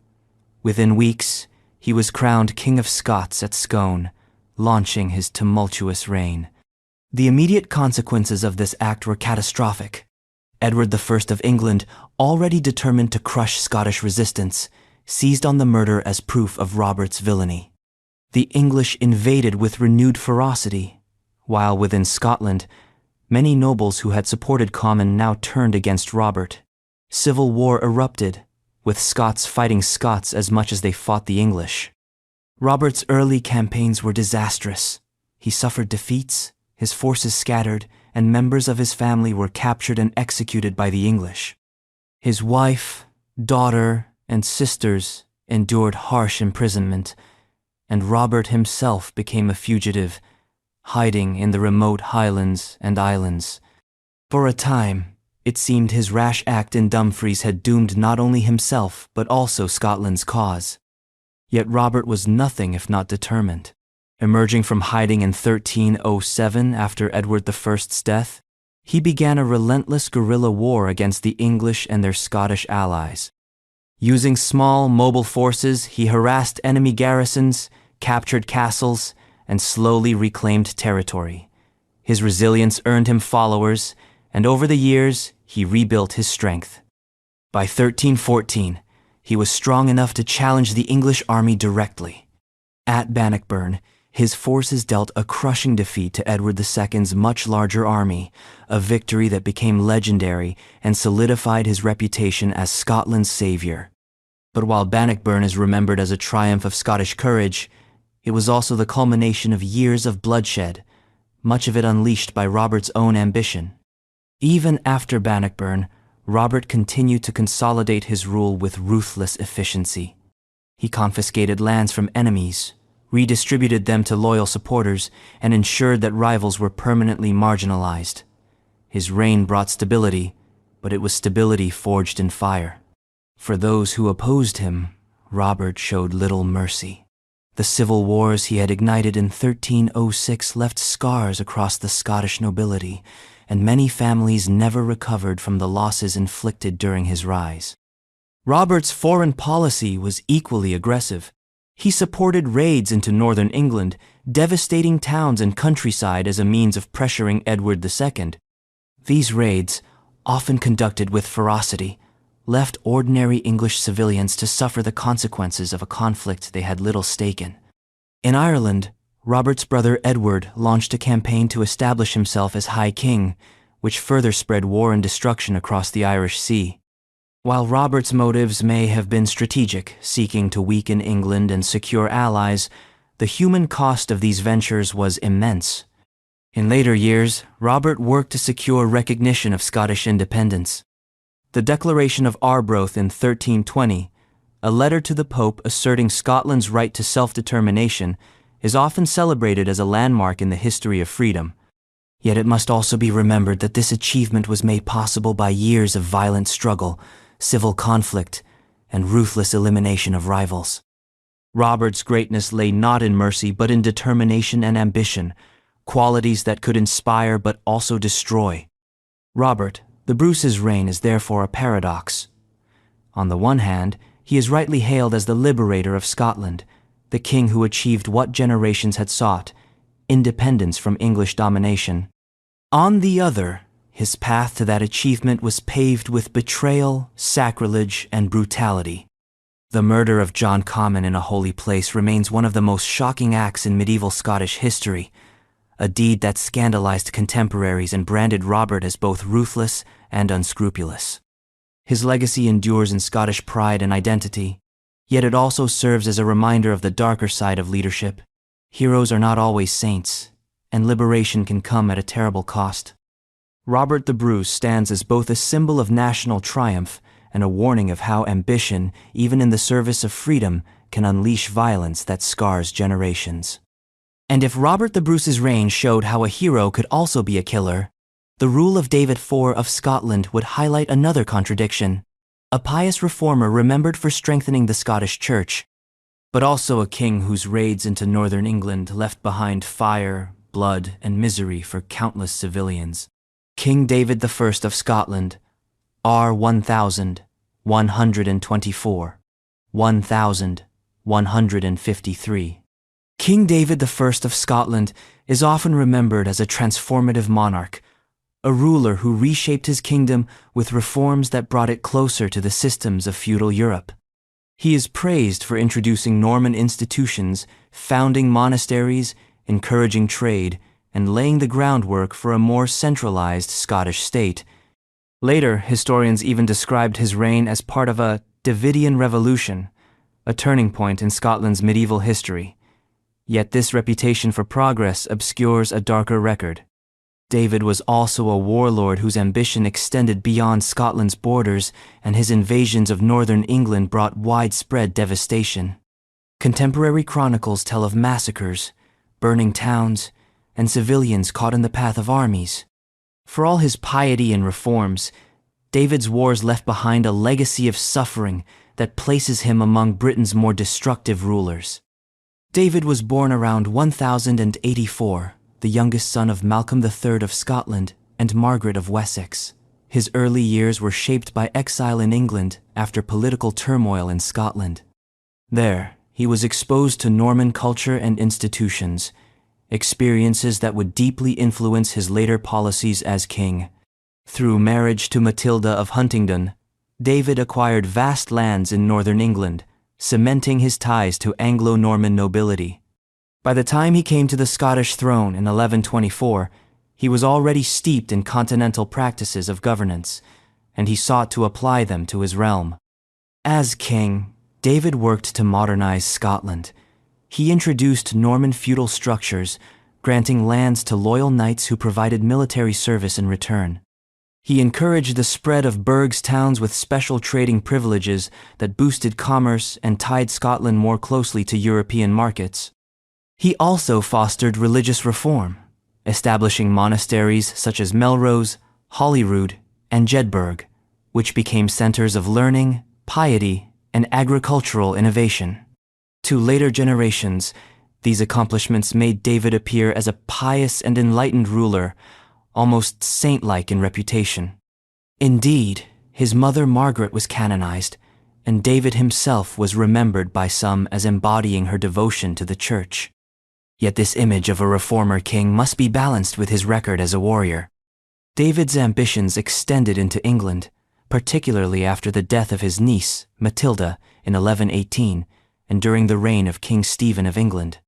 Within weeks, he was crowned King of Scots at Scone, launching his tumultuous reign. The immediate consequences of this act were catastrophic. Edward I of England, already determined to crush Scottish resistance, seized on the murder as proof of Robert's villainy. The English invaded with renewed ferocity, while within Scotland, many nobles who had supported Comyn now turned against Robert. Civil war erupted, with Scots fighting Scots as much as they fought the English. Robert's early campaigns were disastrous. He suffered defeats, his forces scattered, and members of his family were captured and executed by the English. His wife, daughter, and sisters endured harsh imprisonment, and Robert himself became a fugitive, hiding in the remote highlands and islands. For a time, it seemed his rash act in Dumfries had doomed not only himself but also Scotland's cause. Yet Robert was nothing if not determined. Emerging from hiding in 1307 after Edward I's death, he began a relentless guerrilla war against the English and their Scottish allies. Using small, mobile forces, he harassed enemy garrisons, captured castles, and slowly reclaimed territory. His resilience earned him followers, and over the years, he rebuilt his strength. By 1314, he was strong enough to challenge the English army directly. At Bannockburn, his forces dealt a crushing defeat to Edward II's much larger army, a victory that became legendary and solidified his reputation as Scotland's savior. But while Bannockburn is remembered as a triumph of Scottish courage, it was also the culmination of years of bloodshed, much of it unleashed by Robert's own ambition. Even after Bannockburn, Robert continued to consolidate his rule with ruthless efficiency. He confiscated lands from enemies, redistributed them to loyal supporters, and ensured that rivals were permanently marginalized. His reign brought stability, but it was stability forged in fire. For those who opposed him, Robert showed little mercy. The civil wars he had ignited in 1306 left scars across the Scottish nobility, and many families never recovered from the losses inflicted during his rise. Robert's foreign policy was equally aggressive. He supported raids into northern England, devastating towns and countryside as a means of pressuring Edward II. These raids, often conducted with ferocity, left ordinary English civilians to suffer the consequences of a conflict they had little stake in. In Ireland, Robert's brother Edward launched a campaign to establish himself as High King, which further spread war and destruction across the Irish Sea. While Robert's motives may have been strategic, seeking to weaken England and secure allies, the human cost of these ventures was immense. In later years, Robert worked to secure recognition of Scottish independence. The Declaration of Arbroath in 1320, a letter to the Pope asserting Scotland's right to self-determination, is often celebrated as a landmark in the history of freedom. Yet it must also be remembered that this achievement was made possible by years of violent struggle, civil conflict, and ruthless elimination of rivals. Robert's greatness lay not in mercy but in determination and ambition, qualities that could inspire but also destroy. Robert, the Bruce's reign is therefore a paradox. On the one hand, he is rightly hailed as the liberator of Scotland, the king who achieved what generations had sought, independence from English domination. On the other, his path to that achievement was paved with betrayal, sacrilege, and brutality. The murder of John Comyn in a holy place remains one of the most shocking acts in medieval Scottish history, a deed that scandalized contemporaries and branded Robert as both ruthless and unscrupulous. His legacy endures in Scottish pride and identity, yet it also serves as a reminder of the darker side of leadership. Heroes are not always saints, and liberation can come at a terrible cost. Robert the Bruce stands as both a symbol of national triumph and a warning of how ambition, even in the service of freedom, can unleash violence that scars generations. And if Robert the Bruce's reign showed how a hero could also be a killer, the rule of David IV of Scotland would highlight another contradiction. A pious reformer remembered for strengthening the Scottish Church, but also a king whose raids into northern England left behind fire, blood, and misery for countless civilians. King David I of Scotland, R. 1124, 1153. King David I of Scotland is often remembered as a transformative monarch, a ruler who reshaped his kingdom with reforms that brought it closer to the systems of feudal Europe. He is praised for introducing Norman institutions, founding monasteries, encouraging trade, and laying the groundwork for a more centralized Scottish state. Later, historians even described his reign as part of a Davidian revolution, a turning point in Scotland's medieval history. Yet this reputation for progress obscures a darker record. David was also a warlord whose ambition extended beyond Scotland's borders, and his invasions of northern England brought widespread devastation. Contemporary chronicles tell of massacres, burning towns, and civilians caught in the path of armies. For all his piety and reforms, David's wars left behind a legacy of suffering that places him among Britain's more destructive rulers. David was born around 1084, the youngest son of Malcolm III of Scotland and Margaret of Wessex. His early years were shaped by exile in England after political turmoil in Scotland. There, he was exposed to Norman culture and institutions, experiences that would deeply influence his later policies as king. Through marriage to Matilda of Huntingdon, David acquired vast lands in northern England, cementing his ties to Anglo-Norman nobility. By the time he came to the Scottish throne in 1124, he was already steeped in continental practices of governance, and he sought to apply them to his realm. As king, David worked to modernize Scotland. He introduced Norman feudal structures, granting lands to loyal knights who provided military service in return. He encouraged the spread of burghs towns with special trading privileges that boosted commerce and tied Scotland more closely to European markets. He also fostered religious reform, establishing monasteries such as Melrose, Holyrood, and Jedburgh, which became centers of learning, piety, and agricultural innovation. To later generations, these accomplishments made David appear as a pious and enlightened ruler, almost saint-like in reputation. Indeed, his mother Margaret was canonized, and David himself was remembered by some as embodying her devotion to the church. Yet this image of a reformer king must be balanced with his record as a warrior. David's ambitions extended into England, particularly after the death of his niece, Matilda, in 1118, and during the reign of King Stephen of England.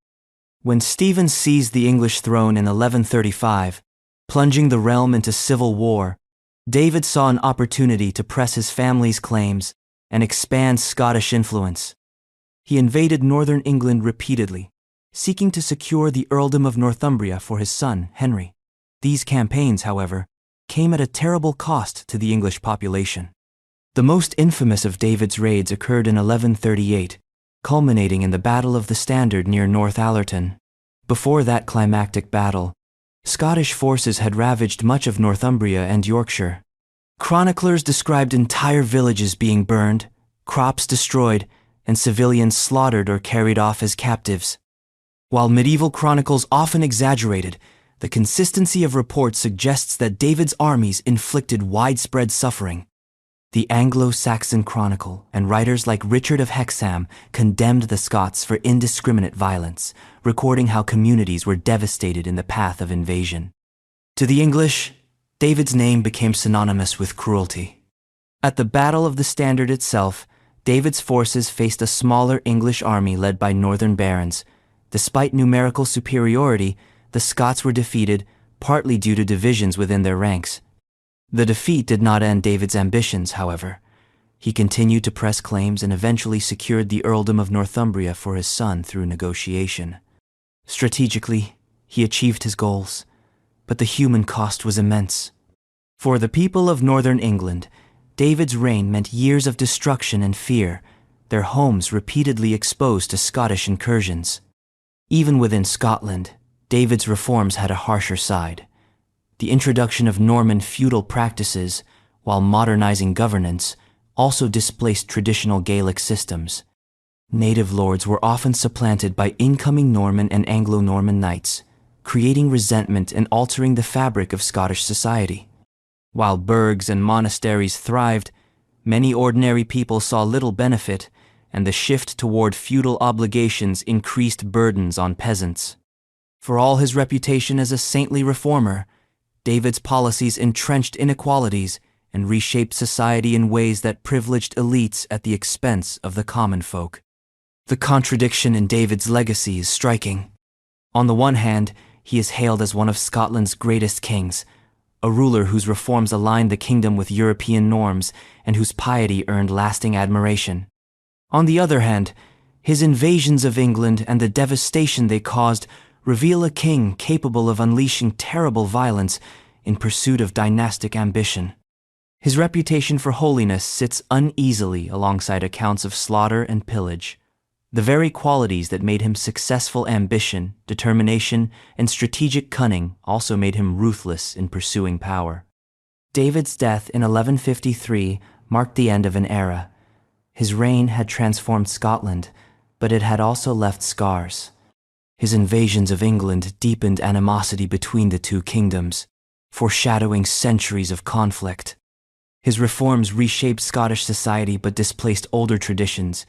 When Stephen seized the English throne in 1135, plunging the realm into civil war, David saw an opportunity to press his family's claims and expand Scottish influence. He invaded northern England repeatedly, seeking to secure the earldom of Northumbria for his son, Henry. These campaigns, however, came at a terrible cost to the English population. The most infamous of David's raids occurred in 1138, culminating in the Battle of the Standard near North Allerton. Before that climactic battle, Scottish forces had ravaged much of Northumbria and Yorkshire. Chroniclers described entire villages being burned, crops destroyed, and civilians slaughtered or carried off as captives. While medieval chronicles often exaggerated, the consistency of reports suggests that David's armies inflicted widespread suffering. The Anglo-Saxon Chronicle and writers like Richard of Hexham condemned the Scots for indiscriminate violence, recording how communities were devastated in the path of invasion. To the English, David's name became synonymous with cruelty. At the Battle of the Standard itself, David's forces faced a smaller English army led by northern barons. Despite numerical superiority, the Scots were defeated, partly due to divisions within their ranks. The defeat did not end David's ambitions, however. He continued to press claims and eventually secured the earldom of Northumbria for his son through negotiation. Strategically, he achieved his goals, but the human cost was immense. For the people of northern England, David's reign meant years of destruction and fear, their homes repeatedly exposed to Scottish incursions. Even within Scotland, David's reforms had a harsher side. The introduction of Norman feudal practices, while modernizing governance, also displaced traditional Gaelic systems. Native lords were often supplanted by incoming Norman and Anglo-Norman knights, creating resentment and altering the fabric of Scottish society. While burghs and monasteries thrived, many ordinary people saw little benefit, and the shift toward feudal obligations increased burdens on peasants. For all his reputation as a saintly reformer, David's policies entrenched inequalities and reshaped society in ways that privileged elites at the expense of the common folk. The contradiction in David's legacy is striking. On the one hand, he is hailed as one of Scotland's greatest kings, a ruler whose reforms aligned the kingdom with European norms and whose piety earned lasting admiration. On the other hand, his invasions of England and the devastation they caused reveal a king capable of unleashing terrible violence in pursuit of dynastic ambition. His reputation for holiness sits uneasily alongside accounts of slaughter and pillage, the very qualities that made him successful. Ambition, determination, and strategic cunning also made him ruthless in pursuing power. David's death in 1153 marked the end of an era. His reign had transformed Scotland, but it had also left scars. His invasions of England deepened animosity between the two kingdoms, foreshadowing centuries of conflict. His reforms reshaped Scottish society but displaced older traditions,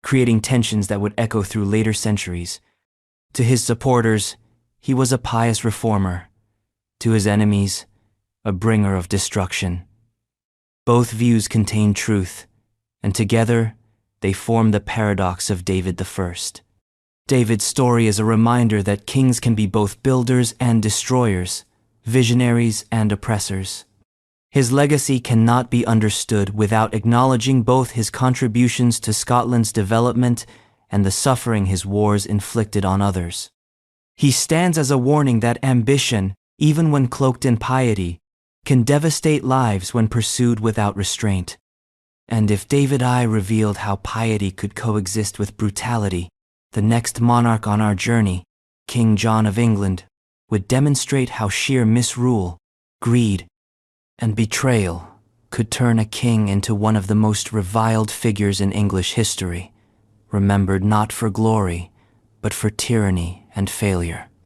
creating tensions that would echo through later centuries. To his supporters, he was a pious reformer. To his enemies, a bringer of destruction. Both views contain truth, and together they form the paradox of David I. David's story is a reminder that kings can be both builders and destroyers, visionaries and oppressors. His legacy cannot be understood without acknowledging both his contributions to Scotland's development and the suffering his wars inflicted on others. He stands as a warning that ambition, even when cloaked in piety, can devastate lives when pursued without restraint. And if David I revealed how piety could coexist with brutality, the next monarch on our journey, King John of England, would demonstrate how sheer misrule, greed, and betrayal could turn a king into one of the most reviled figures in English history, remembered not for glory, but for tyranny and failure.